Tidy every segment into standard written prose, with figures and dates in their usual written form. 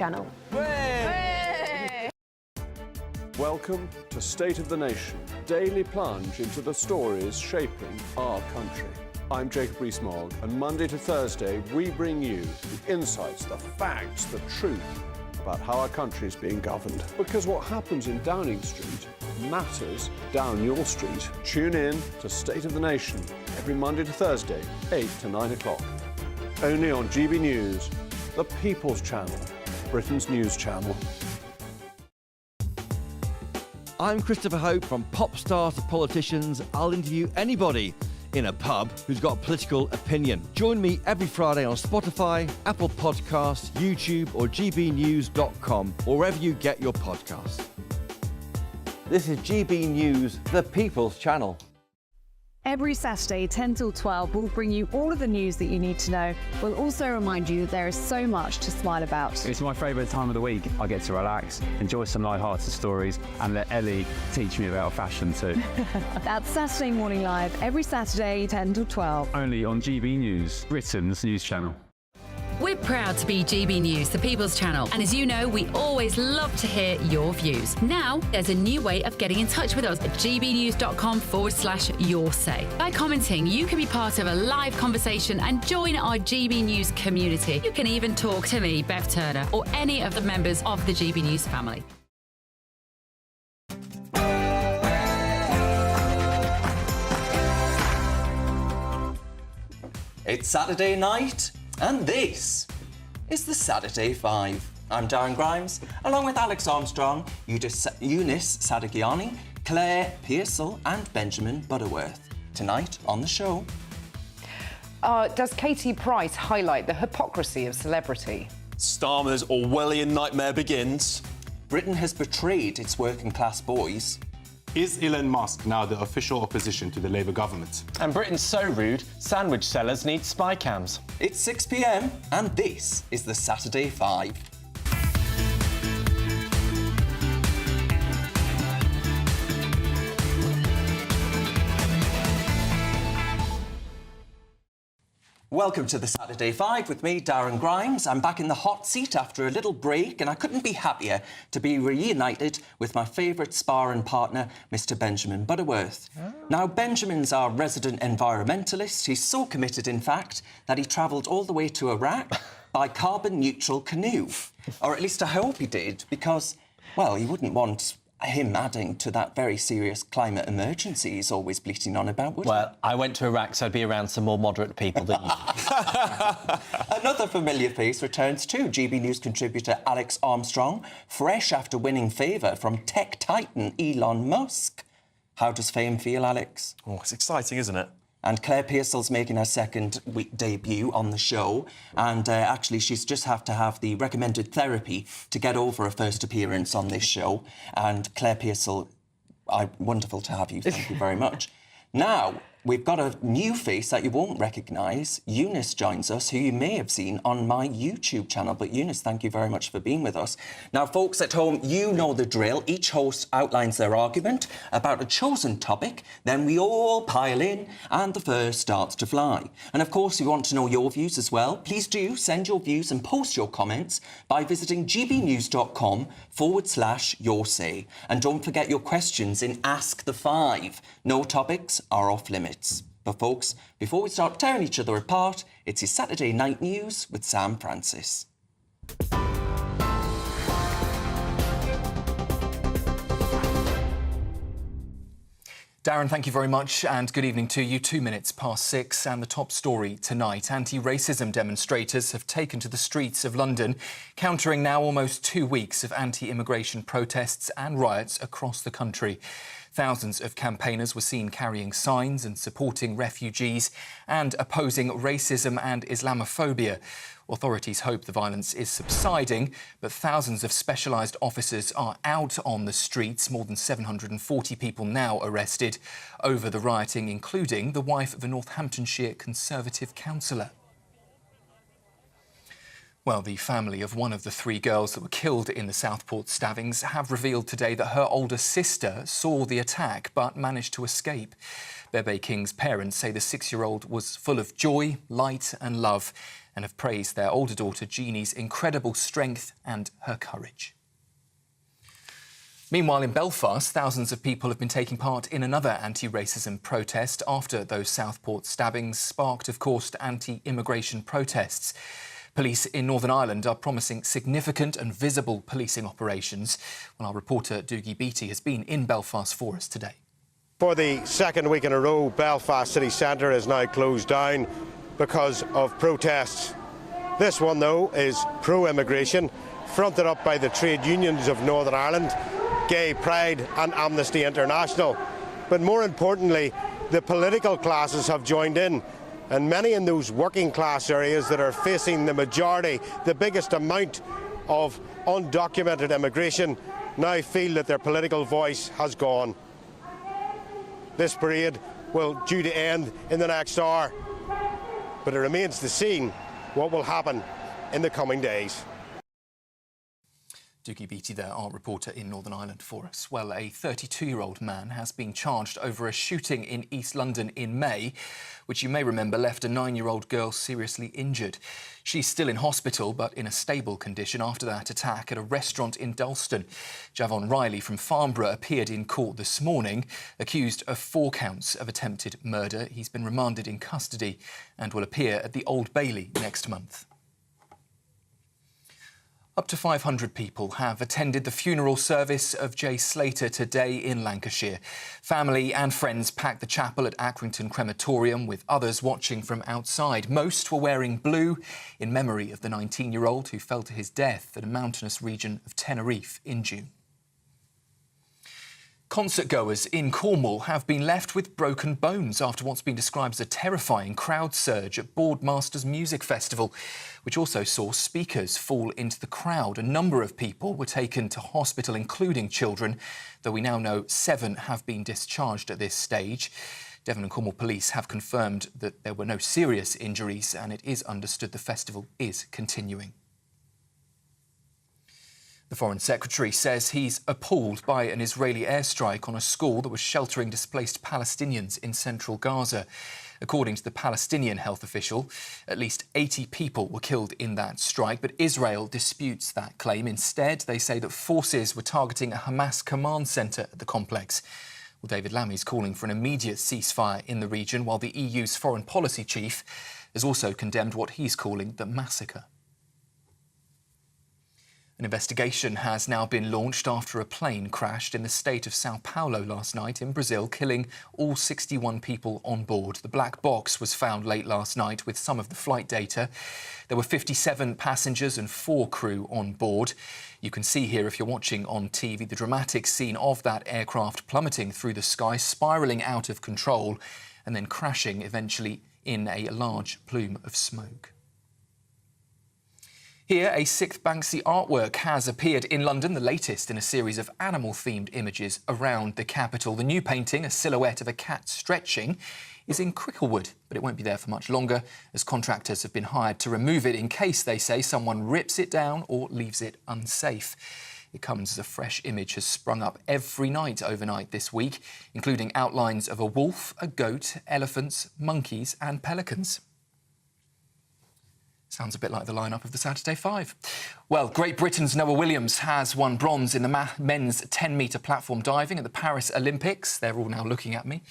channel. Hey! Welcome to State of the Nation, daily plunge into the stories shaping our country. I'm Jacob Rees-Mogg, and Monday to Thursday we bring you the insights, the facts, the truth about how our country is being governed. Because what happens in Downing Street matters down your street. Tune in to State of the Nation every Monday to Thursday, 8 to 9 o'clock. Only on GB News, the People's Channel, Britain's news channel. I'm Christopher Hope. From pop stars to politicians, I'll interview anybody in a pub who's got a political opinion. Join me every Friday on Spotify, Apple Podcasts, YouTube or gbnews.com, or wherever you get your podcasts. This is GB News, the People's Channel. Every Saturday, 10 till 12, we'll bring you all of the news that you need to know. We'll also remind you that there is so much to smile about. It's my favourite time of the week. I get to relax, enjoy some light-hearted stories, and let Ellie teach me about fashion too. That's Saturday Morning Live, every Saturday, 10 till 12. Only on GB News, Britain's news channel. We're proud to be GB News, the People's Channel. And as you know, we always love to hear your views. Now, there's a new way of getting in touch with us at gbnews.com/your-say. By commenting, you can be part of a live conversation and join our GB News community. You can even talk to me, Bev Turner, or any of the members of the GB News family. It's Saturday night, and this is the Saturday 5. I'm Darren Grimes, along with Alex Armstrong, Eunice Sadagiani, Claire Pearsall and Benjamin Butterworth. Tonight on the show... does Katie Price highlight the hypocrisy of celebrity? Starmer's Orwellian nightmare begins. Britain has betrayed its working-class boys. Is Elon Musk now the official opposition to the Labour government? And Britain's so rude, sandwich sellers need spy cams. It's 6 p.m, and this is the Saturday 5. Welcome to the Saturday 5 with me, Darren Grimes. I'm back in the hot seat after a little break, and I couldn't be happier to be reunited with my favourite sparring partner, Mr. Benjamin Butterworth. Oh. Now, Benjamin's our resident environmentalist. He's so committed, in fact, that he travelled all the way to Iraq by carbon-neutral canoe. Or at least I hope he did, because, well, he wouldn't want him adding to that very serious climate emergency he's always bleating on about, would he? Well, I went to Iraq, so I'd be around some more moderate people than you. Another familiar face returns too. GB News contributor Alex Armstrong, fresh after winning favour from tech titan Elon Musk. How does fame feel, Alex? Oh, it's exciting, isn't it? And Claire Pearsall's making her second week debut on the show. And actually, she's just have to have the recommended therapy to get over her first appearance on this show. And Claire Pearsall, wonderful to have you. Thank you very much. Now, we've got a new face that you won't recognise. Eunice joins us, who you may have seen on my YouTube channel. But Eunice, thank you very much for being with us. Now, folks at home, you know the drill. Each host outlines their argument about a chosen topic. Then we all pile in and the fur starts to fly. And, of course, we want to know your views as well. Please do send your views and post your comments by visiting gbnews.com/your-say. And don't forget your questions in Ask the 5. No topics are off limits. But, folks, before we start tearing each other apart, it's your Saturday Night News with Sam Francis. Darren, thank you very much, and good evening to you. 2 minutes past 6, and the top story tonight. Anti-racism demonstrators have taken to the streets of London, countering now almost 2 weeks of anti-immigration protests and riots across the country. Thousands of campaigners were seen carrying signs and supporting refugees and opposing racism and Islamophobia. Authorities hope the violence is subsiding, but thousands of specialised officers are out on the streets, more than 740 people now arrested over the rioting, including the wife of a Northamptonshire Conservative councillor. Well, the family of one of the 3 girls that were killed in the Southport stabbings have revealed today that her older sister saw the attack but managed to escape. Bebe King's parents say the 6-year-old was full of joy, light and love. and have praised their older daughter Jeannie's incredible strength and her courage. Meanwhile, in Belfast, thousands of people have been taking part in another anti-racism protest after those Southport stabbings sparked, of course, anti-immigration protests. Police in Northern Ireland are promising significant and visible policing operations. Well, our reporter Dougie Beattie has been in Belfast for us today. For the second week in a row, Belfast city centre is now closed down because of protests. This one, though, is pro-immigration, fronted up by the trade unions of Northern Ireland, Gay Pride and Amnesty International. But more importantly, the political classes have joined in, and many in those working class areas that are facing the majority, the biggest amount of undocumented immigration, now feel that their political voice has gone. This parade will due to end in the next hour, but it remains to be seen what will happen in the coming days. Dougie Beattie there, our reporter in Northern Ireland for us. Well, a 32-year-old man has been charged over a shooting in East London in May, which you may remember left a 9-year-old girl seriously injured. She's still in hospital, but in a stable condition after that attack at a restaurant in Dalston. Javon Riley from Farnborough appeared in court this morning, accused of 4 counts of attempted murder. He's been remanded in custody and will appear at the Old Bailey next month. Up to 500 people have attended the funeral service of Jay Slater today in Lancashire. Family and friends packed the chapel at Accrington Crematorium, with others watching from outside. Most were wearing blue in memory of the 19-year-old who fell to his death at a mountainous region of Tenerife in June. Concert-goers in Cornwall have been left with broken bones after what's been described as a terrifying crowd surge at Boardmasters Music Festival, which also saw speakers fall into the crowd. A number of people were taken to hospital, including children, though we now know 7 have been discharged at this stage. Devon and Cornwall Police have confirmed that there were no serious injuries, and it is understood the festival is continuing. The Foreign Secretary says he's appalled by an Israeli airstrike on a school that was sheltering displaced Palestinians in central Gaza. According to the Palestinian health official, at least 80 people were killed in that strike, but Israel disputes that claim. Instead, they say that forces were targeting a Hamas command centre at the complex. Well, David Lammy's calling for an immediate ceasefire in the region, while the EU's foreign policy chief has also condemned what he's calling the massacre. An investigation has now been launched after a plane crashed in the state of Sao Paulo last night in Brazil, killing all 61 people on board. The black box was found late last night with some of the flight data. There were 57 passengers and 4 crew on board. You can see here, if you're watching on TV, the dramatic scene of that aircraft plummeting through the sky, spiralling out of control, and then crashing eventually in a large plume of smoke. Here, a 6th Banksy artwork has appeared in London, the latest in a series of animal-themed images around the capital. The new painting, a silhouette of a cat stretching, is in Cricklewood, but it won't be there for much longer, as contractors have been hired to remove it in case, they say, someone rips it down or leaves it unsafe. It comes as a fresh image has sprung up every night overnight this week, including outlines of a wolf, a goat, elephants, monkeys and pelicans. Sounds a bit like the lineup of the Saturday Five. Well, Great Britain's Noah Williams has won bronze in the men's 10-metre platform diving at the Paris Olympics. They're all now looking at me.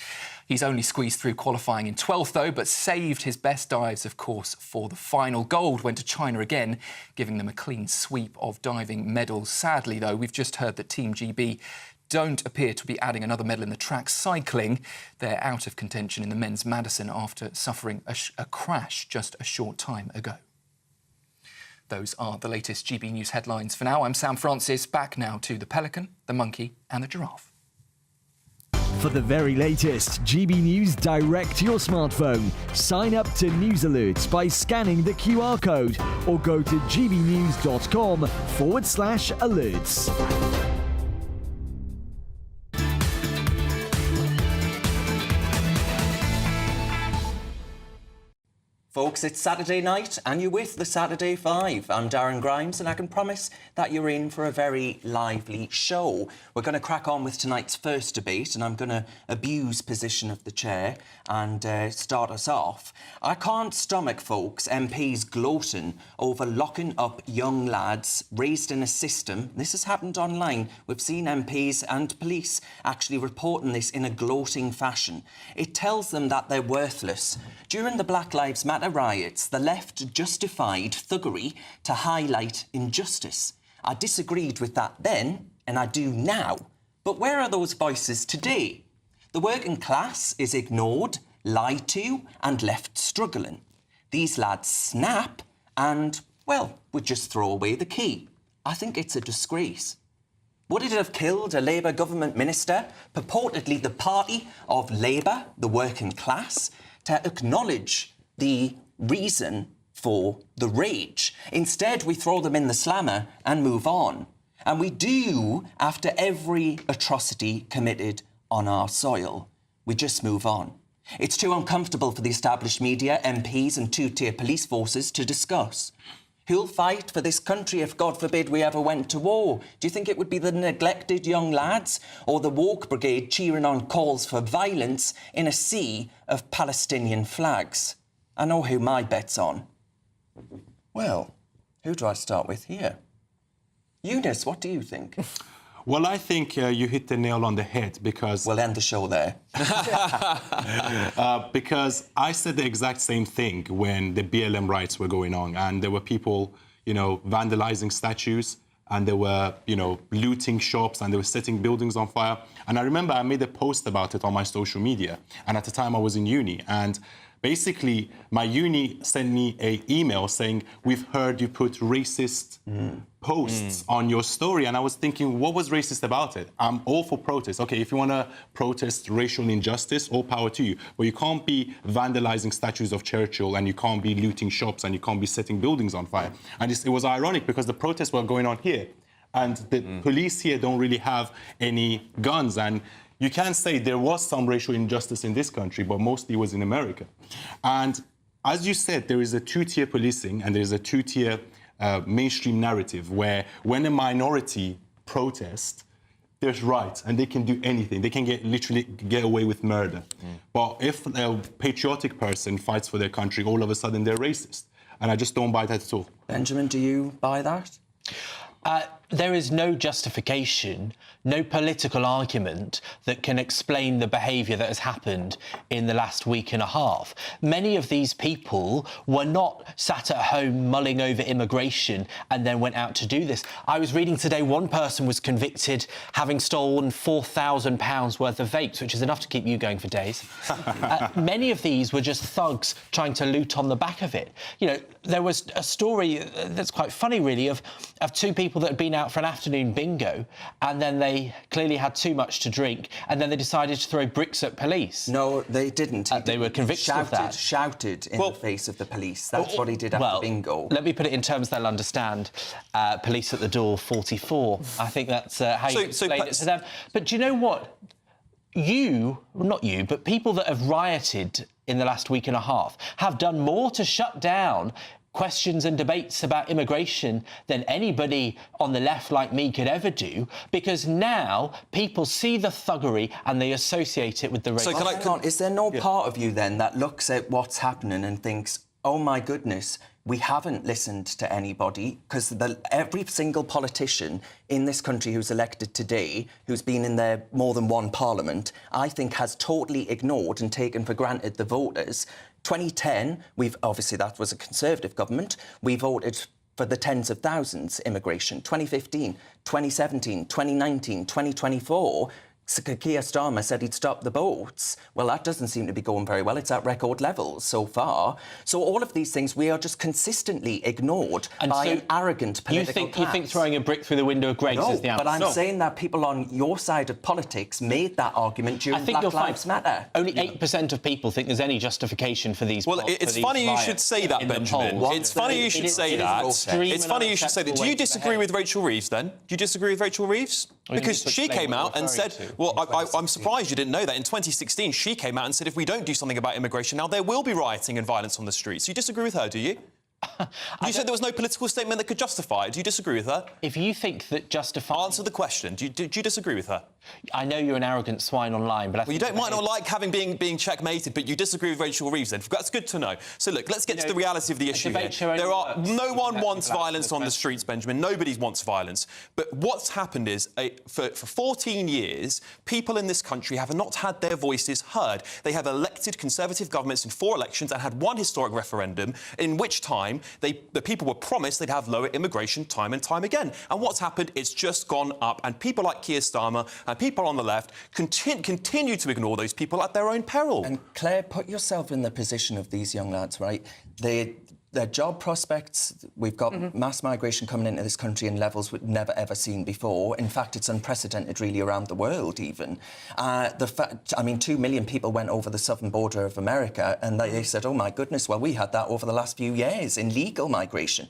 He's only squeezed through qualifying in 12th, though, but saved his best dives, of course, for the final. Gold went to China again, giving them a clean sweep of diving medals. Sadly, though, we've just heard that Team GB don't appear to be adding another medal in the track cycling. They're out of contention in the men's Madison after suffering a crash just a short time ago. Those are the latest GB News headlines for now. I'm Sam Francis, back now to the pelican, the monkey and the giraffe. For the very latest GB News direct to your smartphone, sign up to News Alerts by scanning the QR code or go to gbnews.com/alerts. Folks, it's Saturday night and you're with the Saturday Five. I'm Darren Grimes and I can promise that you're in for a very lively show. We're going to crack on with tonight's first debate and I'm going to abuse position of the chair and start us off. I can't stomach, folks, MPs gloating over locking up young lads raised in a system. This has happened online. We've seen MPs and police actually reporting this in a gloating fashion. It tells them that they're worthless. During the Black Lives Matter riots, the left justified thuggery to highlight injustice. I disagreed with that then, and I do now. But where are those voices today? The working class is ignored, lied to, and left struggling. These lads snap and, well, would just throw away the key. I think it's a disgrace. Would it have killed a Labour government minister, purportedly the party of Labour, the working class, to acknowledge the reason for the rage? Instead, we throw them in the slammer and move on. And we do after every atrocity committed on our soil. We just move on. It's too uncomfortable for the established media, MPs and two-tier police forces to discuss. Who'll fight for this country if, God forbid, we ever went to war? Do you think it would be the neglected young lads or the woke brigade cheering on calls for violence in a sea of Palestinian flags? I know who my bet's on. Well, who do I start with here? Eunice, what do you think? Well, I think you hit the nail on the head because... We'll end the show there. Because I said the exact same thing when the BLM riots were going on and there were people, vandalizing statues and they were, looting shops and they were setting buildings on fire. And I remember I made a post about it on my social media. And at the time I was in uni and basically my uni sent me an email saying, we've heard you put racist posts on your story. And I was thinking, what was racist about it? I'm all for protest. OK, if you want to protest racial injustice, all power to you. But you can't be vandalizing statues of Churchill and you can't be looting shops and you can't be setting buildings on fire. And it was ironic because the protests were going on here and the police here don't really have any guns. And you can say there was some racial injustice in this country, but mostly it was in America. And as you said, there is a two-tier policing and there is a two-tier mainstream narrative where when a minority protests, there's rights and they can do anything. They can literally get away with murder. But if a patriotic person fights for their country, all of a sudden they're racist. And I just don't buy that at all. Benjamin, do you buy that? There is no justification, no political argument that can explain the behaviour that has happened in the last week and a half. Many of these people were not sat at home mulling over immigration and then went out to do this. I was reading today one person was convicted having stolen £4,000 worth of vapes, which is enough to keep you going for days. Many of these were just thugs trying to loot on the back of it. There was a story that's quite funny, really, of two people that had been out for an afternoon bingo and then they clearly had too much to drink and then they decided to throw bricks at police. No, they didn't. They were convicted of that. Shouted in the face of the police. That's what he did after bingo. Let me put it in terms they'll understand. Police at the door, 44. I think that's how you explain it to them. But do you know what? Not you, but people that have rioted in the last week and a half have done more to shut down questions and debates about immigration than anybody on the left like me could ever do, because now people see the thuggery and they associate it with the race. So is there no part of you then that looks at what's happening and thinks, oh my goodness, we haven't listened to anybody, because every single politician in this country who's elected today, who's been in there more than one parliament, I think has totally ignored and taken for granted the voters. 2010, obviously that was a Conservative government. We voted for the tens of thousands immigration. 2015, 2017, 2019, 2024. Keir Starmer said he'd stop the boats. Well, that doesn't seem to be going very well. It's at record levels so far. So all of these things we are just consistently ignored by an arrogant political class. You think throwing a brick through the window of grace is the answer? But I'm saying that people on your side of politics made that argument during Black Lives Matter. Only 8% of people think there's any justification for these. Well, it's funny you should say that, Benjamin. It's funny you should say that. It's funny you should say that. Do you disagree with Rachel Reeves, then? Do you disagree with Rachel Reeves? Because she came out and said, well, I'm surprised you didn't know that. In 2016, she came out and said if we don't do something about immigration now, there will be rioting and violence on the streets. You disagree with her, do you? You said there was no political statement that could justify it. Do you disagree with her? If you think that justifying... Answer the question. Do you disagree with her? I know you're an arrogant swine online, but I think... Well, you might not like being checkmated, but you disagree with Rachel Reeves then. That's good to know. So, look, let's get to the reality of the issue here. No one wants violence on the streets, Benjamin. Nobody wants violence. But what's happened is, for 14 years, people in this country have not had their voices heard. They have elected Conservative governments in 4 elections and had 1 historic referendum, in which time the people were promised they'd have lower immigration time and time again. And what's happened? It's just gone up. And people like Keir Starmer and people on the left continue to ignore those people at their own peril. And Claire, put yourself in the position of these young lads, right? Their job prospects, we've got mass migration coming into this country in levels we've never, ever seen before. In fact, it's unprecedented, really, around the world, even. 2 million people went over the southern border of America, and they said, oh, my goodness, well, we had that over the last few years in legal migration.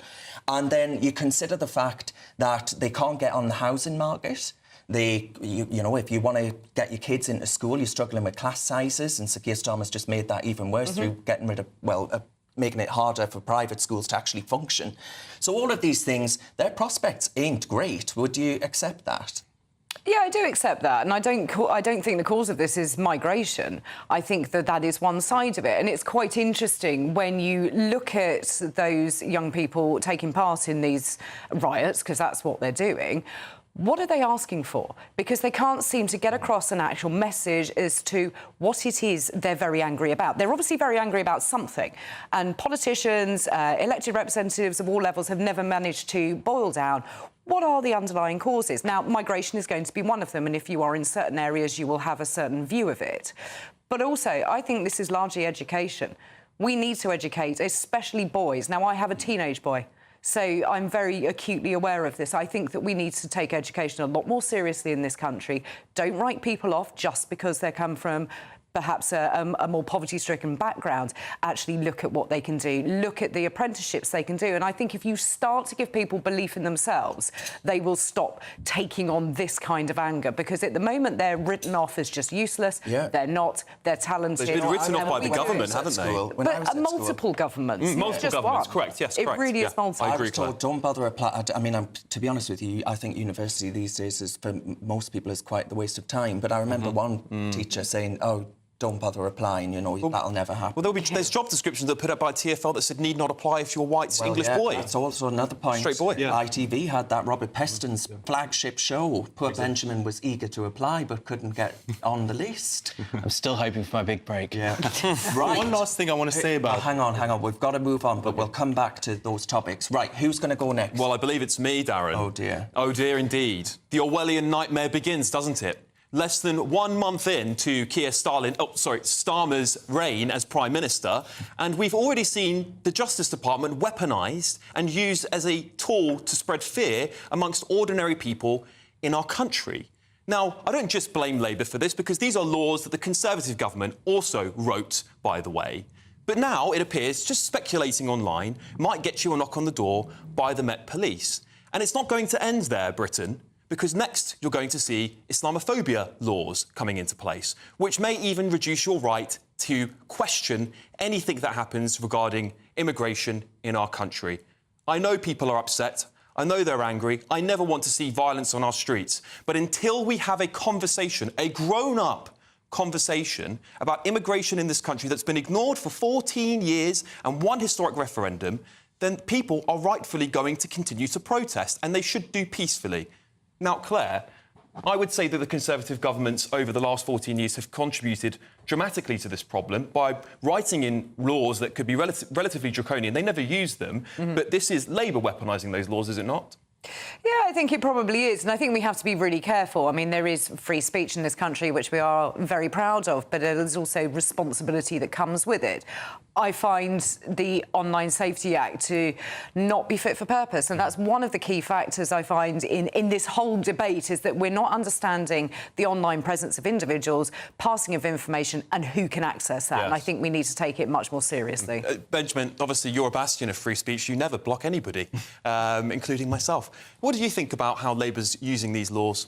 And then you consider the fact that they can't get on the housing market. You know, if you want to get your kids into school, you're struggling with class sizes, and Sir Keir Starmer's just made that even worse through getting rid of, making it harder for private schools to actually function. So all of these things, their prospects ain't great. Would you accept that? Yeah, I do accept that, and I don't think the cause of this is migration. I think that is one side of it, and it's quite interesting when you look at those young people taking part in these riots, because that's what they're doing. What are they asking for? Because they can't seem to get across an actual message as to what it is they're very angry about. They're obviously very angry about something. And politicians, elected representatives of all levels have never managed to boil down what are the underlying causes. Now, migration is going to be one of them, and if you are in certain areas, you will have a certain view of it. But also, I think this is largely education. We need to educate, especially boys. Now, I have a teenage boy. So I'm very acutely aware of this. I think that we need to take education a lot more seriously in this country. Don't write people off just because they come from perhaps a more poverty-stricken background. Actually look at what they can do. Look at the apprenticeships they can do. And I think if you start to give people belief in themselves, they will stop taking on this kind of anger, because at the moment they're written off as just useless. Yeah. They're not. They're talented. They've been written off by the government, haven't they? But multiple governments. Multiple governments, correct. Yes, correct. It really is multiple. I was told, don't bother applying. I mean, to be honest with you, I think university these days is, for most people, is quite the waste of time. But I remember one teacher saying, oh, don't bother applying, you know, that'll never happen. Well, there's job descriptions that were put up by TfL that said need not apply if you're a white English boy. That's also another point. Straight boy. Yeah. ITV had that Robert Peston's flagship show. Poor Benjamin was eager to apply but couldn't get on the list. I'm still hoping for my big break. Yeah. Right. One last thing I want to say about... Oh, hang on. We've got to move on, but we'll come back to those topics. Right, who's going to go next? Well, I believe it's me, Darren. Oh, dear. Oh, dear, indeed. The Orwellian nightmare begins, doesn't it? Less than 1 month into Starmer's reign as Prime Minister, and we've already seen the Justice Department weaponised and used as a tool to spread fear amongst ordinary people in our country. Now, I don't just blame Labour for this, because these are laws that the Conservative government also wrote, by the way. But now, it appears, just speculating online might get you a knock on the door by the Met Police. And it's not going to end there, Britain, because next you're going to see Islamophobia laws coming into place, which may even reduce your right to question anything that happens regarding immigration in our country. I know people are upset. I know they're angry. I never want to see violence on our streets. But until we have a conversation, a grown-up conversation about immigration in this country that's been ignored for 14 years and 1 historic referendum, then people are rightfully going to continue to protest, and they should do peacefully. Now, Claire, I would say that the Conservative governments over the last 14 years have contributed dramatically to this problem by writing in laws that could be relatively draconian. They never used them, but this is Labour weaponising those laws, is it not? Yeah, I think it probably is, and I think we have to be really careful. I mean, there is free speech in this country, which we are very proud of, but there's also responsibility that comes with it. I find the Online Safety Act to not be fit for purpose, and that's one of the key factors I find in this whole debate, is that we're not understanding the online presence of individuals, passing of information, and who can access that. Yes. And I think we need to take it much more seriously. Benjamin, obviously you're a bastion of free speech. You never block anybody, including myself. What do you think about how Labour's using these laws?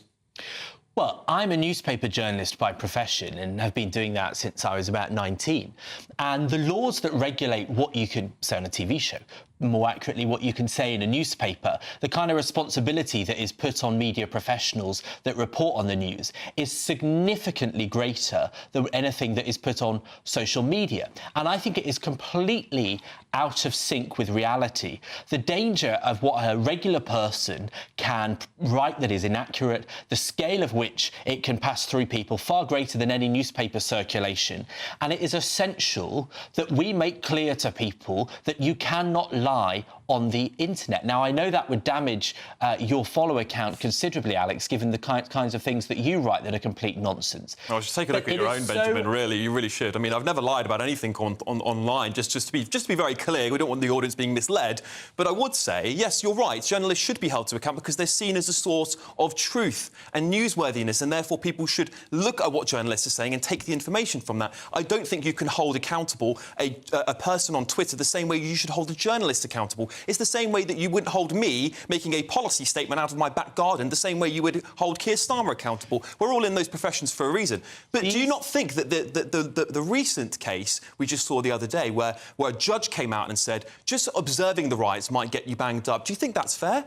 Well, I'm a newspaper journalist by profession and have been doing that since I was about 19. And the laws that regulate what you can say on a TV show, more accurately, what you can say in a newspaper, the kind of responsibility that is put on media professionals that report on the news is significantly greater than anything that is put on social media. And I think it is completely out of sync with reality. The danger of what a regular person can write that is inaccurate, the scale of which it can pass through people, far greater than any newspaper circulation. And it is essential that we make clear to people that you cannot lie on the internet. Now, I know that would damage your follower count considerably, Alex, given the kinds of things that you write that are complete nonsense. I was just take a look at your own, Benjamin, really. You really should. I mean, I've never lied about anything online, just to be very clear. We don't want the audience being misled. But I would say, yes, you're right, journalists should be held to account because they're seen as a source of truth and newsworthiness, and therefore people should look at what journalists are saying and take the information from that. I don't think you can hold accountable a person on Twitter the same way you should hold a journalist accountable. It's the same way that you wouldn't hold me making a policy statement out of my back garden, the same way you would hold Keir Starmer accountable. We're all in those professions for a reason. But do you not think that the recent case we just saw the other day, where a judge came out and said, just observing the riots might get you banged up, do you think that's fair?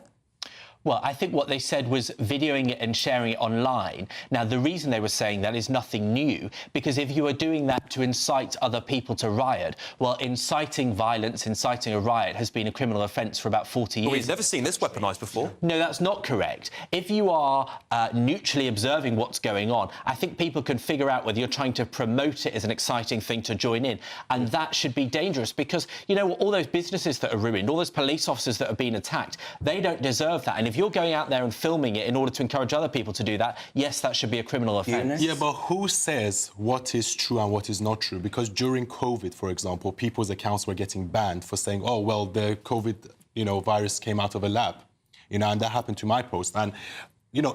Well, I think what they said was videoing it and sharing it online. Now, the reason they were saying that is nothing new, because if you are doing that to incite other people to riot, well, inciting violence, inciting a riot has been a criminal offence for about 40 years. Well, we've never seen this weaponised before. No, that's not correct. If you are neutrally observing what's going on, I think people can figure out whether you're trying to promote it as an exciting thing to join in, and that should be dangerous because, you know, all those businesses that are ruined, all those police officers that are being attacked, they don't deserve that. And if you're going out there and filming it in order to encourage other people to do that, yes, that should be a criminal offence. Yeah, but who says what is true and what is not true? Because during COVID, for example, people's accounts were getting banned for saying, oh, well, the COVID, virus came out of a lab, and that happened to my post. And,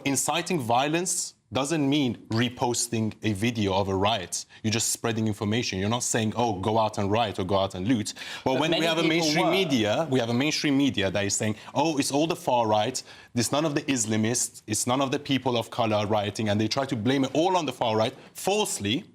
inciting violence doesn't mean reposting a video of a riot. You're just spreading information. You're not saying, oh, go out and riot or go out and loot. But when we have a mainstream media, that is saying, oh, it's all the far right, it's none of the Islamists, it's none of the people of colour rioting, and they try to blame it all on the far right, falsely.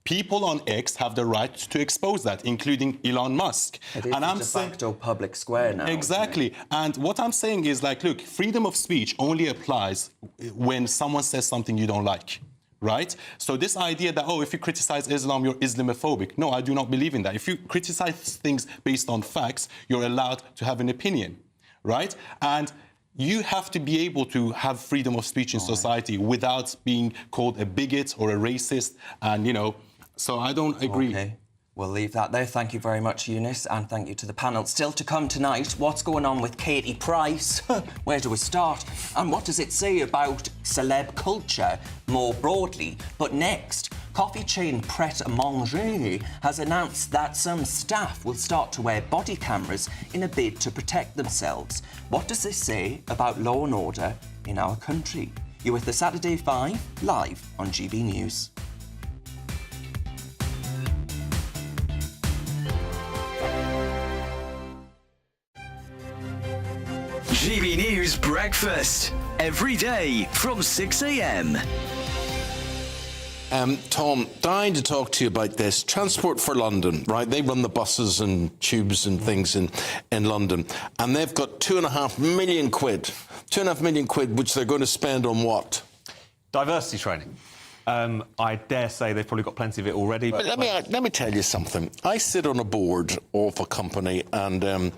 People on X have the right to expose that, including Elon Musk. And I'm saying, de facto public square now. Exactly. And what I'm saying is, look, freedom of speech only applies when someone says something you don't like, right? So this idea that, oh, if you criticize Islam, you're Islamophobic. No, I do not believe in that. If you criticize things based on facts, you're allowed to have an opinion, right? And you have to be able to have freedom of speech in society without being called a bigot or a racist and, so I don't agree. OK, we'll leave that there. Thank you very much, Eunice, and thank you to the panel. Still to come tonight, what's going on with Katie Price? Where do we start? And what does it say about celeb culture more broadly? But next, coffee chain Pret a Manger has announced that some staff will start to wear body cameras in a bid to protect themselves. What does this say about law and order in our country? You're with the Saturday 5 live on GB News. GB News Breakfast, every day from 6 a.m. Tom, dying to talk to you about this. Transport for London, right? They run the buses and tubes and things in London. And they've got £2.5 million. £2.5 million, which they're going to spend on what? Diversity training. I dare say they've probably got plenty of it already. But let me tell you something. I sit on a board of a company and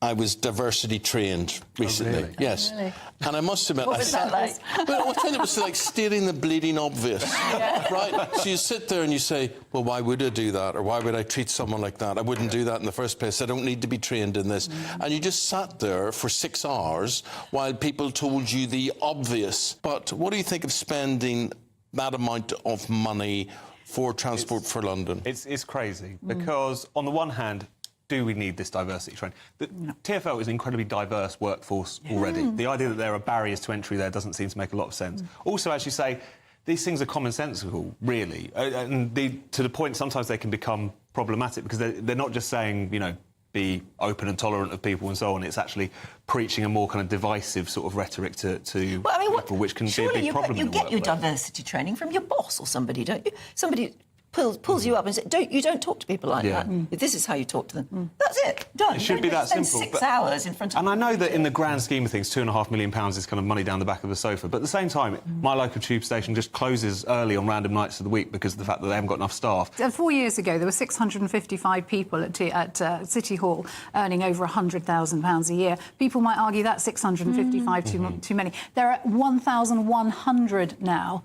I was diversity trained recently. Oh, really? Yes. Oh, really? And I must admit... What was that like? Well, I tell you, it was like stating the bleeding obvious. Yeah. Right? So you sit there and you say, well, why would I do that? Or why would I treat someone like that? I wouldn't do that in the first place. I don't need to be trained in this. And you just sat there for 6 hours while people told you the obvious. But what do you think of spending that amount of money for Transport for London? It's crazy, because on the one hand, do we need this diversity training? The TfL is an incredibly diverse workforce already. The idea that there are barriers to entry there doesn't seem to make a lot of sense. Also, as you say, these things are commonsensical, really. And to the point, sometimes they can become problematic because they're not just saying, be open and tolerant of people and so on. It's actually preaching a more kind of divisive sort of rhetoric to people, which can be a big problem in the get your workplace. diversity training from your boss or somebody, don't you? Somebody pulls you up and says, you don't talk to people like that. This is how you talk to them. That's it. Done. It should be that simple. 6 hours in front of And I know that in the grand scheme of things, £2.5 million is kind of money down the back of the sofa. But at the same time, my local tube station just closes early on random nights of the week because of the fact that they haven't got enough staff. 4 years ago, there were 655 people at City Hall earning over £100,000 a year. People might argue that's 655 too many. There are 1,100 now.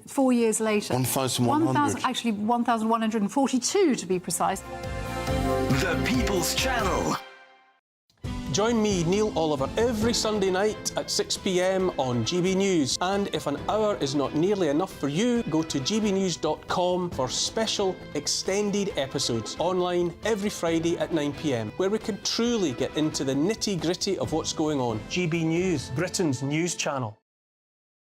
4 years later. 1,100? Actually, 1,142 to be precise. The People's Channel. Join me, Neil Oliver, every Sunday night at 6 p.m. on GB News. And if an hour is not nearly enough for you, go to gbnews.com for special extended episodes online every Friday at 9 p.m, where we can truly get into the nitty-gritty of what's going on. GB News, Britain's news channel.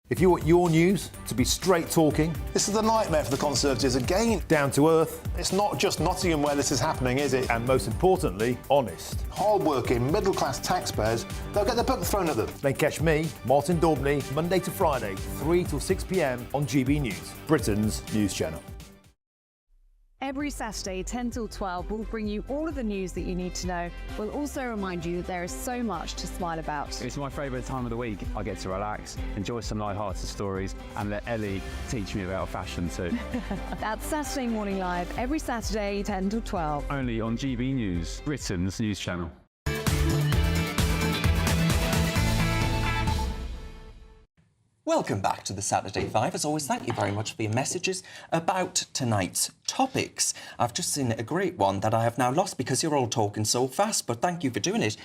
If you want your news to be straight talking... This is a nightmare for the Conservatives again. Down to earth. It's not just Nottingham where this is happening, is it? And most importantly, honest. Hard-working, middle-class taxpayers, they'll get their book thrown at them. Then catch me, Martin Daubney, Monday to Friday, 3 till 6 p.m. on GB News, Britain's news channel. Every Saturday, 10 till 12, we'll bring you all of the news that you need to know. We'll also remind you that there is so much to smile about. It's my favourite time of the week. I get to relax, enjoy some light-hearted stories, and let Ellie teach me about fashion too. That's Saturday Morning Live, every Saturday, 10 till 12. Only on GB News, Britain's news channel. Welcome back to the Saturday Five. As always, thank you very much for your messages about tonight's topics. I've just seen a great one that I have now lost because you're all talking so fast, but thank you for doing it.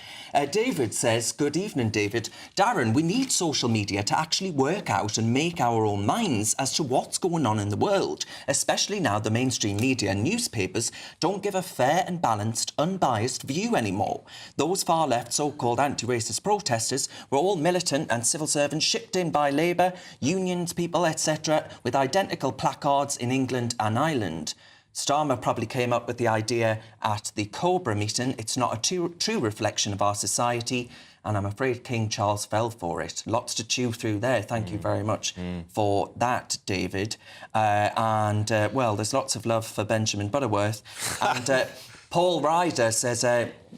David says, good evening, David. Darren, we need social media to actually work out and make our own minds as to what's going on in the world, especially now the mainstream media and newspapers don't give a fair and balanced, unbiased view anymore. Those far-left so-called anti-racist protesters were all militant and civil servants shipped in by Labour, unions, people, etc., with identical placards in England and Ireland. Starmer probably came up with the idea at the Cobra meeting. It's not a true reflection of our society, and I'm afraid King Charles fell for it. Lots to chew through there. Thank you very much for that, David. Well, there's lots of love for Benjamin Butterworth. And Paul Ryder says,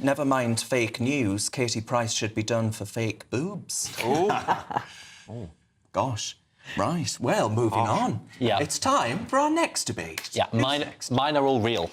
never mind fake news, Katie Price should be done for fake boobs. Oh. Gosh. Right, well, moving on. Yeah. It's time for our next debate. Yeah, mine are all real.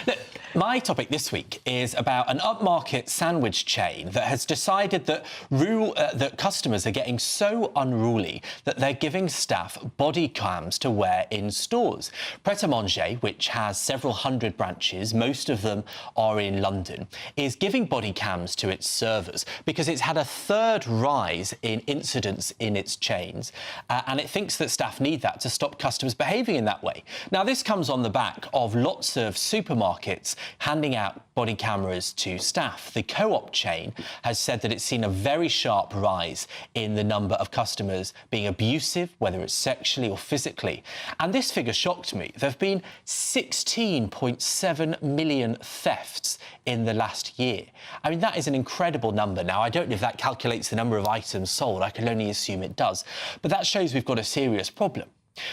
Look, my topic this week is about an upmarket sandwich chain that has decided that that customers are getting so unruly that they're giving staff body cams to wear in stores. Pret-a-Manger, which has several hundred branches, most of them are in London, is giving body cams to its servers because it's had a third rise in incidents in its chains, and it thinks that staff need that to stop customers behaving in that way. Now, this comes on the back of lots of supermarkets handing out body cameras to staff. The Co-op chain has said that it's seen a very sharp rise in the number of customers being abusive, whether it's sexually or physically. And this figure shocked me. There have been 16.7 million thefts in the last year. I mean, that is an incredible number. Now, I don't know if that calculates the number of items sold. I can only assume it does. But that shows we've got a serious problem.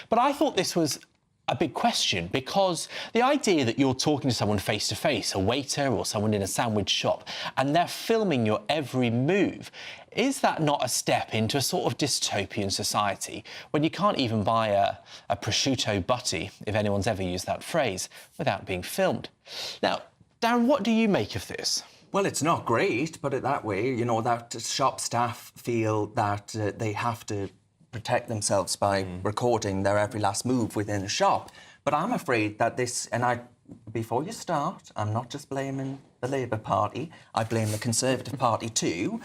But I thought this was a big question, because the idea that you're talking to someone face-to-face, a waiter or someone in a sandwich shop, and they're filming your every move, is that not a step into a sort of dystopian society when you can't even buy a prosciutto butty, if anyone's ever used that phrase, without being filmed? Now, Darren, what do you make of this? Well, it's not great, put it that way. You know, that shop staff feel that they have to protect themselves by recording their every last move within a shop. But I'm afraid that this, and before you start, I'm not just blaming the Labour Party, I blame the Conservative Party too.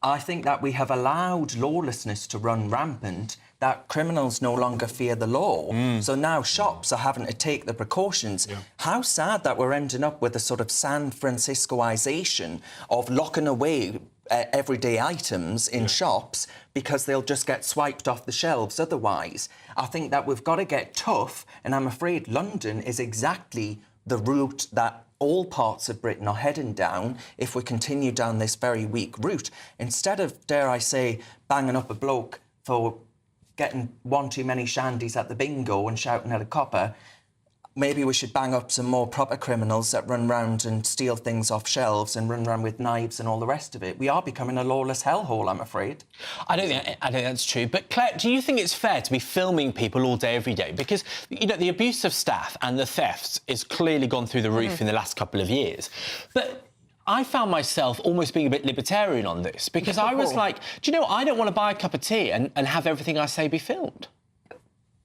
I think that we have allowed lawlessness to run rampant, that criminals no longer fear the law. So now shops are having to take the precautions. Yeah. How sad that we're ending up with a sort of San Franciscoisation of locking away everyday items in shops because they'll just get swiped off the shelves otherwise. I think that we've got to get tough, and I'm afraid London is exactly the route that all parts of Britain are heading down if we continue down this very weak route. Instead of, dare I say, banging up a bloke for getting one too many shandies at the bingo and shouting at a copper, maybe we should bang up some more proper criminals that run round and steal things off shelves and run around with knives and all the rest of it. We are becoming a lawless hellhole, I'm afraid. I don't think that's true. But Claire, do you think it's fair to be filming people all day, every day? Because, you know, the abuse of staff and the thefts is clearly gone through the roof in the last couple of years. But I found myself almost being a bit libertarian on this because I was like, do you know what? I don't want to buy a cup of tea and have everything I say be filmed.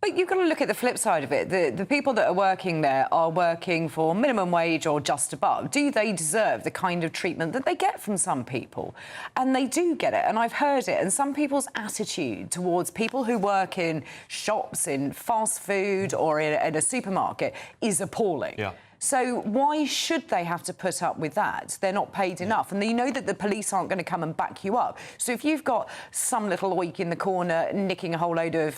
But you've got to look at the flip side of it. The people that are working there are working for minimum wage or just above. Do they deserve the kind of treatment that they get from some people? And they do get it, and I've heard it. And some people's attitude towards people who work in shops, in fast food or in a supermarket is appalling. Yeah. So why should they have to put up with that? They're not paid enough. And you know that the police aren't going to come and back you up. So if you've got some little oik in the corner nicking a whole load of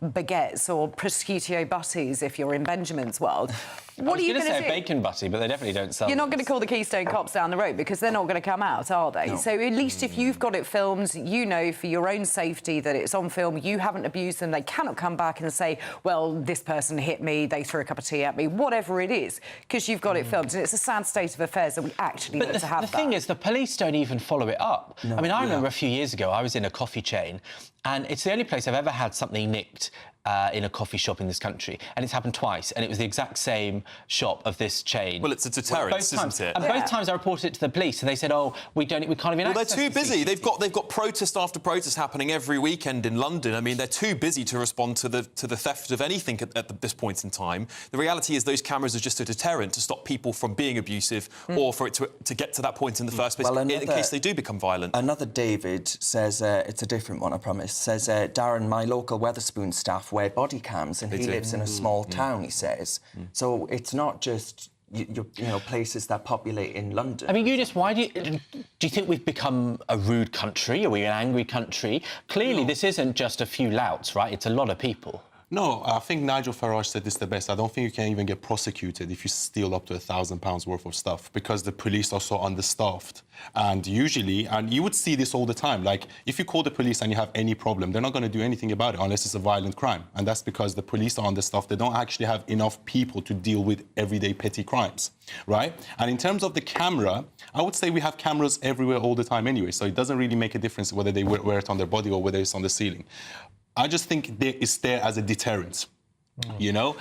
baguettes or prosciutto butties, if you're in Benjamin's world, what are you going to do? I was going to say a bacon butty, but they definitely don't sell You're not those. going to call the Keystone Cops down the road because they're not going to come out, are they? No. So at least if you've got it filmed, you know for your own safety that it's on film, you haven't abused them, they cannot come back and say, well, this person hit me, they threw a cup of tea at me, whatever it is, because you've got it filmed. And it's a sad state of affairs that we actually need to have that. The thing is, the police don't even follow it up. No. I mean, I remember a few years ago, I was in a coffee chain, and it's the only place I've ever had something nicked in a coffee shop in this country, and it's happened twice, and it was the exact same shop of this chain. Well, it's a deterrence, isn't it? And both times I reported it to the police, and they said, "Oh, we can't even." Well, they're too busy. They've got protest after protest happening every weekend in London. I mean, they're too busy to respond to the theft of anything at this point in time. The reality is those cameras are just a deterrent to stop people from being abusive or for it to get to that point in the first place, in case they do become violent. Another David says, it's a different one, I promise, says, Darren, my local Wetherspoon staff wear body cams and he lives in a small town, he says. So it's not just you know, places that populate in London. I mean, Eunice, why do you think we've become a rude country? Are we an angry country? Clearly, this isn't just a few louts, right? It's a lot of people. No, I think Nigel Farage said this the best. I don't think you can even get prosecuted if you steal up to £1,000 worth of stuff because the police are so understaffed. And usually, and you would see this all the time, like if you call the police and you have any problem, they're not going to do anything about it unless it's a violent crime. And that's because the police are understaffed. They don't actually have enough people to deal with everyday petty crimes, right? And in terms of the camera, I would say we have cameras everywhere all the time anyway, so it doesn't really make a difference whether they wear it on their body or whether it's on the ceiling. I just think it's there as a deterrent, you know?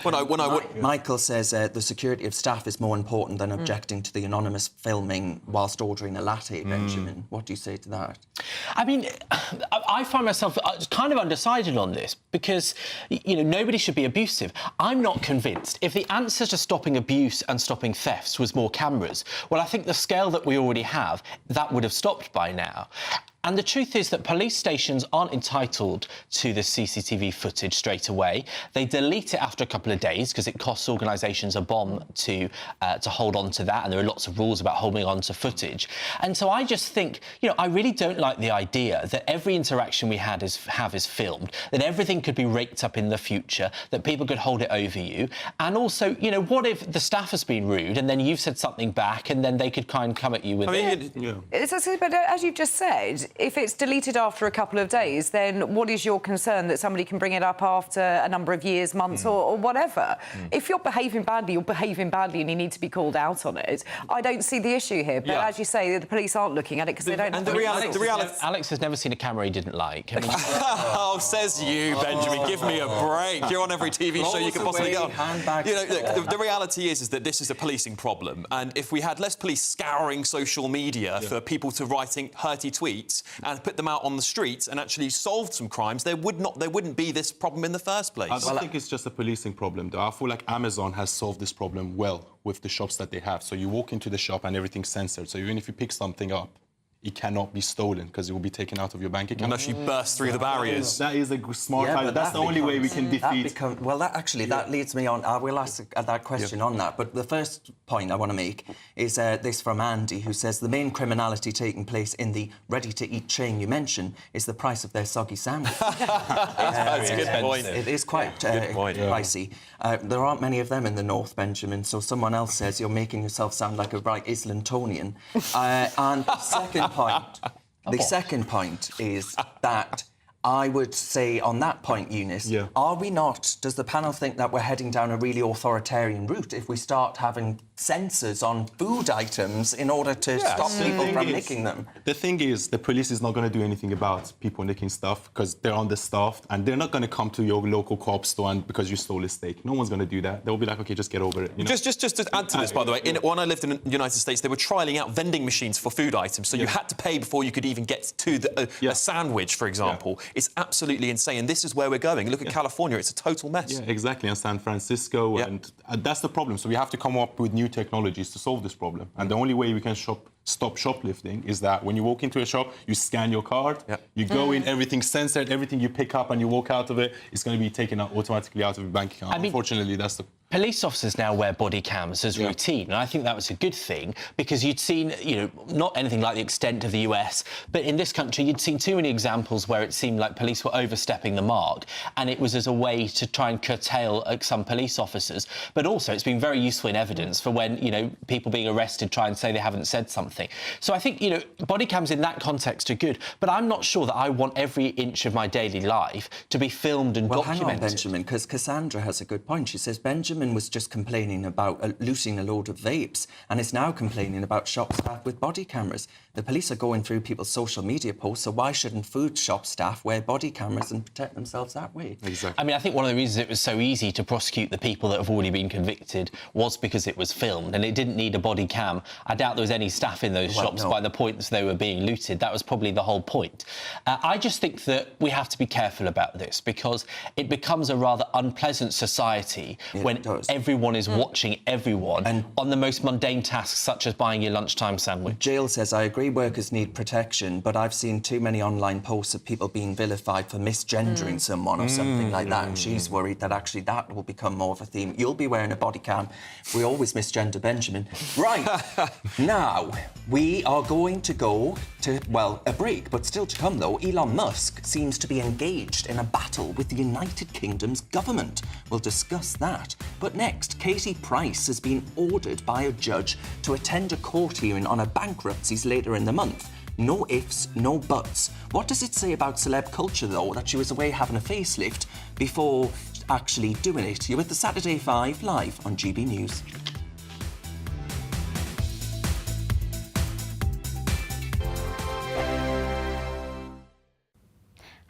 Michael says the security of staff is more important than objecting to the anonymous filming whilst ordering a latte, Benjamin. What do you say to that? I mean, I find myself kind of undecided on this because, you know, nobody should be abusive. I'm not convinced. If the answer to stopping abuse and stopping thefts was more cameras, well, I think the scale that we already have, that would have stopped by now. And the truth is that police stations aren't entitled to the CCTV footage straight away. They delete it after a couple of days because it costs organisations a bomb to hold on to that, and there are lots of rules about holding on to footage. And so I just think, you know, I really don't like the idea that every interaction we have is filmed, that everything could be raked up in the future, that people could hold it over you. And also, you know, what if the staff has been rude and then you've said something back and then they could kind of come at you with it? But as you've just said, if it's deleted after a couple of days, then what is your concern that somebody can bring it up after a number of years, months or whatever? If you're behaving badly, you're behaving badly and you need to be called out on it. I don't see the issue here. But as you say, the police aren't looking at it because they don't... Alex has never seen a camera he didn't like. I mean, oh, says you, Benjamin. Give me a break. You're on every TV show you can possibly go. You know, look, the reality is that this is a policing problem. And if we had less police scouring social media for people to writing hurty tweets and put them out on the streets and actually solved some crimes, there wouldn't be this problem in the first place. I don't think it's just a policing problem, though. I feel like Amazon has solved this problem well with the shops that they have. So you walk into the shop and everything's censored. So even if you pick something up, it cannot be stolen because it will be taken out of your bank account. Unless you burst through the barriers. That is a smart idea. That's the only way we can defeat... That leads me on. I will ask that question on that. But the first point I want to make is this from Andy, who says the main criminality taking place in the ready-to-eat chain you mentioned is the price of their soggy sandwich. That's a good point. It is quite pricey. There aren't many of them in the north, Benjamin, so someone else says you're making yourself sound like a right Islingtonian. And the second point is that I would say on that point, Eunice, are we not, does the panel think that we're heading down a really authoritarian route if we start having censors on food items in order to stop people from nicking them? The thing is, the police is not going to do anything about people nicking stuff because they're understaffed, and they're not going to come to your local co-op store and because you stole a steak. No one's going to do that. They'll be like, OK, just get over it. You know? Just to add to this, by the way, when I lived in the United States, they were trialling out vending machines for food items, so you had to pay before you could even get to a sandwich, for example. It's absolutely insane, and this is where we're going. Look at California, it's a total mess. Yeah, exactly, and San Francisco, and that's the problem. So we have to come up with new technologies to solve this problem. And the only way we can stop shoplifting is that when you walk into a shop, you scan your card, you go in, everything's censored, everything you pick up and you walk out of it, it's going to be taken automatically out of your bank account. Unfortunately, that's the... Police officers now wear body cams as routine, and I think that was a good thing because you'd seen, not anything like the extent of the US, but in this country you'd seen too many examples where it seemed like police were overstepping the mark, and it was as a way to try and curtail some police officers. But also it's been very useful in evidence for when, people being arrested try and say they haven't said something. So I think, body cams in that context are good, but I'm not sure that I want every inch of my daily life to be filmed and documented. Hang on, Benjamin, because Cassandra has a good point. She says Benjamin was just complaining about looting a load of vapes and is now complaining about shop staff with body cameras. The police are going through people's social media posts, so why shouldn't food shop staff wear body cameras and protect themselves that way? Exactly. I mean, I think one of the reasons it was so easy to prosecute the people that have already been convicted was because it was filmed and it didn't need a body cam. I doubt there was any staff in those shops by the points they were being looted. That was probably the whole point. I just think that we have to be careful about this because it becomes a rather unpleasant society when everyone is watching everyone and on the most mundane tasks such as buying your lunchtime sandwich. Jill says, I agree workers need protection, but I've seen too many online posts of people being vilified for misgendering someone or something like that, and she's worried that actually that will become more of a theme. You'll be wearing a body cam. We always misgender Benjamin. Right, now we are going to go to, a break, but still to come though. Elon Musk seems to be engaged in a battle with the United Kingdom's government. We'll discuss that. But next, Katie Price has been ordered by a judge to attend a court hearing on her bankruptcies later in the month. No ifs, no buts. What does it say about celeb culture, though, that she was away having a facelift before actually doing it? You're with the Saturday 5 live on GB News.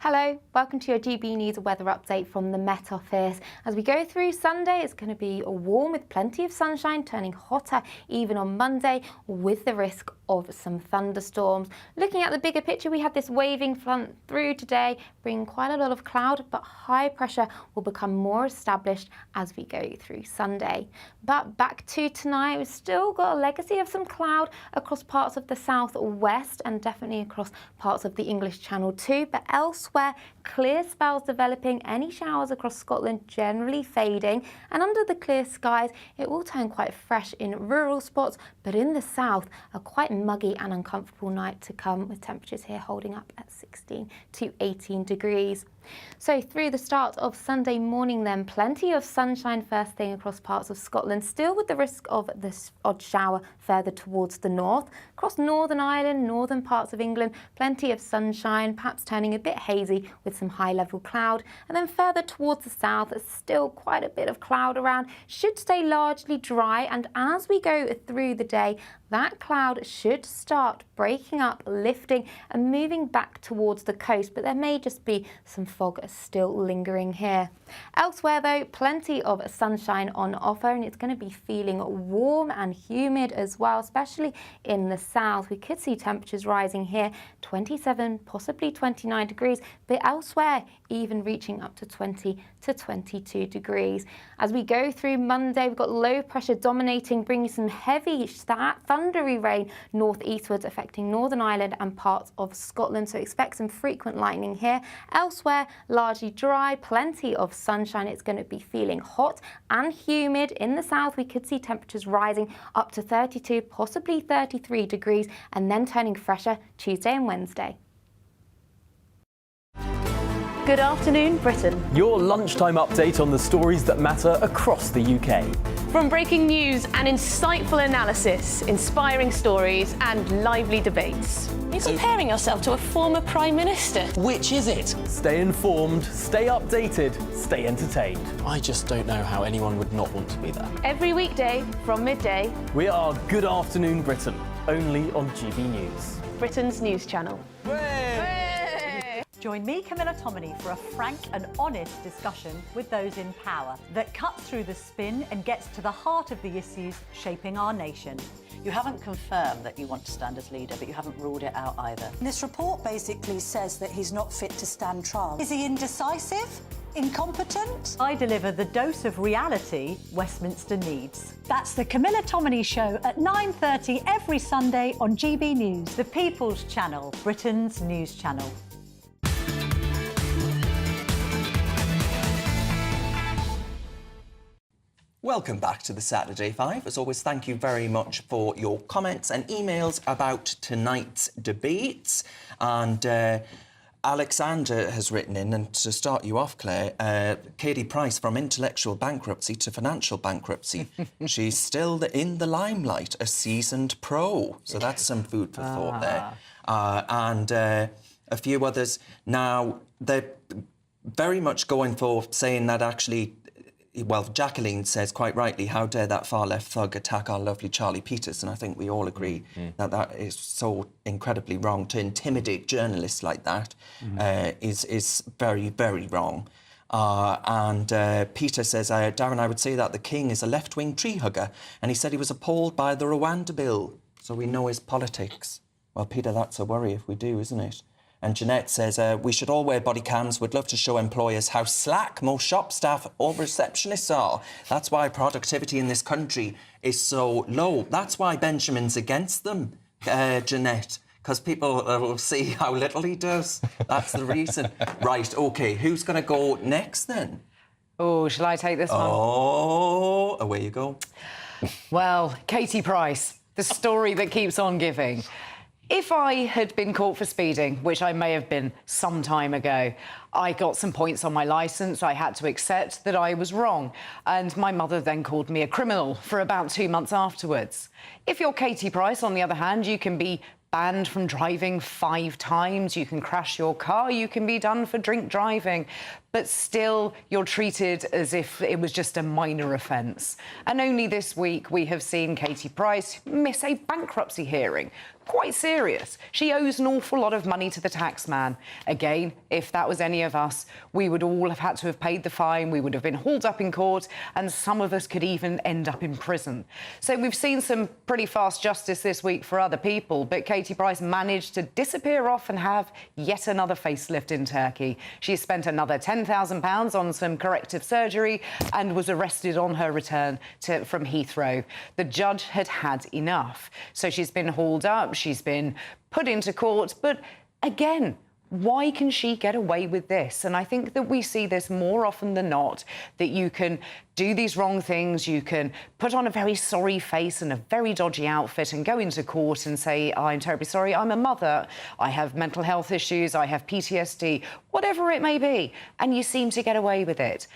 Hello, welcome to your GB News weather update from the Met Office. As we go through Sunday, it's going to be warm with plenty of sunshine, turning hotter even on Monday with the risk of some thunderstorms. Looking at the bigger picture, we had this waving front through today, bringing quite a lot of cloud, but high pressure will become more established as we go through Sunday. But back to tonight, we've still got a legacy of some cloud across parts of the southwest and definitely across parts of the English Channel too, but elsewhere, clear spells developing, any showers across Scotland generally fading, and under the clear skies, it will turn quite fresh in rural spots, but in the south, a quite muggy and uncomfortable night to come, with temperatures here holding up at 16 to 18 degrees. So through the start of Sunday morning then, plenty of sunshine first thing across parts of Scotland, still with the risk of this odd shower further towards the north. Across Northern Ireland, northern parts of England, plenty of sunshine, perhaps turning a bit hazy with some high level cloud. And then further towards the south, there's still quite a bit of cloud around, should stay largely dry, and as we go through the day, that cloud should start breaking up, lifting and moving back towards the coast, but there may just be some fog still lingering here. Elsewhere though, plenty of sunshine on offer, and it's going to be feeling warm and humid as well, especially in the south. We could see temperatures rising here, 27, possibly 29 degrees, but elsewhere even reaching up to 20 to 22 degrees. As we go through Monday, we've got low pressure dominating, bringing some heavy thundery rain northeastwards, affecting Northern Ireland and parts of Scotland. So expect some frequent lightning here. Elsewhere, largely dry, plenty of sunshine. It's going to be feeling hot and humid. In the south, we could see temperatures rising up to 32, possibly 33 degrees, and then turning fresher Tuesday and Wednesday. Good afternoon, Britain. Your lunchtime update on the stories that matter across the UK. From breaking news and insightful analysis, inspiring stories and lively debates. You're comparing yourself to a former Prime Minister. Which is it? Stay informed, stay updated, stay entertained. I just don't know how anyone would not want to be there. Every weekday from midday. We are Good Afternoon Britain, only on GB News. Britain's news channel. Join me, Camilla Tominey, for a frank and honest discussion with those in power that cuts through the spin and gets to the heart of the issues shaping our nation. You haven't confirmed that you want to stand as leader, but you haven't ruled it out either. This report basically says that he's not fit to stand trial. Is he indecisive? Incompetent? I deliver the dose of reality Westminster needs. That's the Camilla Tominey Show at 9:30 every Sunday on GB News, the People's Channel, Britain's news channel. Welcome back to the Saturday Five. As always, thank you very much for your comments and emails about tonight's debates. And Alexander has written in, and to start you off, Claire, Katie Price, from intellectual bankruptcy to financial bankruptcy. She's still in the limelight, a seasoned pro. So that's some food for thought there. And a few others. Now, they're very much going for saying that actually... Well, Jacqueline says quite rightly, how dare that far-left thug attack our lovely Charlie Peters? And I think we all agree that that is so incredibly wrong. To intimidate journalists like that is very, very wrong. Peter says, Darren, I would say that the King is a left-wing tree hugger, and he said he was appalled by the Rwanda bill. So we know his politics. Well, Peter, that's a worry if we do, isn't it? And Jeanette says, we should all wear body cams. Would love to show employers how slack most shop staff or receptionists are. That's why productivity in this country is so low. That's why Benjamin's against them, Jeanette, because people will see how little he does. That's the reason. Right, OK, who's going to go next then? Oh, shall I take this one? Oh, away you go. Well, Katie Price, the story that keeps on giving. If I had been caught for speeding, which I may have been some time ago, I got some points on my licence. I had to accept that I was wrong. And my mother then called me a criminal for about 2 months afterwards. If you're Katie Price, on the other hand, you can be banned from driving 5 times, you can crash your car, you can be done for drink driving, but still you're treated as if it was just a minor offence. And only this week we have seen Katie Price miss a bankruptcy hearing. Quite serious. She owes an awful lot of money to the taxman. Again, if that was any of us, we would all have had to have paid the fine, we would have been hauled up in court, and some of us could even end up in prison. So we've seen some pretty fast justice this week for other people, but Katie Price managed to disappear off and have yet another facelift in Turkey. She spent another £10,000 on some corrective surgery and was arrested on her return from Heathrow. The judge had had enough. So she's been hauled up, she's been put into court, but again, why can she get away with this? And I think that we see this more often than not, that you can do these wrong things, you can put on a very sorry face and a very dodgy outfit and go into court and say, I'm terribly sorry, I'm a mother, I have mental health issues, I have PTSD, whatever it may be, and you seem to get away with it.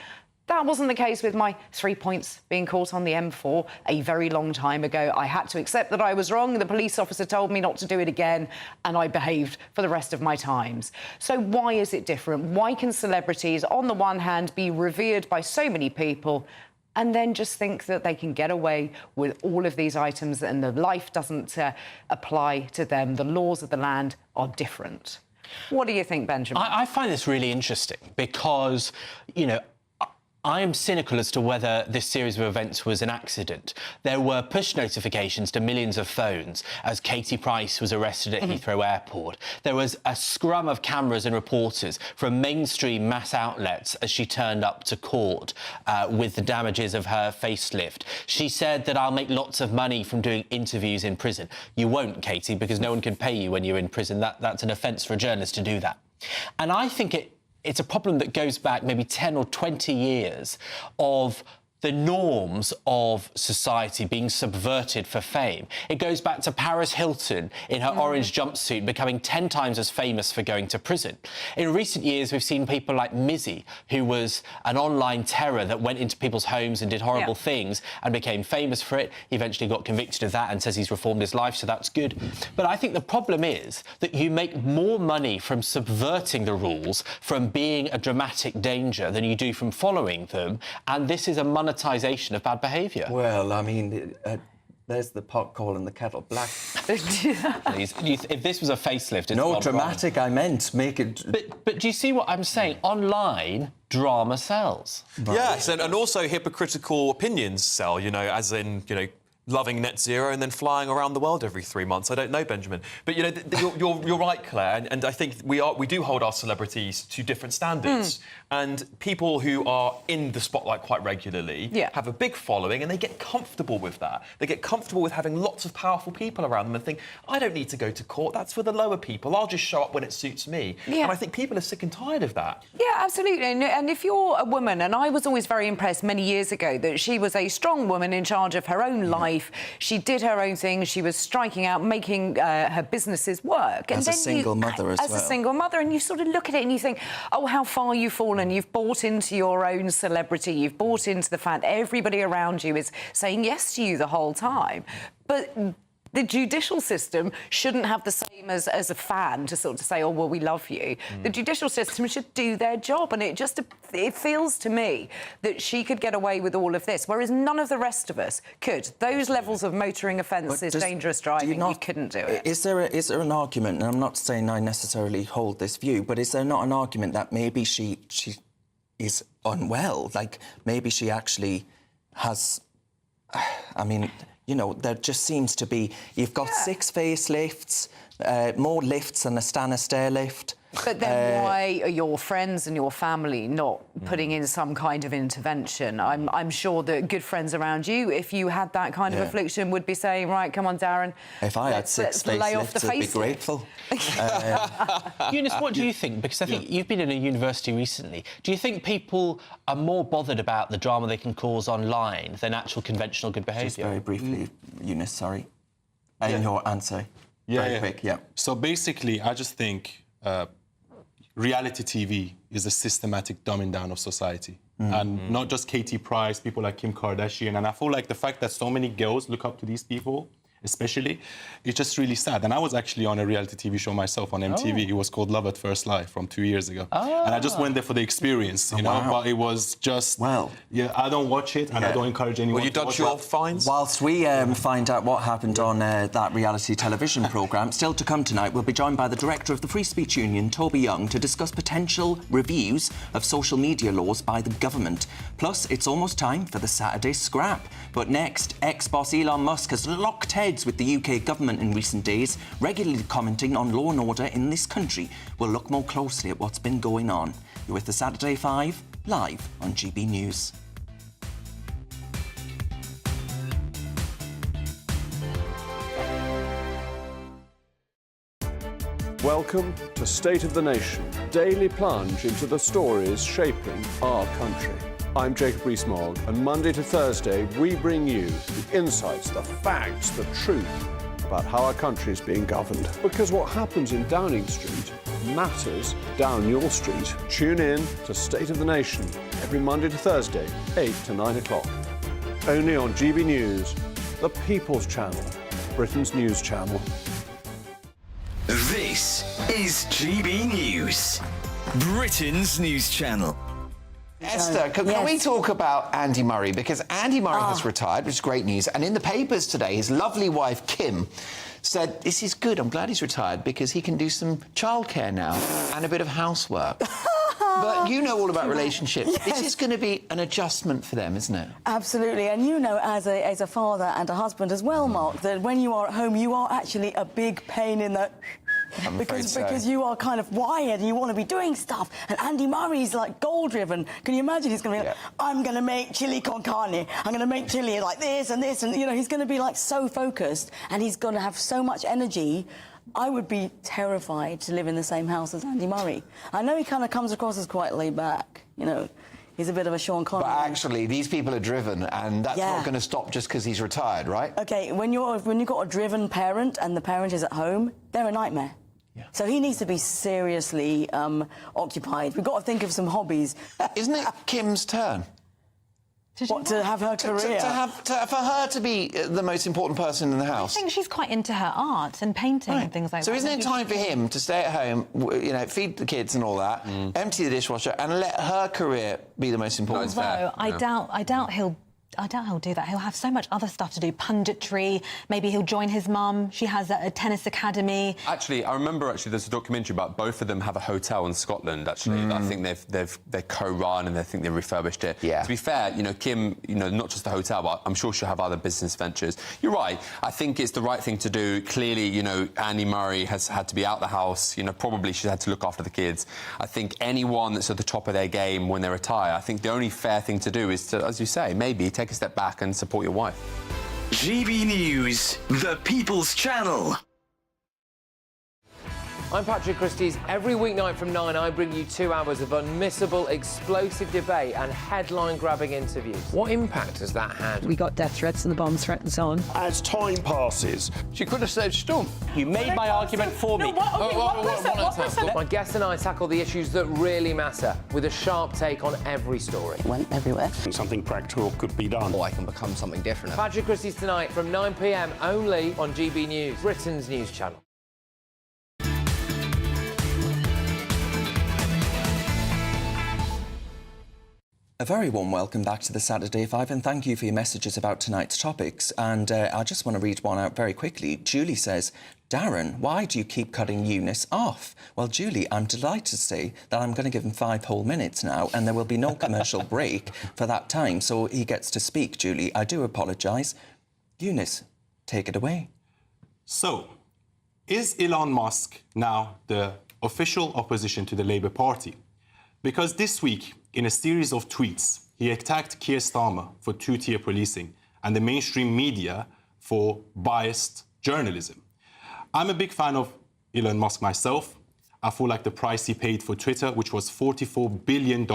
That wasn't the case with my 3 points being caught on the M4 a very long time ago. I had to accept that I was wrong. The police officer told me not to do it again, and I behaved for the rest of my times. So why is it different? Why can celebrities, on the one hand, be revered by so many people and then just think that they can get away with all of these items and the life doesn't apply to them? The laws of the land are different. What do you think, Benjamin? I find this really interesting because, you know, I am cynical as to whether this series of events was an accident. There were push notifications to millions of phones as Katie Price was arrested at Heathrow Airport. There was a scrum of cameras and reporters from mainstream mass outlets as she turned up to court with the damages of her facelift. She said that I'll make lots of money from doing interviews in prison. You won't, Katie, because no one can pay you when you're in prison. That's an offence for a journalist to do that. And I think it's a problem that goes back maybe 10 or 20 years of the norms of society being subverted for fame. It goes back to Paris Hilton in her orange jumpsuit becoming 10 times as famous for going to prison. In recent years, we've seen people like Mizzy, who was an online terror that went into people's homes and did horrible things and became famous for it. He eventually got convicted of that and says he's reformed his life, so that's good. But I think the problem is that you make more money from subverting the rules, from being a dramatic danger, than you do from following them, and this is a monetisation of bad behaviour. Well, I mean, there's the pot calling the kettle black. Please, if this was a facelift... It's no, dramatic, I meant make it... But do you see what I'm saying? Online, drama sells. Yes, and also hypocritical opinions sell, you know, as in, you know, loving net zero and then flying around the world every 3 months. I don't know, Benjamin. But, you know, you're right, Claire, and I think we do hold our celebrities to different standards. And people who are in the spotlight quite regularly have a big following and they get comfortable with that. They get comfortable with having lots of powerful people around them and think, I don't need to go to court, that's for the lower people, I'll just show up when it suits me. And I think people are sick and tired of that. Yeah, absolutely. And if you're a woman, and I was always very impressed many years ago that she was a strong woman in charge of her own life. She did her own thing. She was striking out, making her businesses work. As a single mother as well. As a single mother, and you sort of look at it and you think, oh, how far you've fallen. You've bought into your own celebrity. You've bought into the fact everybody around you is saying yes to you the whole time. But the judicial system shouldn't have the same as a fan to sort of say, oh, well, we love you. The judicial system should do their job, and it feels to me that she could get away with all of this, whereas none of the rest of us could. Those levels of motoring offences, dangerous driving, you couldn't do it. Is there an argument, and I'm not saying I necessarily hold this view, but is there not an argument that maybe she is unwell? Like, maybe she actually has... I mean... You know, there just seems to be... You've got 6 facelifts, more lifts than a Stannah stair lift. But then why are your friends and your family not putting in some kind of intervention? I'm sure that good friends around you, if you had that kind of affliction, would be saying, right, come on, Darren. If I had 6 facelifts, I'd be grateful. Eunice, what do you think? Because I think you've been in a university recently. Do you think people are more bothered about the drama they can cause online than actual conventional good behaviour? Just very briefly, Eunice, sorry. In your answer. Very quick. So basically, I just think... reality TV is a systematic dumbing down of society. And not just Katie Price, people like Kim Kardashian. And I feel like the fact that so many girls look up to these people, especially, it's just really sad. And I was actually on a reality TV show myself on MTV. It was called Love at First Light from 2 years ago. And I just went there for the experience, you know, but it was just... Well... Yeah, I don't watch it, and I don't encourage anyone Will you dodge your fines? Whilst we find out what happened on that reality television programme, still to come tonight, we'll be joined by the director of the Free Speech Union, Toby Young, to discuss potential reviews of social media laws by the government. Plus, it's almost time for the Saturday Scrap. But next, ex-boss Elon Musk has locked heads with the UK government in recent days, regularly commenting on law and order in this country. We'll look more closely at what's been going on. You're with the Saturday 5, live on GB News. Welcome to State of the Nation, daily plunge into the stories shaping our country. I'm Jacob Rees-Mogg, and Monday to Thursday we bring you the insights, the facts, the truth about how our country is being governed. Because what happens in Downing Street matters down your street. Tune in to State of the Nation every Monday to Thursday, 8 to 9 o'clock. Only on GB News, the People's Channel, Britain's news channel. This is GB News, Britain's news channel. Esther, can we talk about Andy Murray? Because Andy Murray has retired, which is great news. And in the papers today, his lovely wife, Kim, said, this is good, I'm glad he's retired, because he can do some childcare now and a bit of housework. But you know all about relationships. Yes. This is going to be an adjustment for them, isn't it? Absolutely. And you know, as a father and a husband as well, Mark, that when you are at home, you are actually a big pain in the... Because you are kind of wired and you want to be doing stuff. And Andy Murray's like goal-driven. Can you imagine? He's going to be like, I'm going to make chili con carne. I'm going to make chili like this and this. And, you know, he's going to be like so focused and he's going to have so much energy. I would be terrified to live in the same house as Andy Murray. I know he kind of comes across as quite laid back, you know. He's a bit of a Sean Connery. But actually, these people are driven, and that's not going to stop just because he's retired, right? OK, when you've got a driven parent and the parent is at home, they're a nightmare. Yeah. So he needs to be seriously occupied. We've got to think of some hobbies. Isn't it Kim's turn? To have her career? For her to be the most important person in the house. I think she's quite into her art and painting and things like that. So isn't it time for him to stay at home, you know, feed the kids and all that, empty the dishwasher, and let her career be the most important? Although I doubt he'll do that. He'll have so much other stuff to do. Punditry. Maybe he'll join his mum. She has a tennis academy. Actually, I remember there's a documentary about both of them have a hotel in Scotland. Actually, I think they co-run and I think they refurbished it. Yeah. To be fair, you know, Kim, you know, not just the hotel, but I'm sure she'll have other business ventures. You're right. I think it's the right thing to do. Clearly, you know, Andy Murray has had to be out the house. You know, probably she's had to look after the kids. I think anyone that's at the top of their game when they retire, I think the only fair thing to do is to, as you say, maybe take a step back and support your wife. GB News, the People's Channel. I'm Patrick Christie's. Every weeknight from 9, I bring you 2 hours of unmissable, explosive debate and headline-grabbing interviews. What impact has that had? We got death threats and the bomb threat and so on. As time passes, she could have saved Storm. You made my argument for me. My guest and I tackle the issues that really matter with a sharp take on every story. It went everywhere. Something practical could be done. I can become something different. Patrick Christie's tonight from 9 p.m. only on GB News, Britain's news channel. A very warm welcome back to the Saturday Five, and thank you for your messages about tonight's topics. And I just want to read one out very quickly. Julie says, Darren, why do you keep cutting Eunice off? Well, Julie, I'm delighted to say that I'm going to give him 5 whole minutes now, and there will be no commercial break for that time, so he gets to speak. Julie, I do apologise. Eunice, take it away. So, is Elon Musk now the official opposition to the Labour Party? Because this week, in a series of tweets, he attacked Keir Starmer for 2-tier policing and the mainstream media for biased journalism. I'm a big fan of Elon Musk myself. I feel like the price he paid for Twitter, which was $44 billion,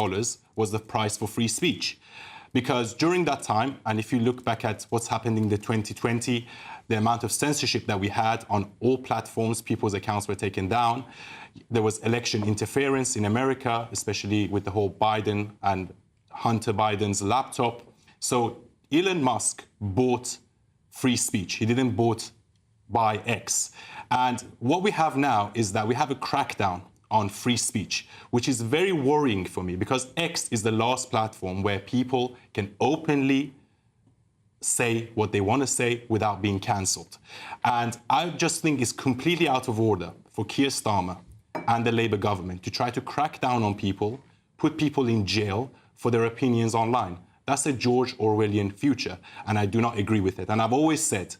was the price for free speech. Because during that time, and if you look back at what's happened in the 2020, the amount of censorship that we had on all platforms, people's accounts were taken down. There was election interference in America, especially with the whole Biden and Hunter Biden's laptop. So Elon Musk bought free speech. He didn't buy X. And what we have now is that we have a crackdown on free speech, which is very worrying for me because X is the last platform where people can openly say what they want to say without being cancelled. And I just think it's completely out of order for Keir Starmer and the Labour government to try to crack down on people, put people in jail for their opinions online. That's a George Orwellian future, and I do not agree with it. And I've always said,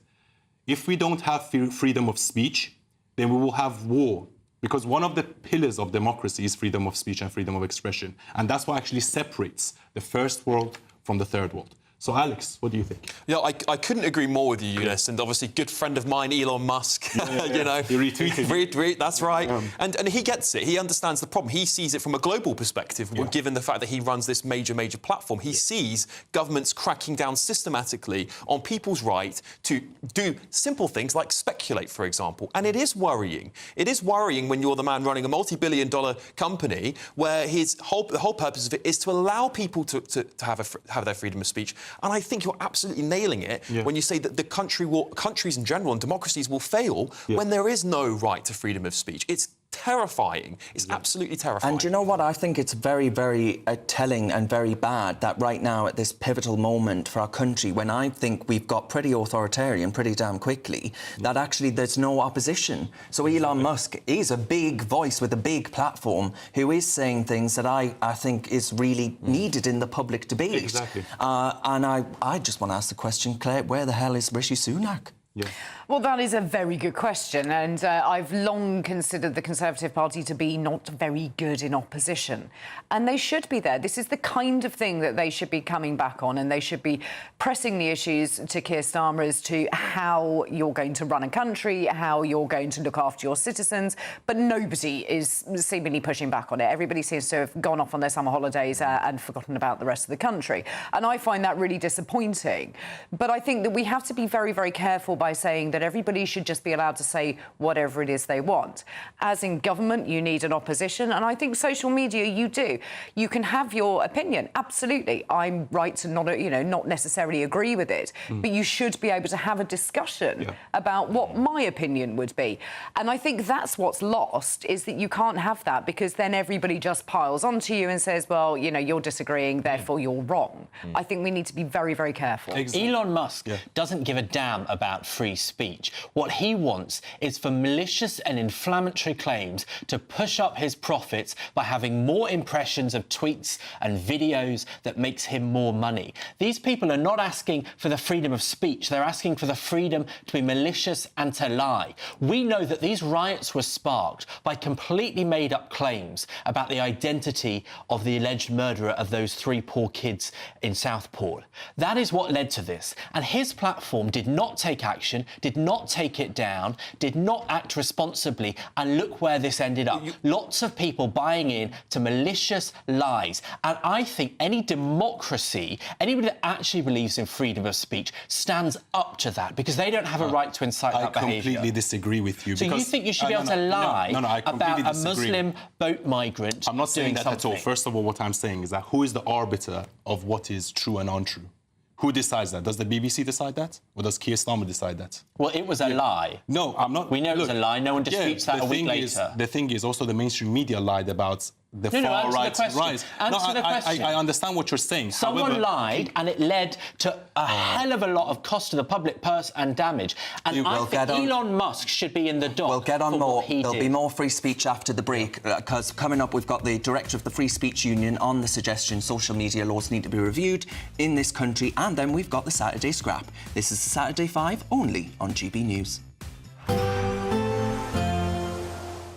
if we don't have freedom of speech, then we will have war. Because one of the pillars of democracy is freedom of speech and freedom of expression. And that's what actually separates the first world from the third world. So, Alex, what do you think? Yeah, I couldn't agree more with you, Eunice. And obviously, good friend of mine, Elon Musk. You know, he retweeted. That's right. And he gets it. He understands the problem. He sees it from a global perspective, given the fact that he runs this major platform. He sees governments cracking down systematically on people's right to do simple things like speculate, for example. And it is worrying. It is worrying when you're the man running a multi-billion-dollar company where the whole purpose of it is to allow people to have their freedom of speech. And I think you're absolutely nailing it when you say that the countries in general and democracies will fail when there is no right to freedom of speech. It's terrifying. It's absolutely terrifying. And do you know what? I think it's very, very telling and very bad that right now, at this pivotal moment for our country, when I think we've got pretty authoritarian pretty damn quickly, that actually there's no opposition. So Elon Musk is a big voice with a big platform who is saying things that I think is really needed in the public debate. Exactly. And I just want to ask the question, Claire, where the hell is Rishi Sunak? Yeah. Well, that is a very good question, and I've long considered the Conservative Party to be not very good in opposition, and they should be there. This is the kind of thing that they should be coming back on, and they should be pressing the issues to Keir Starmer as to how you're going to run a country, how you're going to look after your citizens, but nobody is seemingly pushing back on it. Everybody seems to have gone off on their summer holidays and forgotten about the rest of the country, and I find that really disappointing. But I think that we have to be very, very careful by saying that everybody should just be allowed to say whatever it is they want. As in government, you need an opposition, and I think social media, you do. You can have your opinion, absolutely. I'm right to not necessarily agree with it, but you should be able to have a discussion about what my opinion would be. And I think that's what's lost, is that you can't have that, because then everybody just piles onto you and says, well, you're disagreeing, therefore you're wrong. I think we need to be very, very careful. Elon Musk doesn't give a damn about free speech. What he wants is for malicious and inflammatory claims to push up his profits by having more impressions of tweets and videos that makes him more money. These people are not asking for the freedom of speech, they're asking for the freedom to be malicious and to lie. We know that these riots were sparked by completely made-up claims about the identity of the alleged murderer of those 3 poor kids in Southport. That is what led to this, and his platform did not take action, did not take it down, did not act responsibly, and look where this ended up. Lots of people buying in to malicious lies. And I think any democracy, anybody that actually believes in freedom of speech, stands up to that, because they don't have a right to incite that behaviour. I completely disagree with you. So you think you should be able to lie about a Muslim boat migrant? I'm not saying that something. at all. First of all, what I'm saying is that who is the arbiter of what is true and untrue? Who decides that? Does the BBC decide that? Or does Keir Starmer decide that? Well, it was a lie. No, I'm not... We know it was a lie. No one disputes that a week later. The thing is, also the mainstream media lied about the far-right rise. Answer the question. I understand what you're saying. Someone lied, and it led to a hell of a lot of cost to the public purse and damage. And I think Elon Musk should be in the dock. We'll get on more. There'll be more free speech after the break, because coming up, we've got the director of the Free Speech Union on the suggestion social media laws need to be reviewed in this country, and then we've got the Saturday Scrap. This is the Saturday 5, only on GB News.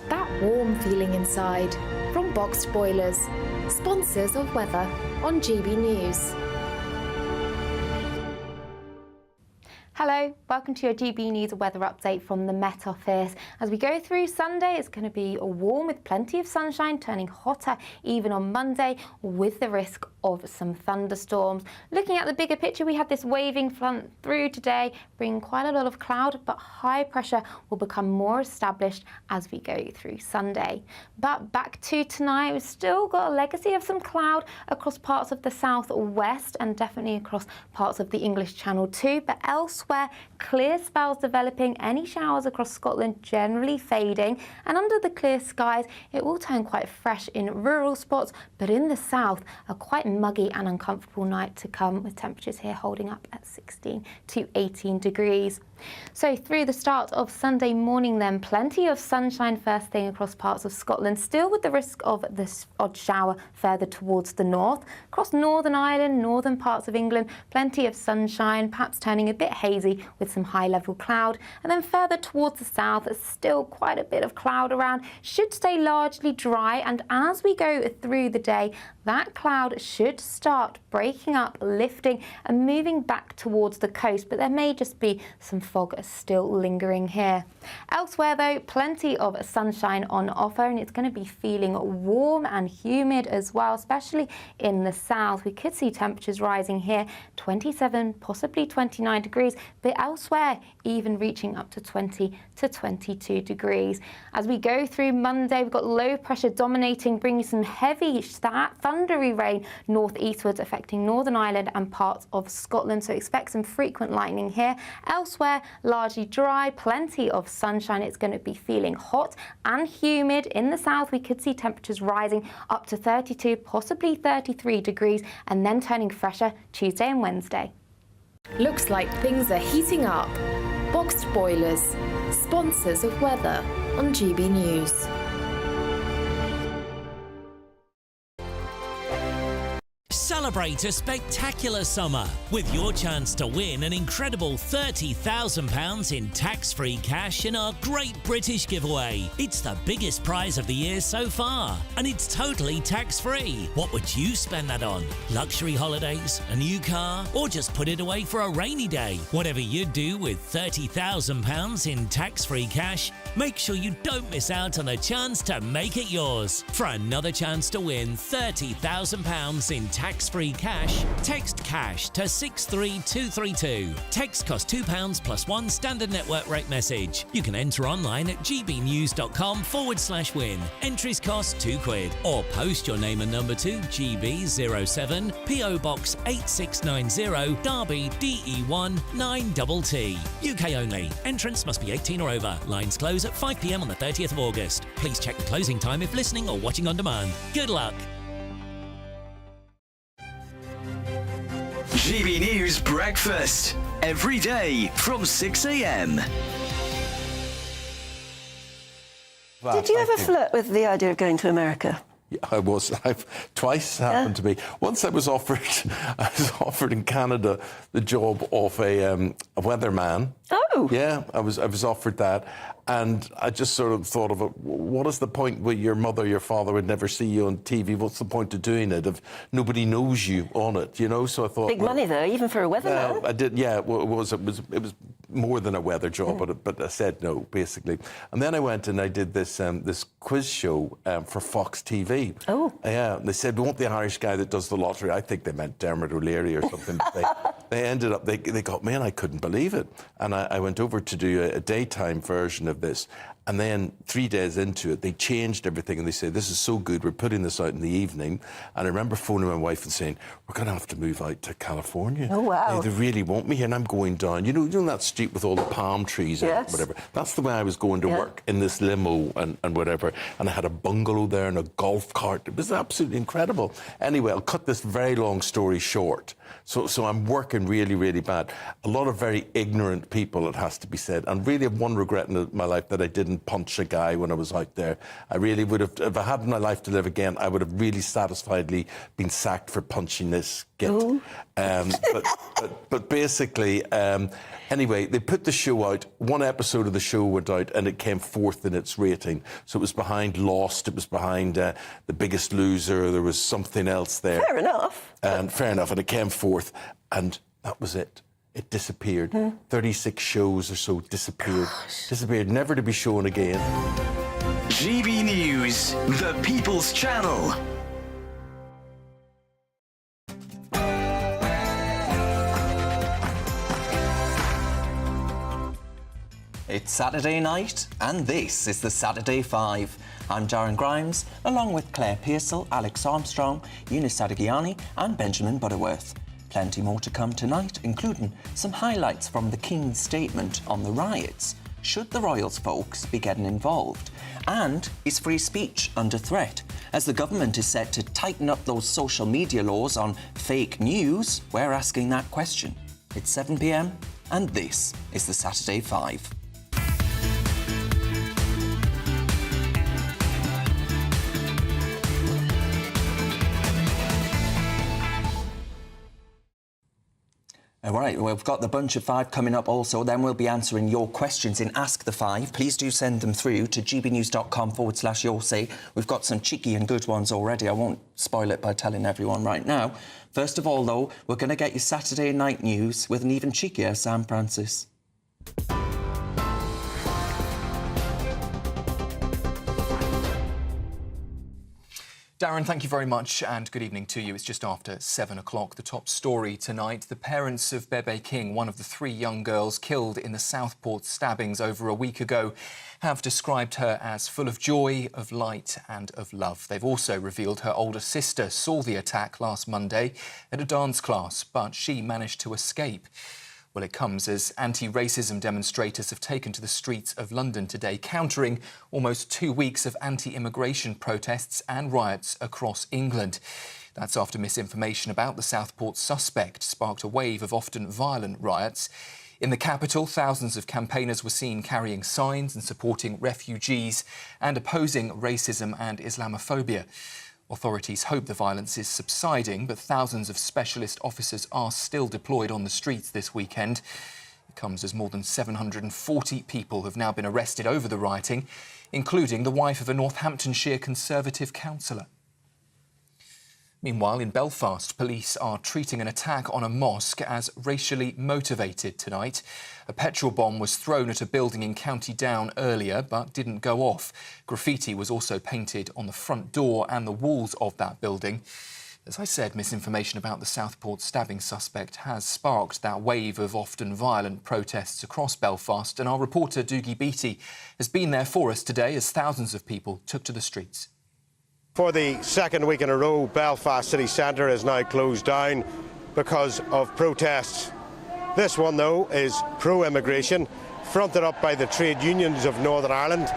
That warm feeling inside. From Boxed Boilers, sponsors of weather on GB News. Hello, welcome to your GB News weather update from the Met Office. As we go through Sunday, it's going to be warm with plenty of sunshine, turning hotter even on Monday with the risk of some thunderstorms. Looking at the bigger picture, we have this waving front through today, bringing quite a lot of cloud, but high pressure will become more established as we go through Sunday. But back to tonight, we've still got a legacy of some cloud across parts of the southwest and definitely across parts of the English Channel too, but elsewhere, clear spells developing, any showers across Scotland generally fading, and under the clear skies, it will turn quite fresh in rural spots, but in the south, a quite muggy and uncomfortable night to come, with temperatures here holding up at 16 to 18 degrees. So through the start of Sunday morning then, plenty of sunshine first thing across parts of Scotland, still with the risk of this odd shower further towards the north. Across Northern Ireland, northern parts of England, plenty of sunshine, perhaps turning a bit hazy with some high level cloud. And then further towards the south, there's still quite a bit of cloud around, should stay largely dry, and as we go through the day, that cloud should start breaking up, lifting and moving back towards the coast, but there may just be some fog still lingering here. Elsewhere though, plenty of sunshine on offer, and it's going to be feeling warm and humid as well, especially in the south. We could see temperatures rising here, 27, possibly 29 degrees, but elsewhere even reaching up to 20 to 22 degrees. As we go through Monday, we've got low pressure dominating, bringing some heavy thundery rain north-eastwards, affecting Northern Ireland and parts of Scotland. So expect some frequent lightning here. Elsewhere, largely dry, plenty of sunshine. It's going to be feeling hot and humid. In the south, we could see temperatures rising up to 32, possibly 33 degrees, and then turning fresher Tuesday and Wednesday. Looks like things are heating up. Boxed boilers, sponsors of weather on GB News. Celebrate a spectacular summer with your chance to win an incredible £30,000 in tax-free cash in our Great British Giveaway. It's the biggest prize of the year so far, and it's totally tax-free. What would you spend that on? Luxury holidays, a new car, or just put it away for a rainy day? Whatever you do with £30,000 in tax-free cash, make sure you don't miss out on the chance to make it yours. For another chance to win £30,000 in tax-free cash, text cash to 63232. Text costs £2 plus one standard network rate message. You can enter online at gbnews.com/win. Entries cost £2, or post your name and number to GB07 PO Box 8690 Derby DE1 9TT. UK only. Entrance must be 18 or over. Lines close at 5 p.m. on the 30th of August. Please check the closing time if listening or watching on demand. Good luck. GB News Breakfast. Every day from 6 a.m. Did you ever flirt with the idea of going to America? Yeah, I've twice happened to me. Once I was offered in Canada the job of a weatherman. Oh. Yeah, I was offered that, and I just sort of thought of it. What is the point where your mother, your father would never see you on TV? What's the point of doing it if nobody knows you on it? You know. So I thought big money though, even for a weatherman. I did. Yeah, it was more than a weather job, but I said no basically. And then I went and I did this quiz show for Fox TV. Oh. Yeah, they said we want the Irish guy that does the lottery. I think they meant Dermot O'Leary or something. They ended up, they got me, and I couldn't believe it. And I went over to do a daytime version of this. And then 3 days into it, they changed everything, and they said, this is so good, we're putting this out in the evening. And I remember phoning my wife and saying, we're going to have to move out to California. Oh, wow. They really want me here, and I'm going down. You know that street with all the palm trees and whatever? That's the way I was going to work, in this limo and whatever. And I had a bungalow there and a golf cart. It was absolutely incredible. Anyway, I'll cut this very long story short. So I'm working really, really bad. A lot of very ignorant people, it has to be said. And really have one regret in my life, that I didn't punch a guy when I was out there. I really would have, if I had my life to live again, I would have really satisfiedly been sacked for punching this git. But basically, anyway, they put the show out. One episode of the show went out, and it came fourth in its rating. So it was behind Lost, it was behind The Biggest Loser, there was something else there. Fair enough. Fair enough, and it came fourth, and that was it. It disappeared. 36 shows or so disappeared. Disappeared, never to be shown again. GB News, the People's Channel. It's Saturday night, and this is the Saturday 5. I'm Darren Grimes, along with Claire Pearsall, Alex Armstrong, Eunice Sadagiani and Benjamin Butterworth. Plenty more to come tonight, including some highlights from the King's statement on the riots. Should the Royals folks be getting involved? And is free speech under threat? As the government is set to tighten up those social media laws on fake news, we're asking that question. It's 7 p.m, and this is the Saturday 5. All right, we've got the Bunch of 5 coming up also. Then we'll be answering your questions in Ask the 5. Please do send them through to gbnews.com/your say. We've got some cheeky and good ones already. I won't spoil it by telling everyone right now. First of all, though, we're going to get you Saturday night news with an even cheekier Sam Francis. Darren, thank you very much and good evening to you. It's just after 7 o'clock. The top story tonight, the parents of Bebe King, one of the 3 young girls killed in the Southport stabbings over a week ago, have described her as full of joy, of light and of love. They've also revealed her older sister saw the attack last Monday at a dance class, but she managed to escape. Well, it comes as anti-racism demonstrators have taken to the streets of London today, countering almost 2 weeks of anti-immigration protests and riots across England. That's after misinformation about the Southport suspect sparked a wave of often violent riots. In the capital, thousands of campaigners were seen carrying signs and supporting refugees and opposing racism and Islamophobia. Authorities hope the violence is subsiding, but thousands of specialist officers are still deployed on the streets this weekend. It comes as more than 740 people have now been arrested over the rioting, including the wife of a Northamptonshire Conservative councillor. Meanwhile, in Belfast, police are treating an attack on a mosque as racially motivated tonight. A petrol bomb was thrown at a building in County Down earlier, but didn't go off. Graffiti was also painted on the front door and the walls of that building. As I said, misinformation about the Southport stabbing suspect has sparked that wave of often violent protests across Belfast, and our reporter Doogie Beattie has been there for us today as thousands of people took to the streets. For the second week in a row, Belfast city centre is now closed down because of protests. This one, though, is pro-immigration, fronted up by the trade unions of Northern Ireland,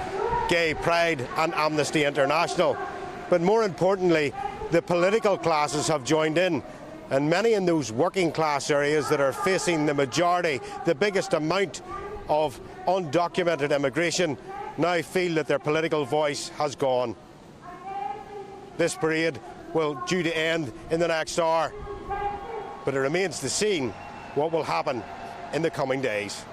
Gay Pride and Amnesty International. But more importantly, the political classes have joined in, and many in those working class areas that are facing the majority, the biggest amount of undocumented immigration, now feel that their political voice has gone. This parade will due to end in the next hour, but it remains to be seen what will happen in the coming days.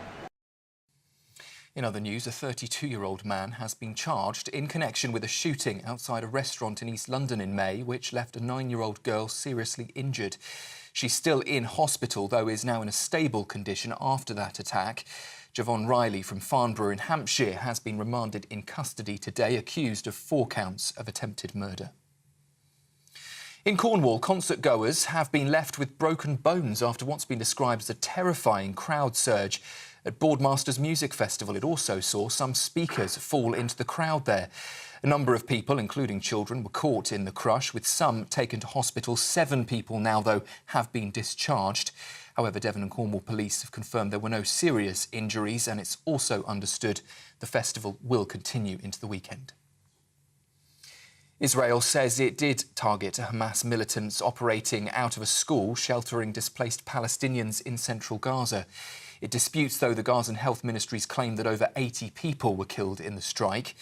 In other news, a 32-year-old man has been charged in connection with a shooting outside a restaurant in East London in May, which left a 9-year-old girl seriously injured. She's still in hospital, though is now in a stable condition after that attack. Javon Riley from Farnborough in Hampshire has been remanded in custody today, accused of 4 counts of attempted murder. In Cornwall, concert-goers have been left with broken bones after what's been described as a terrifying crowd surge at Boardmasters Music Festival. It also saw some speakers fall into the crowd there. A number of people, including children, were caught in the crush, with some taken to hospital. 7 people now, though, have been discharged. However, Devon and Cornwall police have confirmed there were no serious injuries, and it's also understood the festival will continue into the weekend. Israel says it did target Hamas militants operating out of a school sheltering displaced Palestinians in central Gaza. It disputes, though, the Gazan Health Ministry's claim that over 80 people were killed in the strike.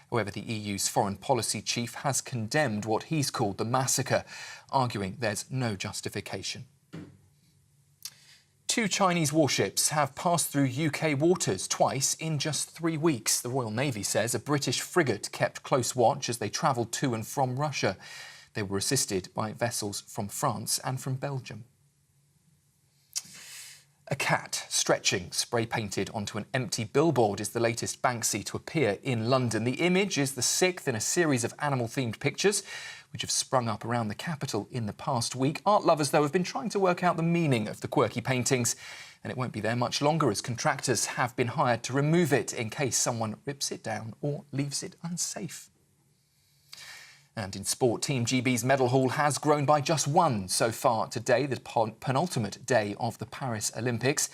However, the EU's foreign policy chief has condemned what he's called the massacre, arguing there's no justification. 2 Chinese warships have passed through UK waters twice in just 3 weeks. The Royal Navy says a British frigate kept close watch as they travelled to and from Russia. They were assisted by vessels from France and from Belgium. A cat stretching, spray-painted onto an empty billboard is the latest Banksy to appear in London. The image is the 6th in a series of animal-themed pictures which have sprung up around the capital in the past week. Art lovers, though, have been trying to work out the meaning of the quirky paintings, and it won't be there much longer as contractors have been hired to remove it in case someone rips it down or leaves it unsafe. And in sport, Team GB's medal haul has grown by just 1 so far today, the penultimate day of the Paris Olympics.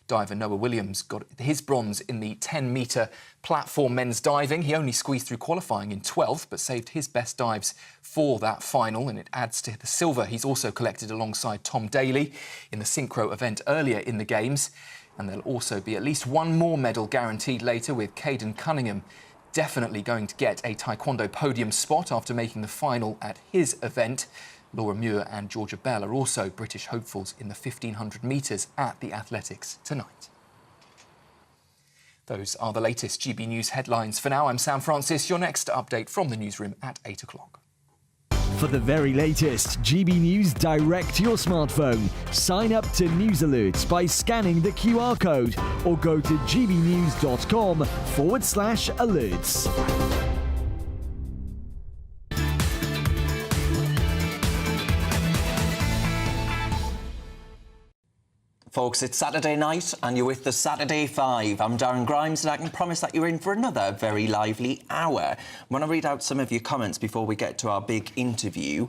Diver Noah Williams got his bronze in the 10-metre platform men's diving. He only squeezed through qualifying in 12th, but saved his best dives for that final, and it adds to the silver he's also collected alongside Tom Daley in the synchro event earlier in the Games. And there'll also be at least 1 more medal guaranteed later, with Caden Cunningham definitely going to get a taekwondo podium spot after making the final at his event. Laura Muir and Georgia Bell are also British hopefuls in the 1,500 metres at the Athletics tonight. Those are the latest GB News headlines. For now, I'm Sam Francis. Your next update from the newsroom at 8 o'clock. For the very latest GB News direct to your smartphone, sign up to News Alerts by scanning the QR code or go to gbnews.com/alerts. Folks, it's Saturday night and you're with the Saturday Five. I'm Darren Grimes and I can promise that you're in for another very lively hour. I want to read out some of your comments before we get to our big interview.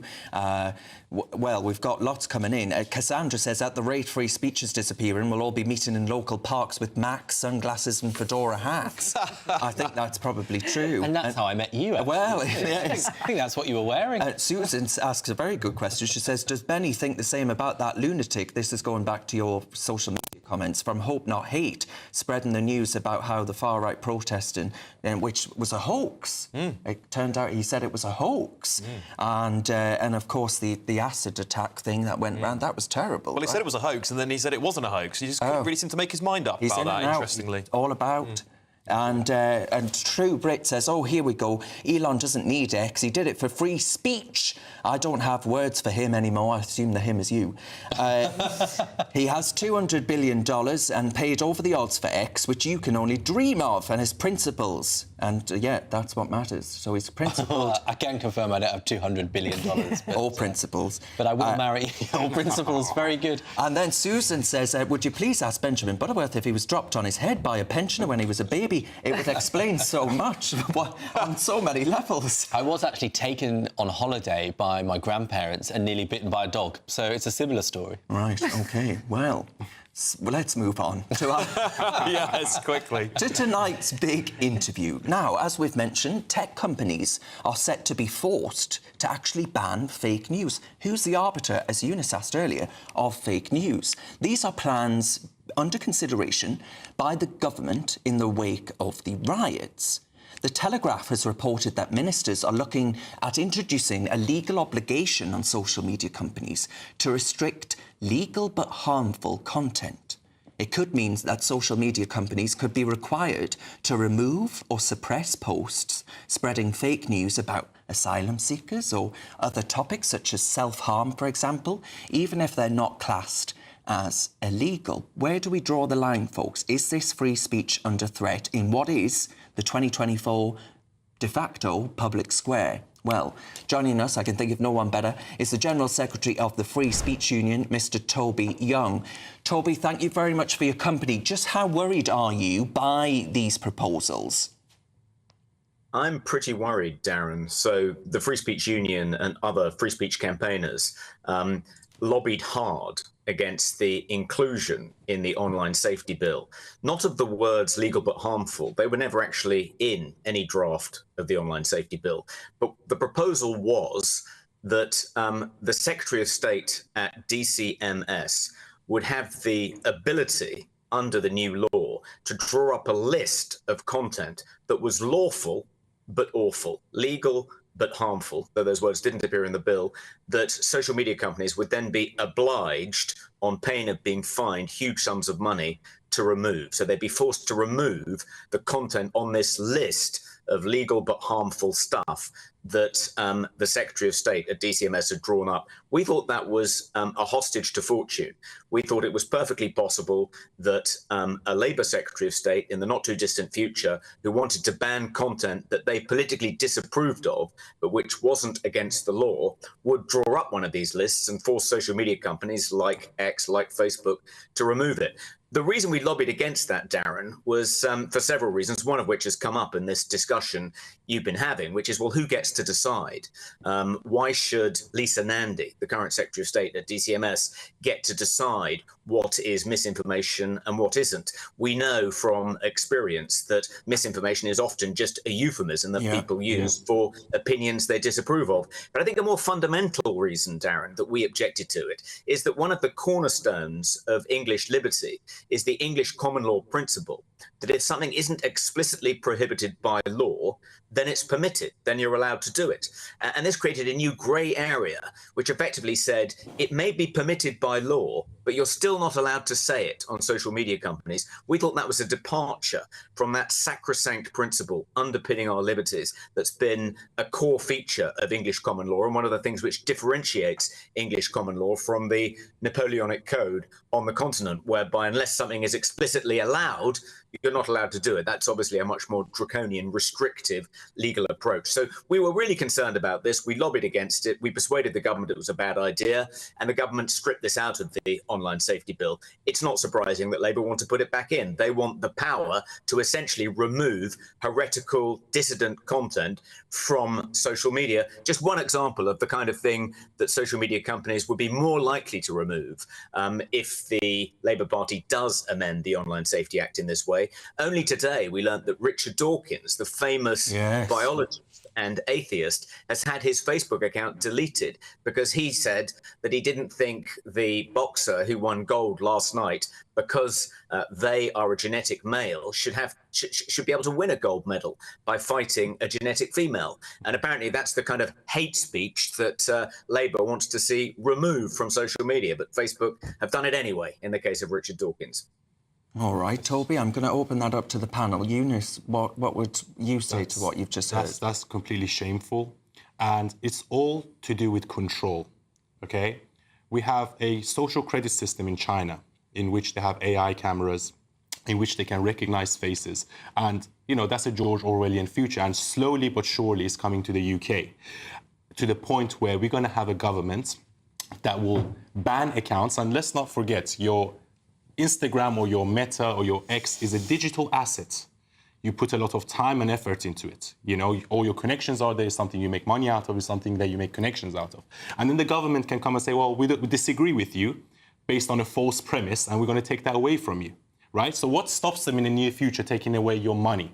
Well, we've got lots coming in. Cassandra says, at the rate free speech is disappearing, we'll all be meeting in local parks with Macs, sunglasses and fedora hats. I think that's probably true. And that's how I met you, actually. Well, yes. I think that's what you were wearing. Susan asks a very good question. She says, does Benny think the same about that lunatic? This is going back to your social media comments from Hope Not Hate, spreading the news about how the far-right protesting, which was a hoax. It turned out he said it was a hoax. And of course, the acid attack thing that went round, that was terrible. Well, he said it was a hoax, and then he said it wasn't a hoax. He just couldn't really seem to make his mind up about that, interestingly. All about... And True Brit says, oh, here we go. Elon doesn't need X. He did it for free speech. I don't have words for him anymore. I assume the him is you. He has $200 billion and paid over the odds for X, which you can only dream of, and his principles. And, yeah, that's what matters. So he's principled. I can confirm I don't have $200 billion. But, all principles. But I will marry. All principles. Very good. And then Susan says, would you please ask Benjamin Butterworth if he was dropped on his head by a pensioner when he was a baby? It would explain so much on so many levels. I was actually taken on holiday by my grandparents and nearly bitten by a dog. So it's a similar story. Right, OK. Well, let's move on to our... Yes, quickly. To tonight's big interview. Now, as we've mentioned, tech companies are set to be forced to actually ban fake news. Who's the arbiter, as Eunice asked earlier, of fake news? These are plans under consideration by the government in the wake of the riots. The Telegraph has reported that ministers are looking at introducing a legal obligation on social media companies to restrict legal but harmful content. It could mean that social media companies could be required to remove or suppress posts spreading fake news about asylum seekers or other topics such as self-harm, for example, even if they're not classed as illegal. Where do we draw the line, folks? Is this free speech under threat in what is the 2024 de facto public square? Well, joining us, I can think of no one better, is the General Secretary of the Free Speech Union, Mr. Toby Young. Toby, thank you very much for your company. Just how worried are you by these proposals? I'm pretty worried, Darren. So the Free Speech Union and other free speech campaigners lobbied hard against the inclusion in the online safety bill, not of the words legal but harmful. They were never actually in any draft of the online safety bill. But the proposal was that the Secretary of State at DCMS would have the ability under the new law to draw up a list of content that was lawful but awful, legal but harmful, though those words didn't appear in the bill, that social media companies would then be obliged, on pain of being fined huge sums of money, to remove. So they'd be forced to remove the content on this list of legal but harmful stuff that the Secretary of State at DCMS had drawn up. We thought that was a hostage to fortune. We thought it was perfectly possible that a Labour Secretary of State in the not-too-distant future who wanted to ban content that they politically disapproved of, but which wasn't against the law, would draw up one of these lists and force social media companies like X, like Facebook, to remove it. The reason we lobbied against that, Darren, was for several reasons, one of which has come up in this discussion you've been having, which is, well, who gets to decide? Why should Lisa Nandy, the current Secretary of State at DCMS, get to decide what is misinformation and what isn't? We know from experience that misinformation is often just a euphemism that people use for opinions they disapprove of. But I think a more fundamental reason, Darren, that we objected to it is that one of the cornerstones of English liberty is the English common law principle that if something isn't explicitly prohibited by law, then it's permitted, then you're allowed to do it. And this created a new grey area, which effectively said it may be permitted by law, but you're still not allowed to say it on social media companies. We thought that was a departure from that sacrosanct principle underpinning our liberties that's been a core feature of English common law and one of the things which differentiates English common law from the Napoleonic Code on the continent, whereby unless something is explicitly allowed, you're not allowed to do it. That's obviously a much more draconian, restrictive legal approach. So we were really concerned about this. We lobbied against it. We persuaded the government it was a bad idea, and the government stripped this out of the online safety bill. It's not surprising that Labour want to put it back in. They want the power to essentially remove heretical, dissident content from social media. Just one example of the kind of thing that social media companies would be more likely to remove if the Labour Party does amend the Online Safety Act in this way. Only today we learned that Richard Dawkins, the famous biologist and atheist, has had his Facebook account deleted because he said that he didn't think the boxer who won gold last night, because they are a genetic male, should be able to win a gold medal by fighting a genetic female. And apparently that's the kind of hate speech that Labour wants to see removed from social media. But Facebook have done it anyway in the case of Richard Dawkins. All right, Toby, I'm going to open that up to the panel. Eunice, what would you say to what you've just heard? That's completely shameful. And it's all to do with control, OK? We have a social credit system in China in which they have AI cameras, in which they can recognize faces. And, you know, that's a George Orwellian future. And slowly but surely it's coming to the UK, to the point where we're going to have a government that will ban accounts. And let's not forget, your Instagram or your Meta or your X is a digital asset. You put a lot of time and effort into it. You know, all your connections are there, something you make money out of, is something that you make connections out of. And then the government can come and say, well, we disagree with you based on a false premise, and we're going to take that away from you, right? So what stops them in the near future taking away your money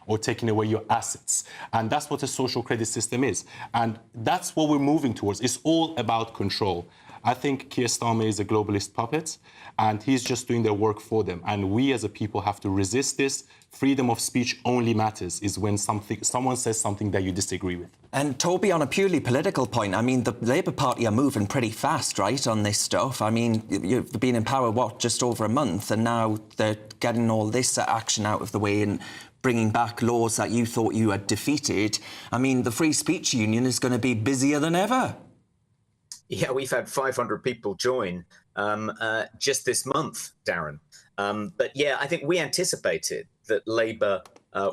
or taking away your assets? And that's what a social credit system is. And that's what we're moving towards. It's all about control. I think Keir Starmer is a globalist puppet, and he's just doing their work for them. And we as a people have to resist this. Freedom of speech only matters is when someone says something that you disagree with. And Toby, on a purely political point, I mean, the Labour Party are moving pretty fast, right, on this stuff. I mean, you've been in power, what, just over a month, and now they're getting all this action out of the way and bringing back laws that you thought you had defeated. I mean, the Free Speech Union is going to be busier than ever. Yeah, we've had 500 people join just this month, Darren. But yeah, I think we anticipated that Labour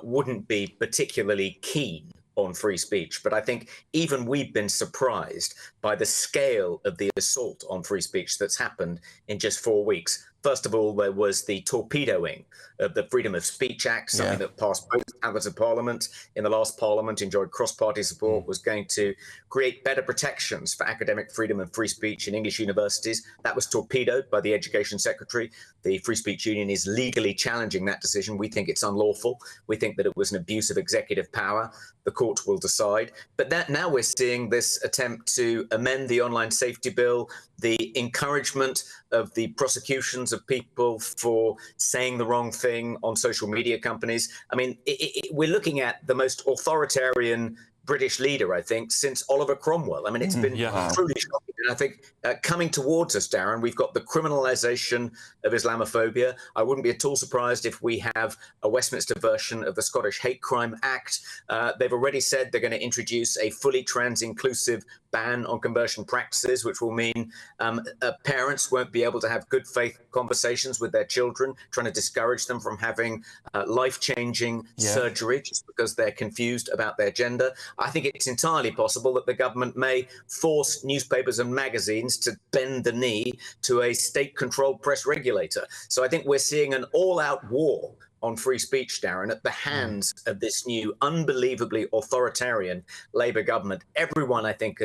wouldn't be particularly keen on free speech. But I think even we've been surprised by the scale of the assault on free speech that's happened in just 4 weeks. First of all, there was the torpedoing of the Freedom of Speech Act, something that passed both houses of Parliament in the last Parliament, enjoyed cross-party support, was going to create better protections for academic freedom and free speech in English universities. That was torpedoed by the Education Secretary. The Free Speech Union is legally challenging that decision. We think it's unlawful. We think that it was an abuse of executive power. The court will decide. But now we're seeing this attempt to amend the online safety bill, the encouragement of the prosecutions of people for saying the wrong thing on social media companies. I mean, we're looking at the most authoritarian British leader, I think, since Oliver Cromwell. I mean, it's been truly shocking. And I think coming towards us, Darren, we've got the criminalisation of Islamophobia. I wouldn't be at all surprised if we have a Westminster version of the Scottish Hate Crime Act. They've already said they're going to introduce a fully trans-inclusive ban on conversion practices, which will mean parents won't be able to have good faith conversations with their children, trying to discourage them from having life-changing surgery just because they're confused about their gender. I think it's entirely possible that the government may force newspapers and magazines to bend the knee to a state-controlled press regulator. So I think we're seeing an all-out war on free speech, Darren, at the hands of this new, unbelievably authoritarian Labour government. Everyone, I think,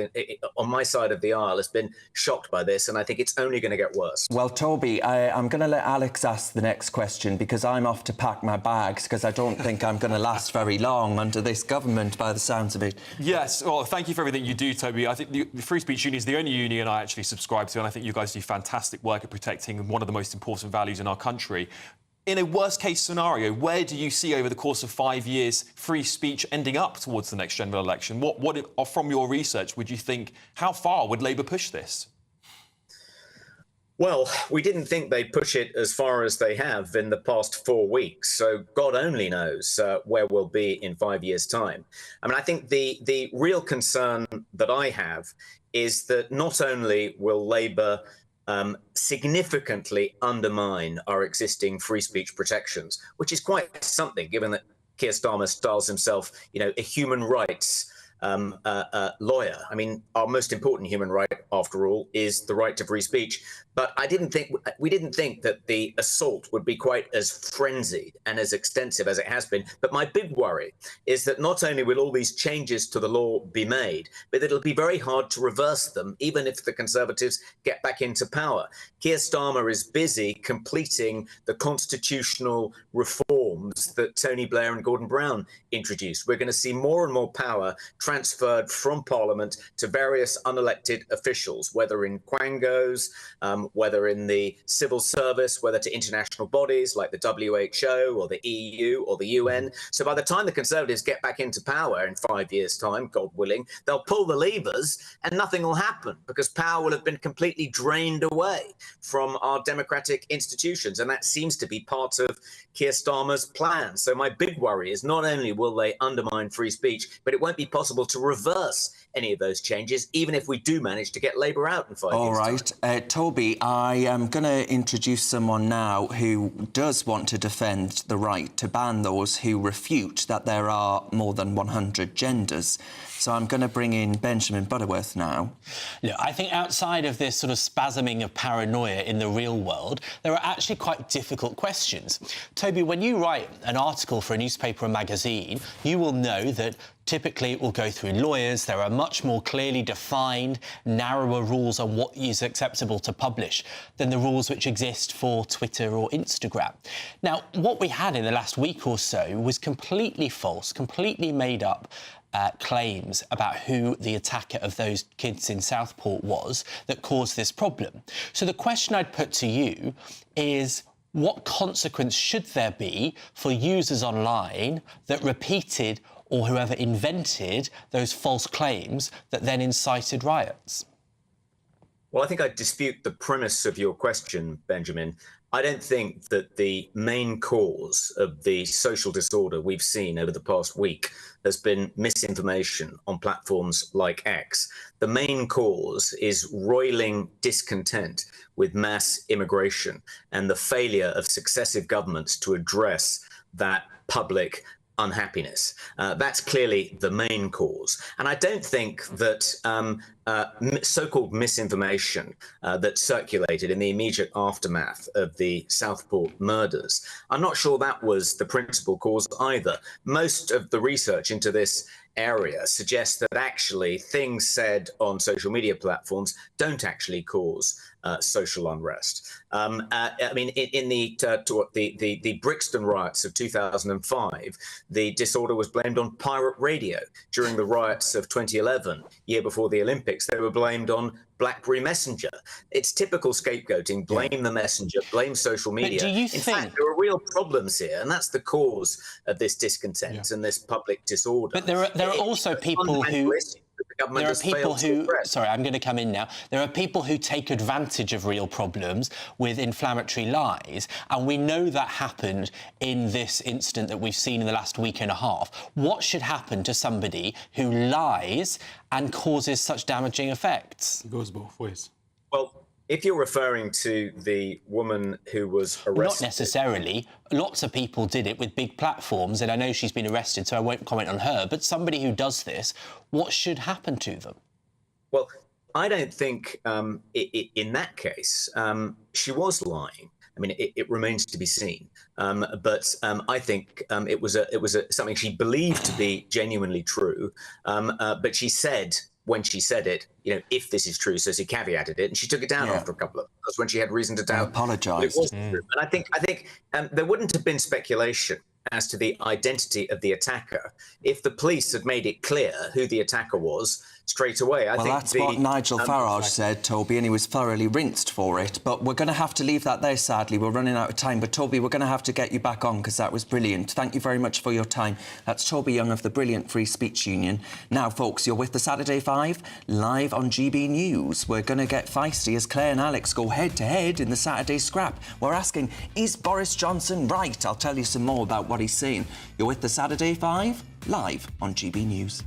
on my side of the aisle has been shocked by this, and I think it's only going to get worse. Well, Toby, I'm going to let Alex ask the next question because I'm off to pack my bags because I don't think I'm going to last very long under this government by the sounds of it. Yes, well, thank you for everything you do, Toby. I think the Free Speech Union is the only union I actually subscribe to, and I think you guys do fantastic work at protecting one of the most important values in our country. In a worst-case scenario, where do you see over the course of 5 years free speech ending up towards the next general election? What from your research, would you think, how far would Labour push this? Well, we didn't think they'd push it as far as they have in the past 4 weeks. So God only knows where we'll be in 5 years' time. I mean, I think the real concern that I have is that not only will Labour significantly undermine our existing free speech protections, which is quite something, given that Keir Starmer styles himself, a human rights lawyer. I mean, our most important human right, after all, is the right to free speech. But we didn't think that the assault would be quite as frenzied and as extensive as it has been. But my big worry is that not only will all these changes to the law be made, but it'll be very hard to reverse them, even if the Conservatives get back into power. Keir Starmer is busy completing the constitutional reforms that Tony Blair and Gordon Brown introduced. We're going to see more and more power transferred from Parliament to various unelected officials, whether in quangos, whether in the civil service, whether to international bodies like the WHO or the EU or the UN. So by the time the Conservatives get back into power in 5 years' time, God willing, they'll pull the levers and nothing will happen because power will have been completely drained away from our democratic institutions. And that seems to be part of Keir Starmer's plan. So my big worry is not only will they undermine free speech, but it won't be possible to reverse any of those changes, even if we do manage to get Labour out in 5 years. All right. Toby, I am going to introduce someone now who does want to defend the right to ban those who refute that there are more than 100 genders. So I'm going to bring in Benjamin Butterworth now. Look, I think outside of this sort of spasming of paranoia in the real world, there are actually quite difficult questions. Toby, when you write an article for a newspaper or magazine, you will know that typically it will go through lawyers. There are much more clearly defined, narrower rules on what is acceptable to publish than the rules which exist for Twitter or Instagram. Now, what we had in the last week or so was completely false, completely made up claims about who the attacker of those kids in Southport was that caused this problem. So the question I'd put to you is, what consequence should there be for users online that repeated or whoever invented those false claims that then incited riots? Well, I think I dispute the premise of your question, Benjamin. I don't think that the main cause of the social disorder we've seen over the past week has been misinformation on platforms like X. The main cause is roiling discontent with mass immigration and the failure of successive governments to address that public unhappiness. That's clearly the main cause. And I don't think that so-called misinformation that circulated in the immediate aftermath of the Southport murders, I'm not sure that was the principal cause either. Most of the research into this area suggests that actually things said on social media platforms don't actually cause social unrest. I mean, in the Brixton riots of 2005, the disorder was blamed on pirate radio. During the riots of 2011, year before the Olympics, they were blamed on BlackBerry Messenger. It's typical scapegoating. Blame the messenger, blame social media. In fact, there are real problems here, and that's the cause of this discontent and this public disorder. But there are also people who... There are people who... Sorry, I'm going to come in now. There are people who take advantage of real problems with inflammatory lies, and we know that happened in this incident that we've seen in the last week and a half. What should happen to somebody who lies and causes such damaging effects? It goes both ways. Well, if you're referring to the woman who was arrested... Not necessarily. Lots of people did it with big platforms, and I know she's been arrested, so I won't comment on her, but somebody who does this, what should happen to them? Well, I don't think in that case she was lying. I mean, it remains to be seen. But I think it was something she believed to be genuinely true. But she said, when she said it, if this is true, so she caveated it, and she took it down after a couple of months when she had reason to doubt. Apologised. It was true. And I think there wouldn't have been speculation as to the identity of the attacker if the police had made it clear who the attacker was straight away. I think that's what Nigel Farage said, Toby, and he was thoroughly rinsed for it. But we're going to have to leave that there, sadly. We're running out of time. But, Toby, we're going to have to get you back on because that was brilliant. Thank you very much for your time. That's Toby Young of the brilliant Free Speech Union. Now, folks, you're with the Saturday 5 live on GB News. We're going to get feisty as Claire and Alex go head-to-head in the Saturday scrap. We're asking, is Boris Johnson right? I'll tell you some more about what he's saying. You're with the Saturday 5 live on GB News.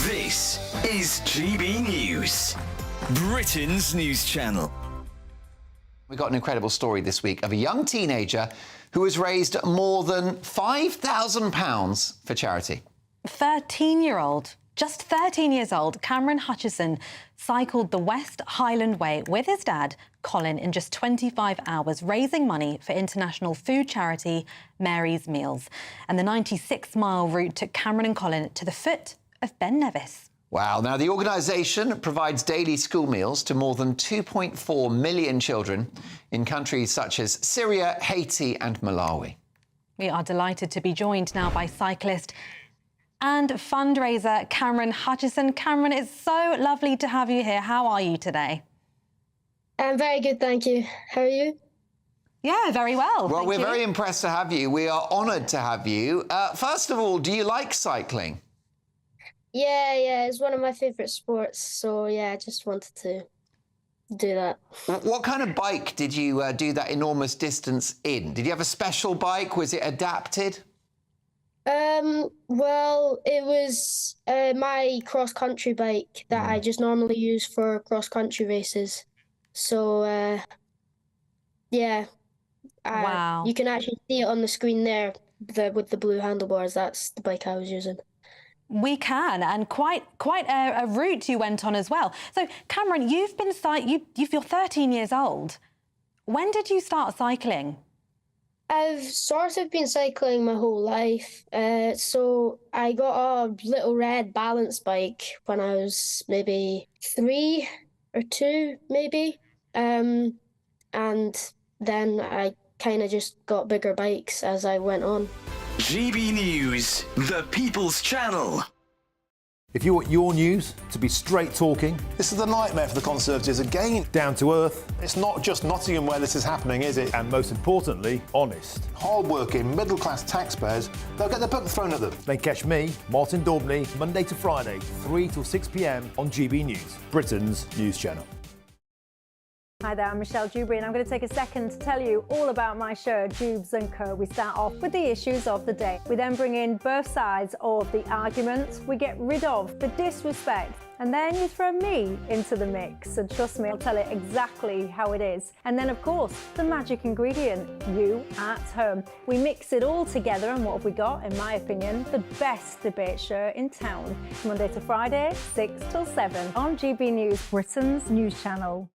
This is GB News, Britain's news channel. We got an incredible story this week of a young teenager who has raised more than £5,000 for charity. 13-year-old, just 13 years old, Cameron Hutchison cycled the West Highland Way with his dad, Colin, in just 25 hours, raising money for international food charity Mary's Meals. And the 96-mile route took Cameron and Colin to the foot of Ben Nevis. Wow. Now, the organisation provides daily school meals to more than 2.4 million children in countries such as Syria, Haiti and Malawi. We are delighted to be joined now by cyclist and fundraiser Cameron Hutchison. Cameron, it's so lovely to have you here. How are you today? I'm very good, thank you. How are you? Yeah, very well. Well, we're you. very impressed to have you. We are honoured to have you. First of all, do you like cycling? Yeah, it's one of my favourite sports, so yeah, I just wanted to do that. What kind of bike did you do that enormous distance in? Did you have a special bike? Was it adapted? Well, it was my cross-country bike that I just normally use for cross-country races. So, yeah. Wow. You can actually see it on the screen there with the blue handlebars. That's the bike I was using. We can, and quite a route you went on as well. So, Cameron, you're 13 years old. When did you start cycling? I've sort of been cycling my whole life. So I got a little red balance bike when I was maybe 3 or 2, maybe. And then I kind of just got bigger bikes as I went on. GB News, the People's Channel. If you want your news to be straight talking... This is a nightmare for the Conservatives again. Down to earth. It's not just Nottingham where this is happening, is it? And most importantly, honest. Hard-working, middle-class taxpayers, they'll get their book thrown at them. Then catch me, Martin Daubney, Monday to Friday, 3 till 6 p.m. on GB News, Britain's news channel. Hi there, I'm Michelle Dewberry and I'm going to take a second to tell you all about my show, Dubes & Co. We start off with the issues of the day. We then bring in both sides of the argument. We get rid of the disrespect. And then you throw me into the mix. And trust me, I'll tell it exactly how it is. And then, of course, the magic ingredient, you at home. We mix it all together and what have we got, in my opinion, the best debate show in town. Monday to Friday, 6 till 7 on GB News, Britain's news channel.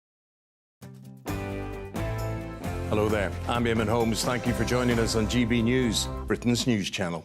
Hello there, I'm Eamon Holmes. Thank you for joining us on GB News, Britain's news channel.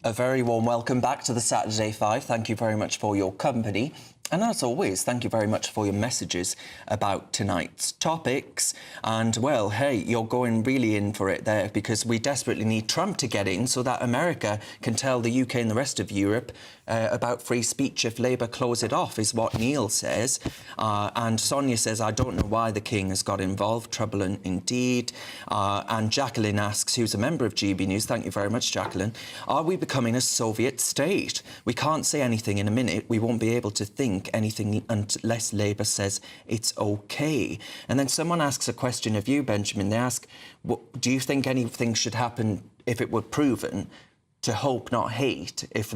A very warm welcome back to the Saturday 5. Thank you very much for your company. And as always, thank you very much for your messages about tonight's topics. And, well, hey, you're going really in for it there because we desperately need Trump to get in so that America can tell the UK and the rest of Europe about free speech if Labour close it off, is what Neil says. And Sonia says, I don't know why the King has got involved. Trouble indeed. And Jacqueline asks, who's a member of GB News, thank you very much, Jacqueline, are we becoming a Soviet state? We can't say anything in a minute. We won't be able to think anything unless Labour says it's OK. And then someone asks a question of you, Benjamin. They ask, do you think anything should happen if it were proven to hope, not hate, if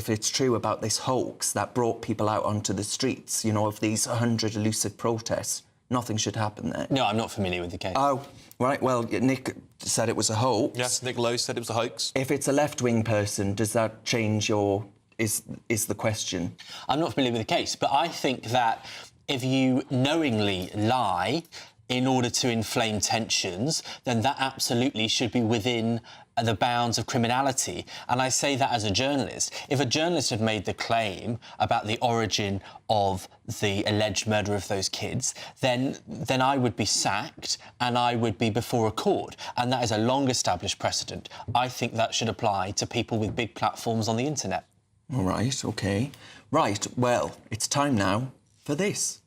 it's true about this hoax that brought people out onto the streets, you know, of these 100 elusive protests? Nothing should happen there. No, I'm not familiar with the case. Oh, right. Well, Nick said it was a hoax. Yes, Nick Lowe said it was a hoax. If it's a left-wing person, does that change your... is the question? I'm not familiar with the case, but I think that if you knowingly lie in order to inflame tensions, then that absolutely should be within the bounds of criminality. And I say that as a journalist. If a journalist had made the claim about the origin of the alleged murder of those kids, then I would be sacked and I would be before a court. And that is a long-established precedent. I think that should apply to people with big platforms on the internet. All right, OK. Right, well, it's time now for this.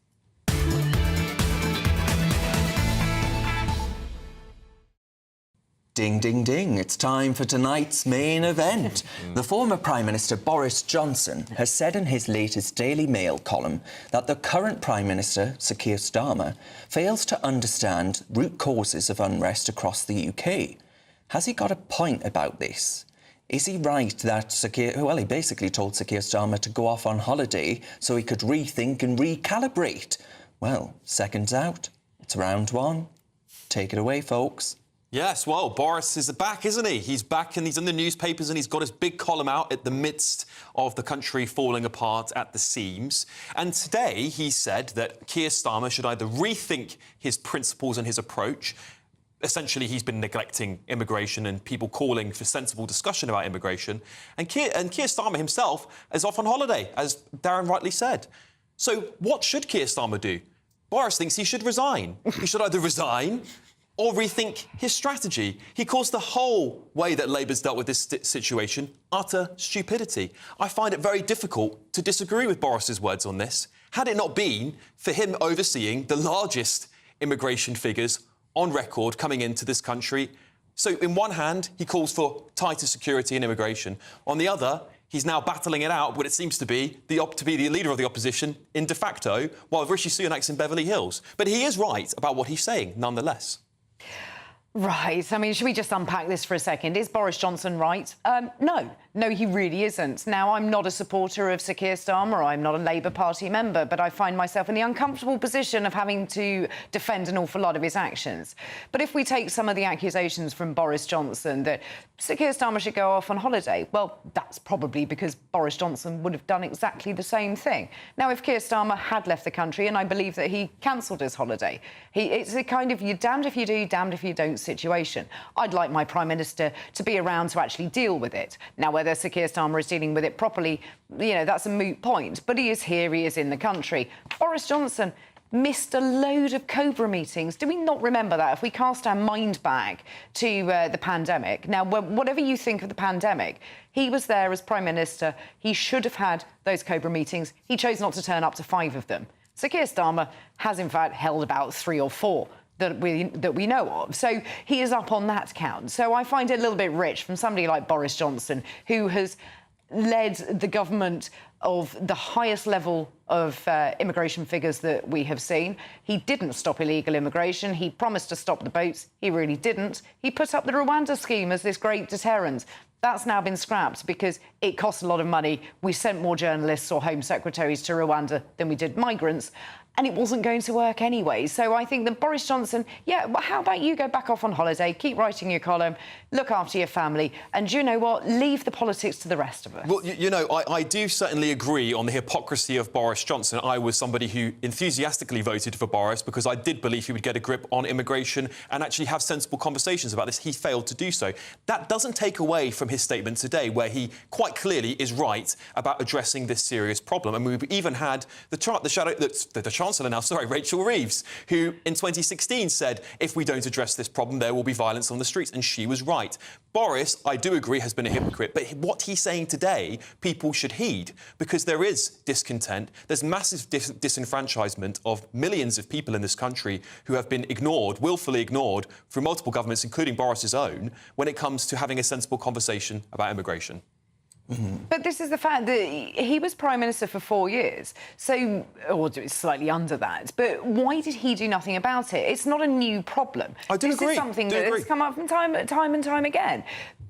Ding, ding, ding. It's time for tonight's main event. The former Prime Minister Boris Johnson has said in his latest Daily Mail column that the current Prime Minister, Sir Keir Starmer, fails to understand root causes of unrest across the UK. Has he got a point about this? Is he right that Sir Keir... Well, he basically told Sir Keir Starmer to go off on holiday so he could rethink and recalibrate. Well, seconds out. It's round one. Take it away, folks. Yes, well, Boris is back, isn't he? He's back and he's in the newspapers and he's got his big column out at the midst of the country falling apart at the seams. And today he said that Keir Starmer should either rethink his principles and his approach. Essentially, he's been neglecting immigration and people calling for sensible discussion about immigration. And Keir Starmer himself is off on holiday, as Darren rightly said. So what should Keir Starmer do? Boris thinks he should resign. He should either resign or rethink his strategy. He calls the whole way that Labour's dealt with this situation utter stupidity. I find it very difficult to disagree with Boris's words on this, had it not been for him overseeing the largest immigration figures on record coming into this country. So, in one hand, he calls for tighter security and immigration. On the other, he's now battling it out, what it seems to be the leader of the opposition in de facto, while Rishi Sunak's in Beverly Hills. But he is right about what he's saying, nonetheless. Right. I mean, should we just unpack this for a second? Is Boris Johnson right? No, he really isn't. Now, I'm not a supporter of Sir Keir Starmer. I'm not a Labour Party member, but I find myself in the uncomfortable position of having to defend an awful lot of his actions. But if we take some of the accusations from Boris Johnson that Sir Keir Starmer should go off on holiday, well, that's probably because Boris Johnson would have done exactly the same thing. Now, if Keir Starmer had left the country, and I believe that he cancelled his holiday, it's a kind of you're damned if you do, damned if you don't situation. I'd like my Prime Minister to be around to actually deal with it. Now, whether Sir Keir Starmer is dealing with it properly, you know, that's a moot point. But he is here, he is in the country. Boris Johnson missed a load of Cobra meetings. Do we not remember that? If we cast our mind back to the pandemic. Now, whatever you think of the pandemic, he was there as Prime Minister. He should have had those Cobra meetings. He chose not to turn up to 5 of them. Sir Keir Starmer has, in fact, held about 3 or 4 that we know of. So he is up on that count. So I find it a little bit rich from somebody like Boris Johnson, who has led the government of the highest level of immigration figures that we have seen. He didn't stop illegal immigration. He promised to stop the boats. He really didn't. He put up the Rwanda scheme as this great deterrent. That's now been scrapped because it costs a lot of money. We sent more journalists or Home Secretaries to Rwanda than we did migrants. And it wasn't going to work anyway. So I think that Boris Johnson, yeah, well, how about you go back off on holiday, keep writing your column, look after your family, and you know what? Leave the politics to the rest of us. Well, you know, I do certainly agree on the hypocrisy of Boris Johnson. I was somebody who enthusiastically voted for Boris because I did believe he would get a grip on immigration and actually have sensible conversations about this. He failed to do so. That doesn't take away from his statement today, where he quite clearly is right about addressing this serious problem. And we've even had the Chancellor now, Rachel Reeves, who in 2016 said, if we don't address this problem, there will be violence on the streets. And she was right. Boris, I do agree, has been a hypocrite. But what he's saying today, people should heed, because there is discontent. There's massive disenfranchisement of millions of people in this country who have been ignored, willfully ignored, through multiple governments, including Boris's own, when it comes to having a sensible conversation about immigration. But this is the fact that he was Prime Minister for 4 years, so, or slightly under that. But why did he do nothing about it? It's not a new problem. I do agree. This is something that has come up from time and time again.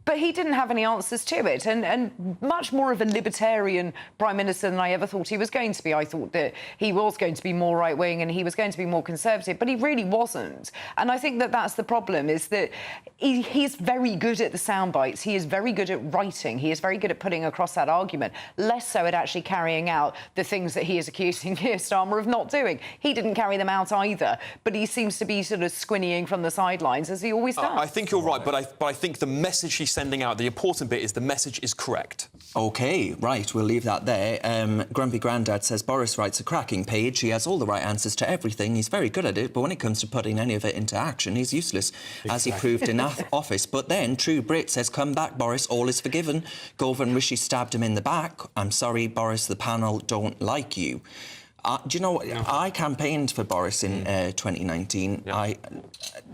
But he didn't have any answers to it, and much more of a libertarian Prime Minister than I ever thought he was going to be. I thought that he was going to be more right-wing and he was going to be more conservative, but he really wasn't. And I think that that's the problem, is that he's very good at the sound bites. He is very good at writing. He is very good at putting across that argument, less so at actually carrying out the things that he is accusing Keir Starmer of not doing. He didn't carry them out either, but he seems to be sort of squinnying from the sidelines, as he always does. I think you're right, but I think the message he's sending out, the important bit is the message is correct. OK, right, we'll leave that there. Grumpy Grandad says Boris writes a cracking page. He has all the right answers to everything. He's very good at it, but when it comes to putting any of it into action, he's useless, as he proved in office. But then True Brit says, come back, Boris, all is forgiven. Govan Rishi stabbed him in the back. I'm sorry, Boris, the panel don't like you. Do you know what? I campaigned for Boris in 2019.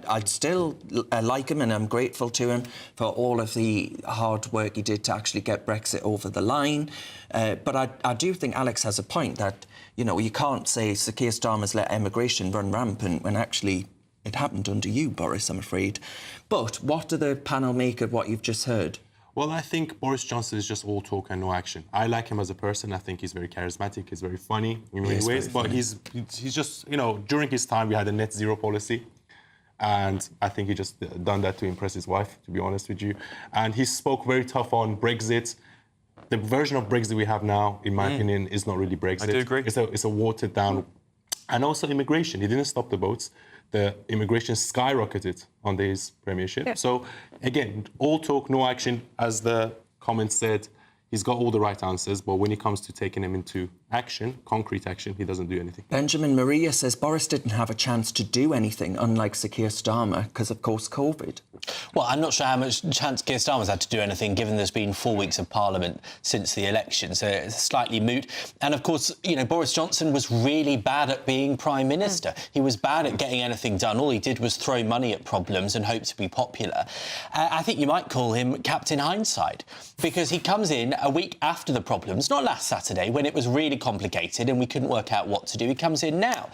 I still like him, and I'm grateful to him for all of the hard work he did to actually get Brexit over the line. But I do think Alex has a point that, you know, you can't say Sir Keir Starmer's let immigration run rampant when actually it happened under you, Boris, I'm afraid. But what do the panel make of what you've just heard? Well, I think Boris Johnson is just all talk and no action. I like him as a person. I think he's very charismatic. He's very funny in many ways. But he's just, you know, during his time, we had a net zero policy. And I think he just done that to impress his wife, to be honest with you. And he spoke very tough on Brexit. The version of Brexit we have now, in my opinion, is not really Brexit. I do agree. It's a watered down. And also immigration. He didn't stop the boats. The immigration skyrocketed under his premiership. Yeah. So, again, all talk, no action. As the comment said, he's got all the right answers, but when it comes to taking him into action, concrete action, he doesn't do anything. Benjamin Maria says Boris didn't have a chance to do anything, unlike Sir Keir Starmer, because, of course, COVID. Well, I'm not sure how much chance Keir Starmer's had to do anything, given there's been 4 weeks of Parliament since the election, so it's slightly moot. And, of course, you know, Boris Johnson was really bad at being Prime Minister. He was bad at getting anything done. All he did was throw money at problems and hope to be popular. I think you might call him Captain Hindsight, because he comes in a week after the problems, not last Saturday, when it was really complicated and we couldn't work out what to do. He comes in now.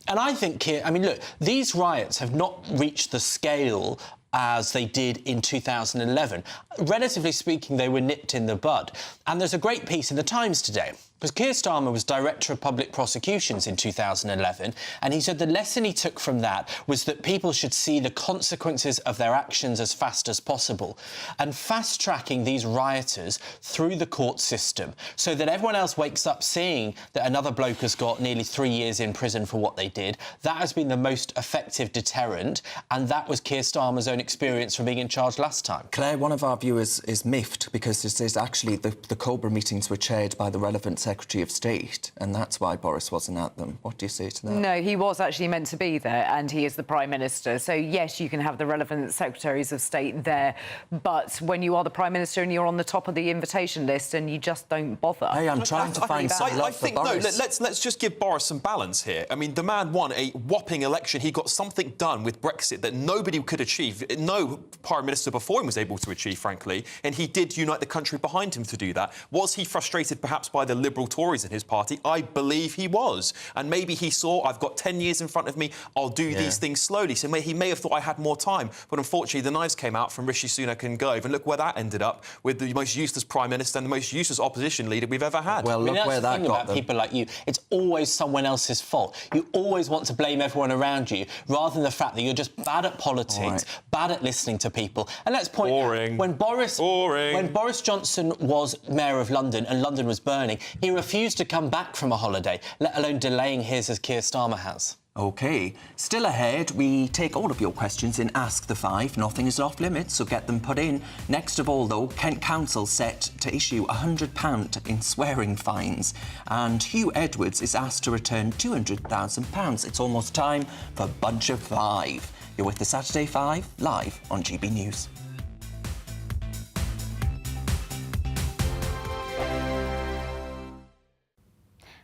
And I think, I mean, look, these riots have not reached the scale as they did in 2011. Relatively speaking, they were nipped in the bud. And there's a great piece in the Times today, because Keir Starmer was Director of Public Prosecutions in 2011, and he said the lesson he took from that was that people should see the consequences of their actions as fast as possible, and fast-tracking these rioters through the court system so that everyone else wakes up seeing that another bloke has got nearly 3 years in prison for what they did. That has been the most effective deterrent, and that was Keir Starmer's own experience from being in charge last time. Claire, one of our viewers is miffed because it says actually the Cobra meetings were chaired by the relevant Secretary of State, and that's why Boris wasn't at them. What do you say to that? No, he was actually meant to be there, and he is the Prime Minister. So, yes, you can have the relevant Secretaries of State there, but when you are the Prime Minister and you're on the top of the invitation list and you just don't bother... Hey, I'm trying to find some love for Boris. No, let's just give Boris some balance here. I mean, the man won a whopping election. He got something done with Brexit that nobody could achieve. No Prime Minister before him was able to achieve, frankly, and he did unite the country behind him to do that. Was he frustrated perhaps by the Liberal Tories in his party? I believe he was. And maybe he saw, I've got 10 years in front of me, I'll do these things slowly. So he may have thought I had more time. But unfortunately, the knives came out from Rishi Sunak and Gove. And look where that ended up, with the most useless Prime Minister and the most useless opposition leader we've ever had. Well, look where that got them. People like you, it's always someone else's fault. You always want to blame everyone around you, rather than the fact that you're just bad at politics, bad at listening to people. And let's point out, when Boris Johnson was Mayor of London and London was burning, he refused to come back from a holiday, let alone delaying his as Keir Starmer has. OK. Still ahead, we take all of your questions in Ask the Five. Nothing is off limits, so get them put in. Next of all, though, Kent Council set to issue £100 in swearing fines. And Hugh Edwards is asked to return £200,000. It's almost time for Bunch of Five. You're with the Saturday Five, live on GB News.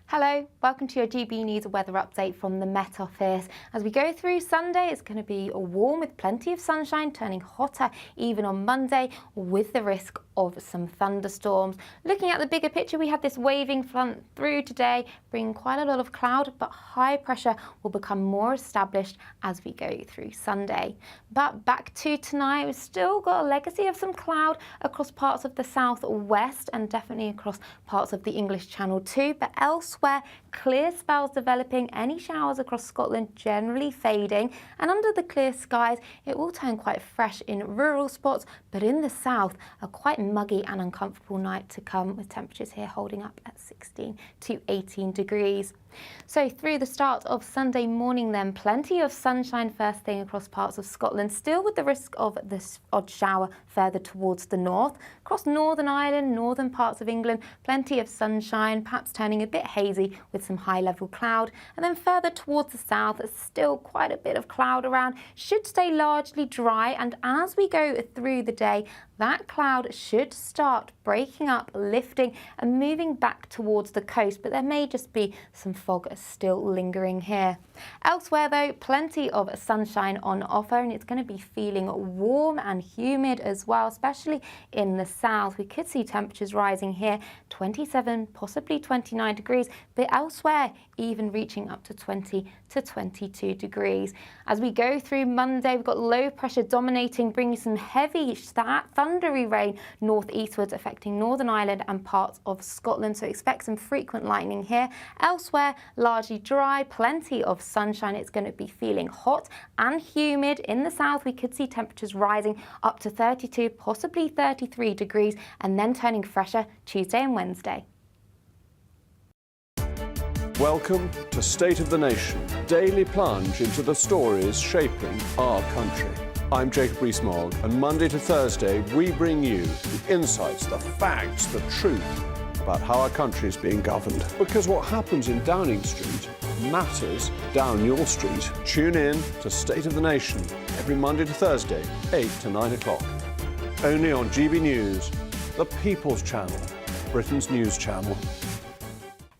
Hello, welcome to your GB News weather update from the Met Office. As we go through Sunday, it's going to be warm with plenty of sunshine, turning hotter even on Monday, with the risk of some thunderstorms. Looking at the bigger picture, we had this waving front through today, bringing quite a lot of cloud, but high pressure will become more established as we go through Sunday. But back to tonight, we've still got a legacy of some cloud across parts of the southwest and definitely across parts of the English Channel too, but elsewhere, clear spells developing, any showers across Scotland generally fading, and under the clear skies, it will turn quite fresh in rural spots, but in the south, a quite muggy and uncomfortable night to come, with temperatures here holding up at 16 to 18 degrees. So through the start of Sunday morning then, plenty of sunshine first thing across parts of Scotland, still with the risk of this odd shower further towards the north. Across Northern Ireland, northern parts of England, plenty of sunshine, perhaps turning a bit hazy with some high level cloud. And then further towards the south, still quite a bit of cloud around, should stay largely dry, and as we go through the day, that cloud should start breaking up, lifting and moving back towards the coast, but there may just be some fog still lingering here. Elsewhere though, plenty of sunshine on offer, and it's going to be feeling warm and humid as well, especially in the south. We could see temperatures rising here, 27, possibly 29 degrees, but elsewhere even reaching up to 20 to 22 degrees. As we go through Monday, we've got low pressure dominating, bringing some heavy thundery rain northeastwards, affecting Northern Ireland and parts of Scotland, so expect some frequent lightning here. Elsewhere, largely dry, plenty of sunshine. It's going to be feeling hot and humid. In the south, we could see temperatures rising up to 32, possibly 33 degrees, and then turning fresher Tuesday and Wednesday. Welcome to State of the Nation, daily plunge into the stories shaping our country. I'm Jacob Rees-Mogg, and Monday to Thursday we bring you the insights, the facts, the truth about how our country is being governed. Because what happens in Downing Street matters down your street. Tune in to State of the Nation every Monday to Thursday, 8 to 9 o'clock. Only on GB News, the People's Channel, Britain's news channel.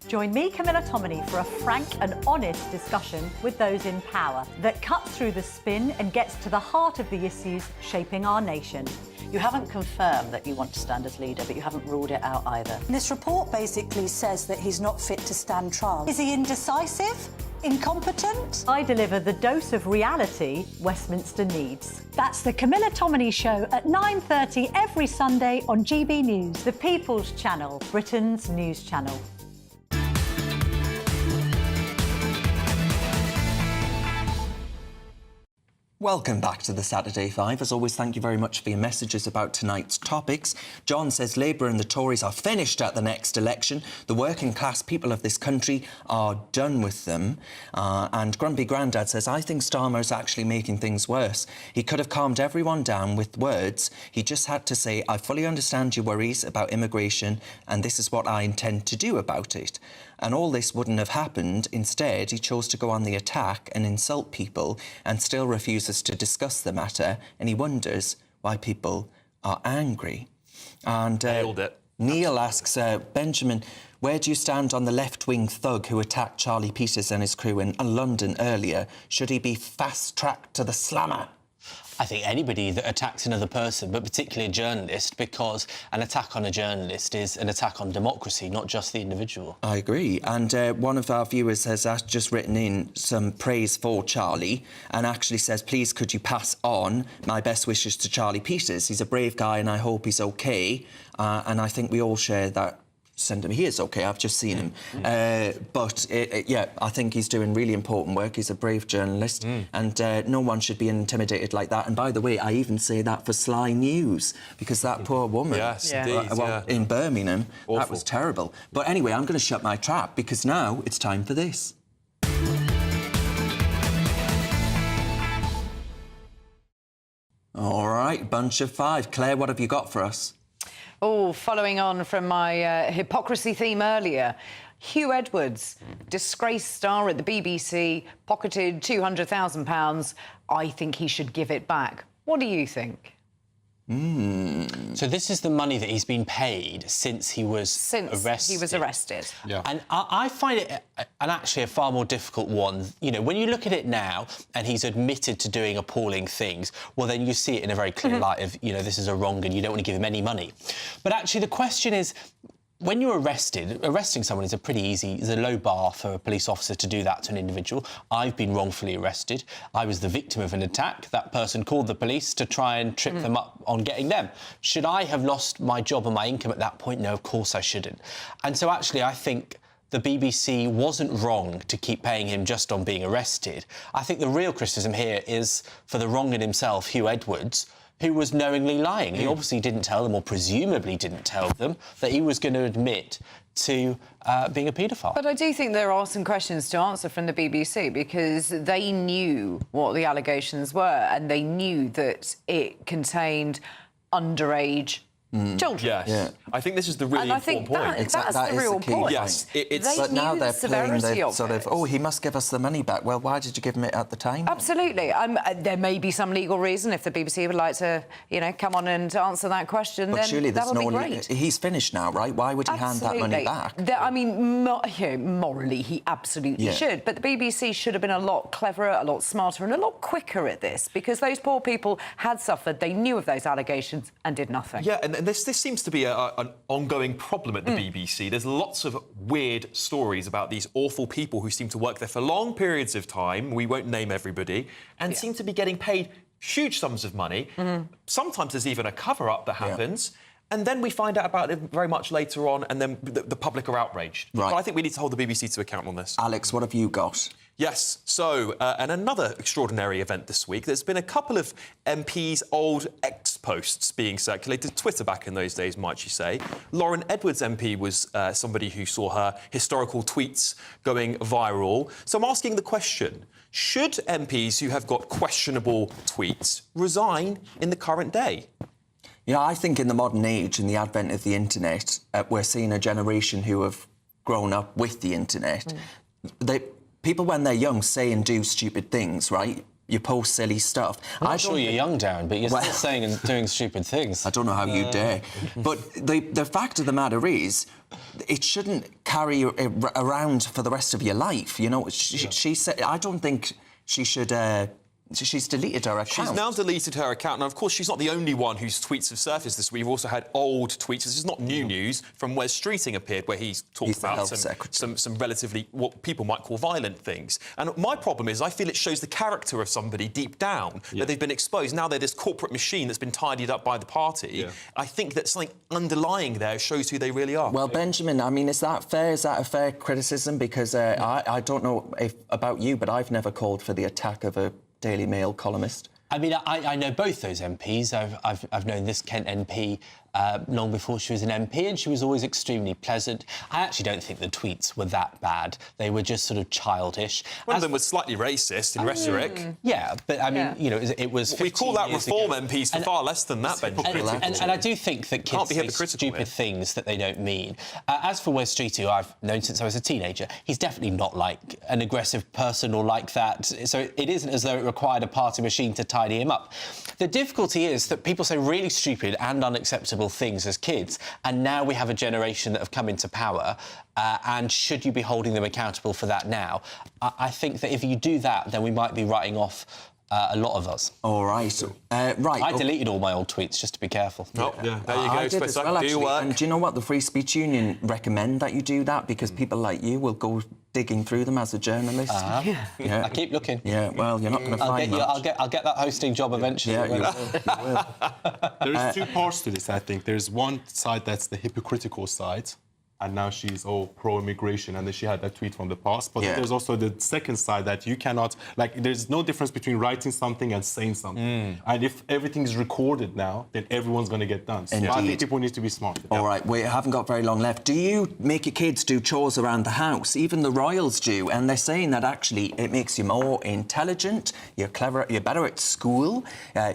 Join me, Camilla Tominey, for a frank and honest discussion with those in power that cuts through the spin and gets to the heart of the issues shaping our nation. You haven't confirmed that you want to stand as leader, but you haven't ruled it out either. This report basically says that he's not fit to stand trial. Is he indecisive? Incompetent? I deliver the dose of reality Westminster needs. That's the Camilla Tominey Show at 9:30 every Sunday on GB News, the People's Channel, Britain's news channel. Welcome back to the Saturday Five. As always, thank you very much for your messages about tonight's topics. John says Labour and the Tories are finished at the next election. The working class people of this country are done with them. And Grumpy Grandad says, I think Starmer is actually making things worse. He could have calmed everyone down with words. He just had to say, I fully understand your worries about immigration and this is what I intend to do about it. And all this wouldn't have happened. Instead, he chose to go on the attack and insult people and still refuses to discuss the matter. And he wonders why people are angry. And Neil asks, Benjamin, where do you stand on the left-wing thug who attacked Charlie Peters and his crew in London earlier? Should he be fast-tracked to the slammer? I think anybody that attacks another person, but particularly a journalist, because an attack on a journalist is an attack on democracy, not just the individual. I agree. And one of our viewers has just written in some praise for Charlie and actually says, please, could you pass on my best wishes to Charlie Peters? He's a brave guy and I hope he's OK. And I think we all share that sentiment. He is OK, I've just seen him. But, yeah, I think he's doing really important work. He's a brave journalist and no one should be intimidated like that. And by the way, I even say that for Sly News, because that poor woman in Birmingham, that was terrible. But anyway, I'm going to shut my trap because now it's time for this. All right, bunch of five. Claire, what have you got for us? Oh, following on from my hypocrisy theme earlier, Hugh Edwards, disgraced star at the BBC, pocketed £200,000. I think he should give it back. What do you think? So this is the money that he's been paid since he was arrested. Yeah. And I find it actually a far more difficult one. You know, when you look at it now and he's admitted to doing appalling things, well, then you see it in a very clear light of, you know, this is a wrong and you don't want to give him any money. But actually the question is, when you're arresting someone is is a low bar for a police officer to do that to an individual. I've been wrongfully arrested. I was the victim of an attack. That person called the police to try and trip them up on getting them. Should I have lost my job and my income at that point? No, of course I shouldn't. And so actually I think the BBC wasn't wrong to keep paying him just on being arrested. I think the real criticism here is for the wrong in himself, Hugh Edwards, who was knowingly lying. He obviously didn't tell them, or presumably didn't tell them, that he was going to admit to being a paedophile. But I do think there are some questions to answer from the BBC, because they knew what the allegations were and they knew that it contained underage Children. Yes. Yeah. I think this is the really And I think important point. that's That the is real the key point. Yes, it's... They But now knew they're the playing severity the of sort it. of, oh, he must give us the money back. Well, why did you give him it at the time? Absolutely. There may be some legal reason if the BBC would like to, come on and answer that question. But then surely that there's would no be one. great. He's finished now, right? Why would he hand that money back? Morally, he absolutely should. But the BBC should have been a lot cleverer, a lot smarter, and a lot quicker at this because those poor people had suffered. They knew of those allegations and did nothing. Yeah, and this seems to be an ongoing problem at the BBC. There's lots of weird stories about these awful people who seem to work there for long periods of time. We won't name everybody, and seem to be getting paid huge sums of money. Sometimes there's even a cover-up that happens. And then we find out about it very much later on, and then the public are outraged. Right. But I think we need to hold the BBC to account on this. Alex, what have you got? Yes, so, and another extraordinary event this week. There's been a couple of MPs' old ex-posts being circulated. Twitter back in those days, might you say. Lauren Edwards MP was somebody who saw her historical tweets going viral. So I'm asking the question, should MPs who have got questionable tweets resign in the current day? You know, I think in the modern age, in the advent of the internet, we're seeing a generation who have grown up with the internet. People, when they're young, say and do stupid things, right? You post silly stuff. I'm not sure you're young, Darren, but you're still saying and doing stupid things. I don't know how you dare. But the fact of the matter is, it shouldn't carry you around for the rest of your life. You know, she said, I don't think she should... She's deleted her account. She's now deleted her account. Now, of course, she's not the only one whose tweets have surfaced this week. We've also had old tweets. This is not new news from Wes Streeting appeared, where he's talked about some relatively, what people might call violent things. And my problem is I feel it shows the character of somebody deep down, that they've been exposed. Now they're this corporate machine that's been tidied up by the party. I think that something underlying there shows who they really are. Well, Benjamin, I mean, is that fair? Is that a fair criticism? Because I don't know about you, but I've never called for the attack of a Daily Mail columnist. I mean, I know both those MPs. I've known this Kent MP long before she was an MP, and she was always extremely pleasant. I actually don't think the tweets were that bad. They were just sort of childish. One of them was slightly racist in rhetoric. Yeah, but I mean, you know, it was. We call that reform MPs for far less than that, Benjamin. And I do think that kids say stupid things that they don't mean. As for Wes Streeting, who I've known since I was a teenager, he's definitely not like an aggressive person or like that. So it isn't as though it required a party machine to tidy him up. The difficulty is that people say really stupid and unacceptable things as kids, and now we have a generation that have come into power, and should you be holding them accountable for that now? I think that if you do that, then we might be writing off a lot of us. All right. Right. I deleted all my old tweets just to be careful. Oh, yeah. There you go. I did as well, actually. And do you know what? The Free Speech Union recommend that you do that because people like you will go digging through them as a journalist. I keep looking. Yeah, well, you're not going to find much. I'll get that hosting job eventually. Yeah, you will. There's two parts to this, I think. There's one side that's the hypocritical side, and now she's all pro-immigration, and then she had that tweet from the past. But there's also the second side that you cannot... Like, there's no difference between writing something and saying something. And if everything is recorded now, then everyone's going to get done. So I think people need to be smart. All right, we haven't got very long left. Do you make your kids do chores around the house? Even the royals do, and they're saying that actually it makes you more intelligent, you're clever, you're better at school,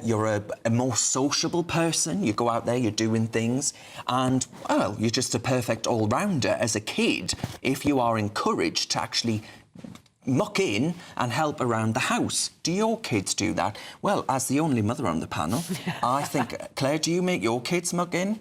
you're a more sociable person, you go out there, you're doing things, and, well, you're just a perfect all-rounder as a kid if you are encouraged to actually muck in and help around the house. Do your kids do that? Well, as the only mother on the panel, I think... Claire, do you make your kids muck in?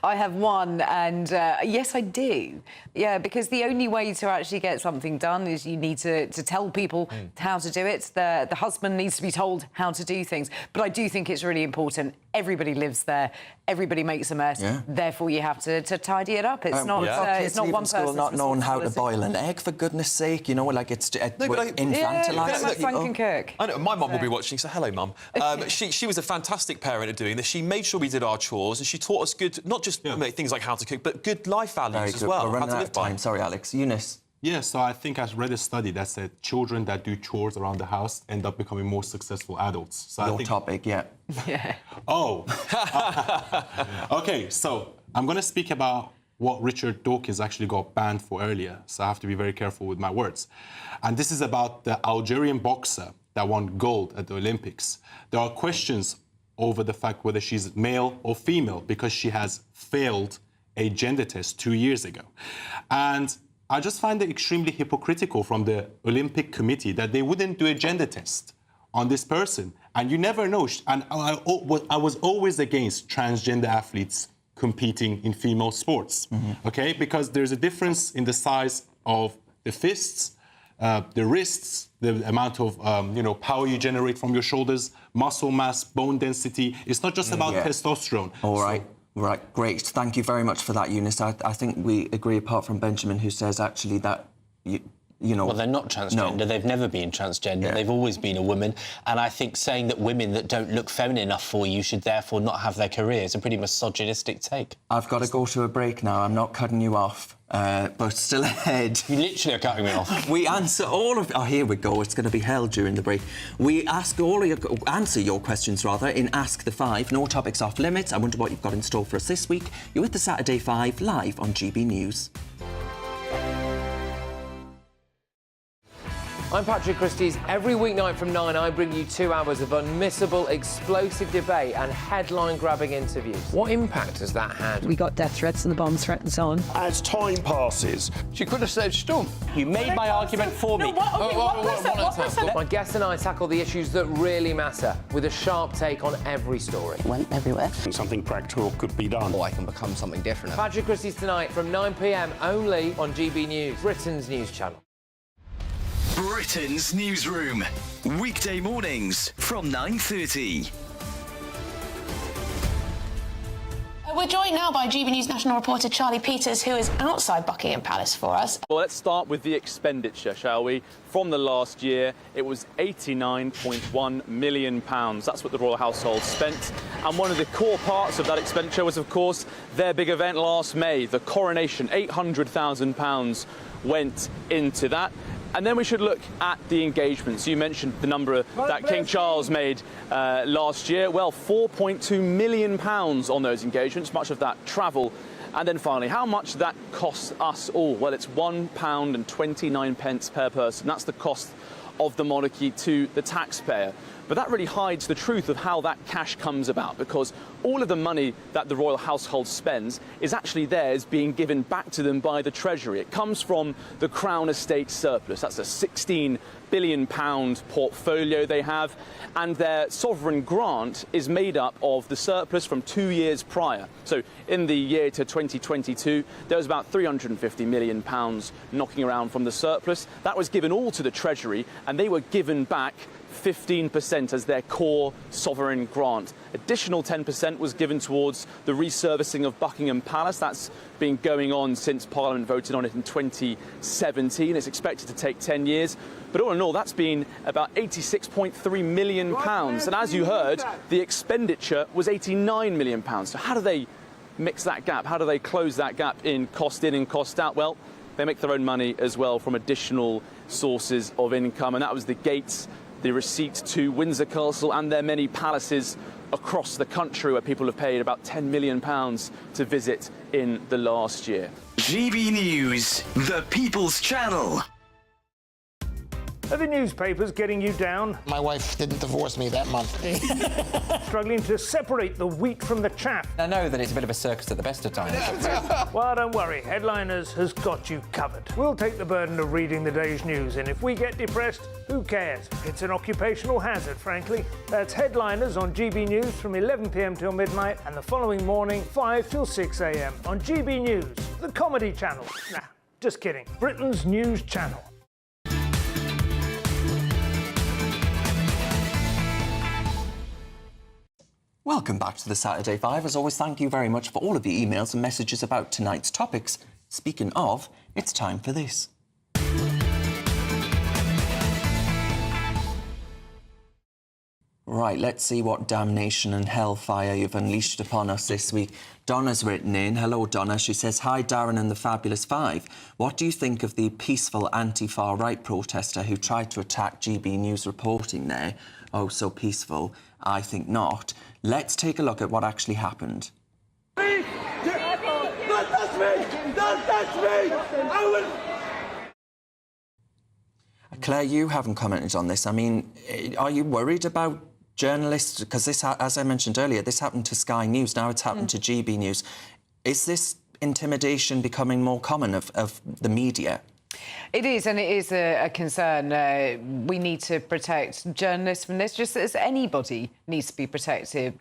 I have one, and yes, I do. Yeah, because the only way to actually get something done is you need to tell people how to do it. The husband needs to be told how to do things. But I do think it's really important. Everybody lives there. Everybody makes a mess. Yeah. Therefore, you have to tidy it up. It's not kids one leaving school person's not knowing how to responsibility. boil an egg, for goodness sake. You know, like it's infantilised. Yeah, Frank Kirk. I know, my mum will be watching, so hello, Mum. She was a fantastic parent at doing this. She made sure we did our chores, and she taught us good, not just things like how to cook, but good life values as well. We're running how to out live of time. Sorry, Alex. Eunice? Yeah, so I think I read a study that said children that do chores around the house end up becoming more successful adults. So Your topic, yeah. Yeah. Oh. OK, so I'm going to speak about what Richard Dawkins actually got banned for earlier, so I have to be very careful with my words. And this is about the Algerian boxer that won gold at the Olympics. There are questions over the fact whether she's male or female because she has failed a gender test 2 years ago. And I just find it extremely hypocritical from the Olympic Committee that they wouldn't do a gender test on this person. And you never know. And I was always against transgender athletes competing in female sports, okay? Because there's a difference in the size of the fists, the wrists, the amount of power you generate from your shoulders, muscle mass, bone density. It's not just about testosterone. All right. Right, great. Thank you very much for that, Eunice. I think we agree, apart from Benjamin, who says actually that, you know... Well, they're not transgender. No. They've never been transgender. Yeah. They've always been a woman. And I think saying that women that don't look feminine enough for you should therefore not have their career is a pretty misogynistic take. I've got to go to a break now. I'm not cutting you off. But still ahead. You literally are cutting me off. We answer all of... Oh, here we go. It's going to be hell during the break. We answer your questions, rather, in Ask the Five. No topics off limits. I wonder what you've got in store for us this week. You're with the Saturday Five, live on GB News. I'm Patrick Christie's. Every weeknight from 9, I bring you 2 hours of unmissable, explosive debate and headline-grabbing interviews. What impact has that had? We got death threats and the bomb threats on. As time passes... She could have saved Storm. You made my argument for me. My guest and I tackle the issues that really matter, with a sharp take on every story. Went everywhere. Something practical could be done. Or I can become something different. Patrick Christie's tonight from 9 p.m. only on GB News, Britain's news channel. Britain's newsroom. Weekday mornings from 9:30. We're joined now by GB News national reporter Charlie Peters, who is outside Buckingham Palace for us. Well, let's start with the expenditure, shall we? From the last year, it was £89.1 million. That's what the royal household spent. And one of the core parts of that expenditure was, of course, their big event last May, the coronation. £800,000 went into that. And then we should look at the engagements. You mentioned the number that King Charles made last year. Well, £4.2 million on those engagements, much of that travel. And then finally, how much that costs us all? Well, it's £1.29 per person. That's the cost of the monarchy to the taxpayer. But that really hides the truth of how that cash comes about, because all of the money that the royal household spends is actually theirs being given back to them by the Treasury. It comes from the Crown Estate surplus. That's a £16 billion portfolio they have, and their sovereign grant is made up of the surplus from 2 years prior. So in the year to 2022, there was about £350 million knocking around from the surplus. That was given all to the Treasury, and they were given back 15% as their core sovereign grant. Additional 10% was given towards the resurfacing of Buckingham Palace. That's been going on since Parliament voted on it in 2017. It's expected to take 10 years. But all in all, that's been about £86.3 million. And as you heard, the expenditure was £89 million. So how do they mix that gap? How do they close that gap in and cost out? Well, they make their own money as well from additional sources of income. And that was the gates, the receipts to Windsor Castle and their many palaces across the country, where people have paid about £10 million to visit in the last year. GB News, the People's Channel. Are the newspapers getting you down? My wife didn't divorce me that month. Struggling to separate the wheat from the chaff? I know that it's a bit of a circus at the best of times. Well, don't worry. Headliners has got you covered. We'll take the burden of reading the day's news, and if we get depressed, who cares? It's an occupational hazard, frankly. That's Headliners on GB News from 11 p.m. till midnight, and the following morning, 5 till 6 a.m. on GB News, the comedy channel. Nah, just kidding. Britain's news channel. Welcome back to the Saturday Five. As always, thank you very much for all of the emails and messages about tonight's topics. Speaking of, it's time for this. Right, let's see what damnation and hellfire you've unleashed upon us this week. Donna's written in. Hello, Donna. She says, "Hi, Darren and the Fabulous Five. What do you think of the peaceful anti-far right protester who tried to attack GB News reporting there? Oh, so peaceful. I think not. Let's take a look at what actually happened." Don't touch me! Don't touch me! I will... Claire, you haven't commented on this. I mean, are you worried about journalists, because this, as I mentioned earlier, this happened to Sky News, now it's happened to GB News. Is this intimidation becoming more common of the media? It is, and it is a concern. We need to protect journalists from this, just as anybody needs to be protected.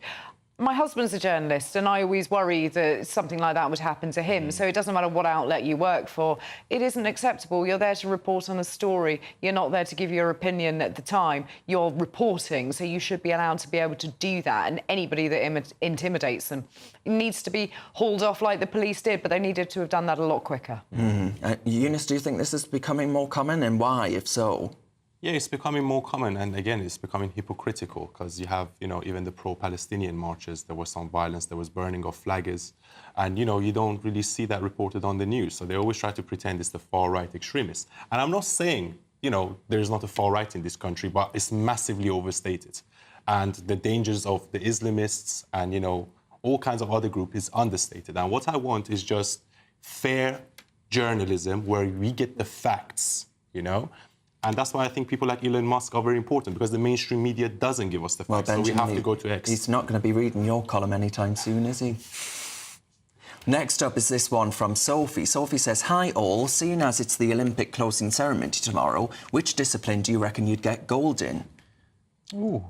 My husband's a journalist, and I always worry that something like that would happen to him. So it doesn't matter what outlet you work for. It isn't acceptable. You're there to report on a story. You're not there to give your opinion at the time. You're reporting, so you should be allowed to be able to do that. And anybody that intimidates them needs to be hauled off like the police did, but they needed to have done that a lot quicker. Eunice, do you think this is becoming more common, and why, if so? Yeah, it's becoming more common, and again, it's becoming hypocritical because you have, even the pro-Palestinian marches, there was some violence, there was burning of flags, and, you don't really see that reported on the news. So they always try to pretend it's the far-right extremists. And I'm not saying, there's not a far-right in this country, but it's massively overstated. And the dangers of the Islamists and, all kinds of other groups is understated. And what I want is just fair journalism where we get the facts, And that's why I think people like Elon Musk are very important, because the mainstream media doesn't give us the facts, so we have to go to X. He's not going to be reading your column anytime soon, is he? Next up is this one from Sophie. Sophie says, "Hi all, seeing as it's the Olympic closing ceremony tomorrow, which discipline do you reckon you'd get gold in?" Ooh.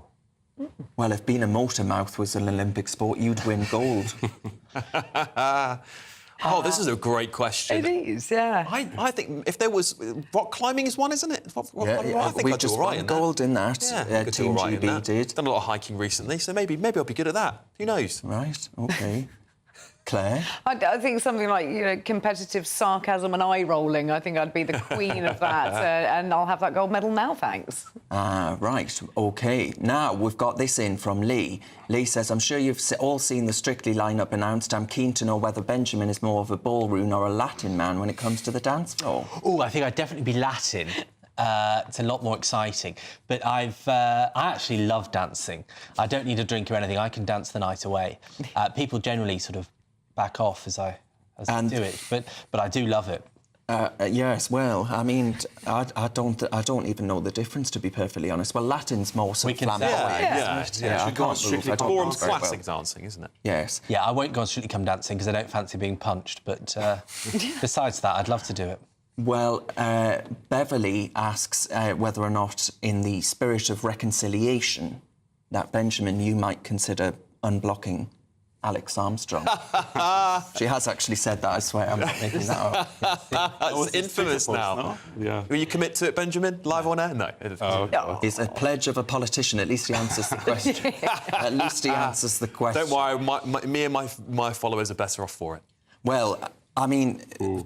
Well, if being a motor mouth was an Olympic sport, you'd win gold. Oh, this is a great question. It is, yeah. I think if there was... Rock climbing is one, isn't it? I think we I'd do just all right won in gold in that. Yeah, Team GB did. Done a lot of hiking recently, so maybe I'll be good at that. Who knows? Right, OK. Claire? I think something like, competitive sarcasm and eye-rolling, I think I'd be the queen of that, and I'll have that gold medal now, thanks. Right, OK. Now, we've got this in from Lee. Lee says, "I'm sure you've all seen the Strictly lineup announced. I'm keen to know whether Benjamin is more of a ballroom or a Latin man when it comes to the dance floor." Oh, I think I'd definitely be Latin. It's a lot more exciting. But I actually love dancing. I don't need a drink or anything. I can dance the night away. People generally sort of back off as I do it, but I do love it. Yes, well, I mean, I don't even know the difference, to be perfectly honest. Well, Latin's more sort of flamboyant. Yeah. I can't move. I don't More dance very classic well. dancing, isn't it? Yes. Yeah, I won't go on Strictly Come Dancing because I don't fancy being punched, but besides that, I'd love to do it. Well, Beverly asks whether or not, in the spirit of reconciliation, that Benjamin, you might consider unblocking Alex Armstrong. She has actually said that, I swear. I'm not making that up. That's infamous now. No? Yeah. Will you commit to it, Benjamin? Live on air? No. It's a pledge of a politician. At least he answers the question. At least he answers the question. Don't worry, me and my followers are better off for it. Well, I mean,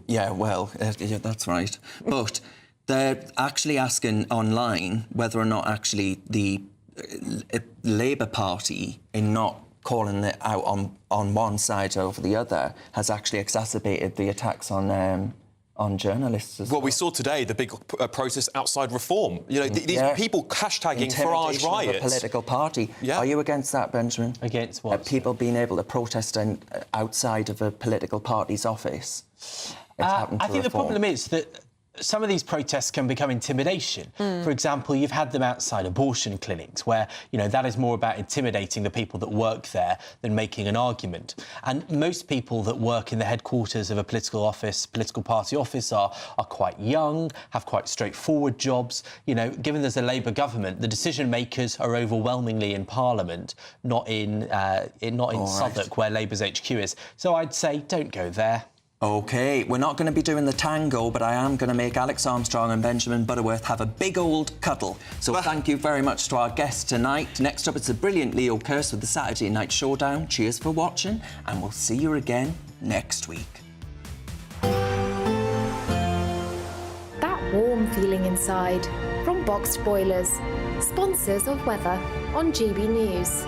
yeah, that's right. But they're actually asking online whether or not actually the Labour Party, in not calling it out on one side over the other, has actually exacerbated the attacks on journalists as well. We saw today the big protest outside Reform. These people hashtagging Farage riots. Of a political party. Yeah. Are you against that, Benjamin? Against what? People being able to protest outside of a political party's office. I think the problem is that some of these protests can become intimidation. For example, you've had them outside abortion clinics where, that is more about intimidating the people that work there than making an argument. And most people that work in the headquarters of a political party office are quite young, have quite straightforward jobs. Given there's a Labour government, the decision makers are overwhelmingly in Parliament, not in Southwark, where Labour's HQ is. So I'd say don't go there. OK, we're not going to be doing the tango, but I am going to make Alex Armstrong and Benjamin Butterworth have a big old cuddle. So thank you very much to our guests tonight. Next up, it's the brilliant Leo Kearse with the Saturday Night Showdown. Cheers for watching, and we'll see you again next week. That warm feeling inside from Boxed Boilers, sponsors of weather on GB News.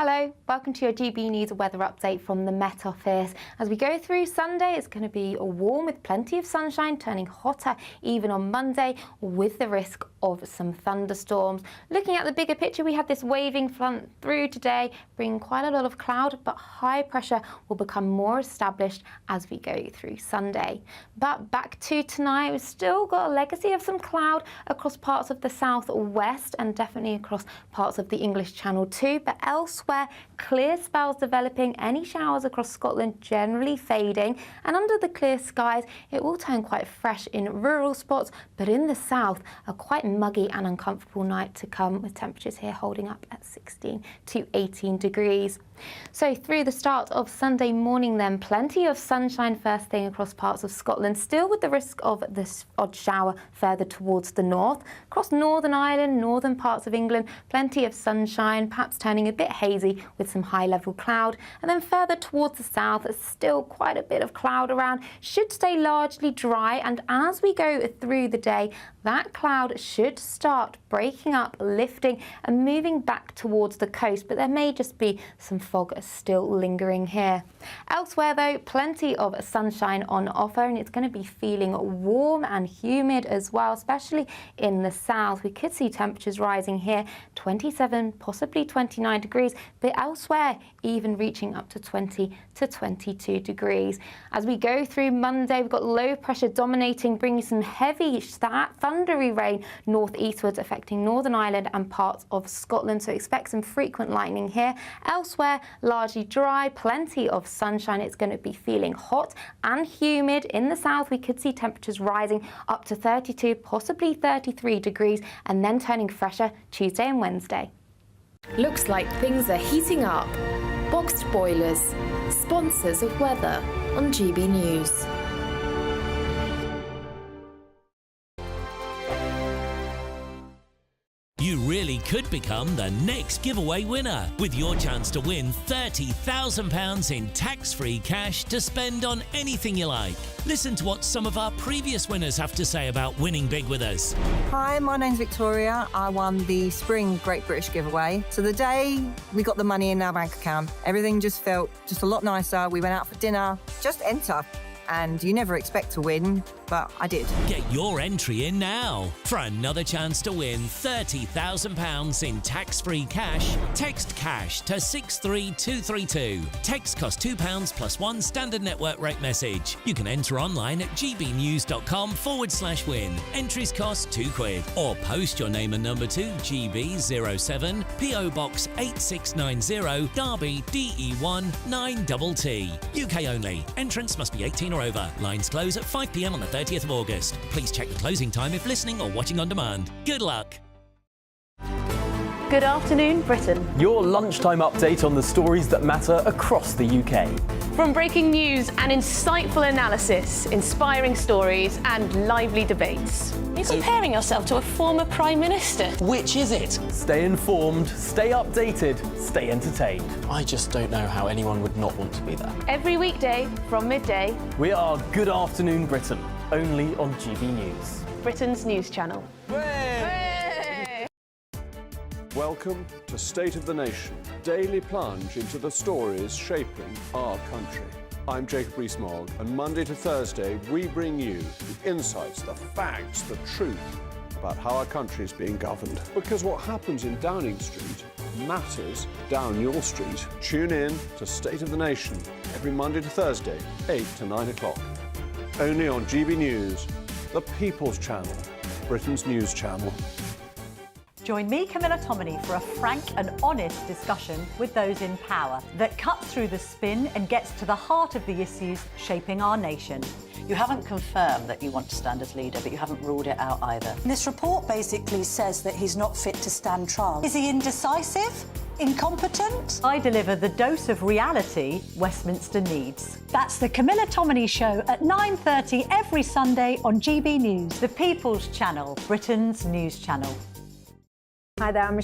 Hello, welcome to your GB News weather update from the Met Office. As we go through Sunday, it's going to be warm with plenty of sunshine, turning hotter even on Monday with the risk of some thunderstorms. Looking at the bigger picture, we had this waving front through today, bringing quite a lot of cloud, but high pressure will become more established as we go through Sunday. But back to tonight, we've still got a legacy of some cloud across parts of the southwest and definitely across parts of the English Channel too, but elsewhere, clear spells developing, any showers across Scotland generally fading, and under the clear skies, it will turn quite fresh in rural spots, but in the south, a quite muggy and uncomfortable night to come, with temperatures here holding up at 16 to 18 degrees. So through the start of Sunday morning then, plenty of sunshine first thing across parts of Scotland, still with the risk of this odd shower further towards the north. Across Northern Ireland, northern parts of England, plenty of sunshine, perhaps turning a bit hazy with some high level cloud. And then further towards the south, there's still quite a bit of cloud around, should stay largely dry, and as we go through the day, that cloud should start breaking up, lifting and moving back towards the coast, but there may just be some fog still lingering here. Elsewhere though, plenty of sunshine on offer, and it's going to be feeling warm and humid as well, especially in the south. We could see temperatures rising here, 27, possibly 29 degrees, but elsewhere even reaching up to 20 to 22 degrees. As we go through Monday, we've got low pressure dominating, bringing some heavy thundery rain northeastwards, affecting Northern Ireland and parts of Scotland, so expect some frequent lightning here. Elsewhere, largely dry, plenty of sunshine. It's going to be feeling hot and humid. In the south, we could see temperatures rising up to 32, possibly 33 degrees, and then turning fresher Tuesday and Wednesday. Looks like things are heating up. Boxed boilers, sponsors of weather on GB News. You really could become the next giveaway winner with your chance to win £30,000 in tax-free cash to spend on anything you like. Listen to what some of our previous winners have to say about winning big with us. Hi, my name's Victoria. I won the Spring Great British giveaway. So the day we got the money in our bank account, everything just felt just a lot nicer. We went out for dinner, just enter. And you never expect to win, but I did. Get your entry in now. For another chance to win £30,000 in tax-free cash, text cash to 63232. Text costs £2 plus one standard network rate message. You can enter online at gbnews.com/win. Entries cost £2. Or post your name and number to GB07 PO Box 8690 Derby DE1 9TT. UK only. Entrance must be 18 or over. Lines close at 5 p.m. on the 30th of August. Please check the closing time if listening or watching on demand. Good luck. Good afternoon, Britain. Your lunchtime update on the stories that matter across the UK. From breaking news and insightful analysis, inspiring stories and lively debates. You're comparing yourself to a former Prime Minister. Which is it? Stay informed, stay updated, stay entertained. I just don't know how anyone would not want to be there. Every weekday from midday. We are Good Afternoon Britain, only on GB News. Britain's news channel. Welcome to State of the Nation, daily plunge into the stories shaping our country. I'm Jacob Rees-Mogg, and Monday to Thursday we bring you the insights, the facts, the truth about how our country is being governed. Because what happens in Downing Street matters down your street. Tune in to State of the Nation every Monday to Thursday, 8 to 9 o'clock. Only on GB News, the People's Channel, Britain's news channel. Join me, Camilla Tominey, for a frank and honest discussion with those in power that cuts through the spin and gets to the heart of the issues shaping our nation. You haven't confirmed that you want to stand as leader, but you haven't ruled it out either. This report basically says that he's not fit to stand trial. Is he indecisive? Incompetent? I deliver the dose of reality Westminster needs. That's the Camilla Tominey Show at 9:30 every Sunday on GB News, the People's Channel, Britain's news channel. Hi there, I'm Michelle.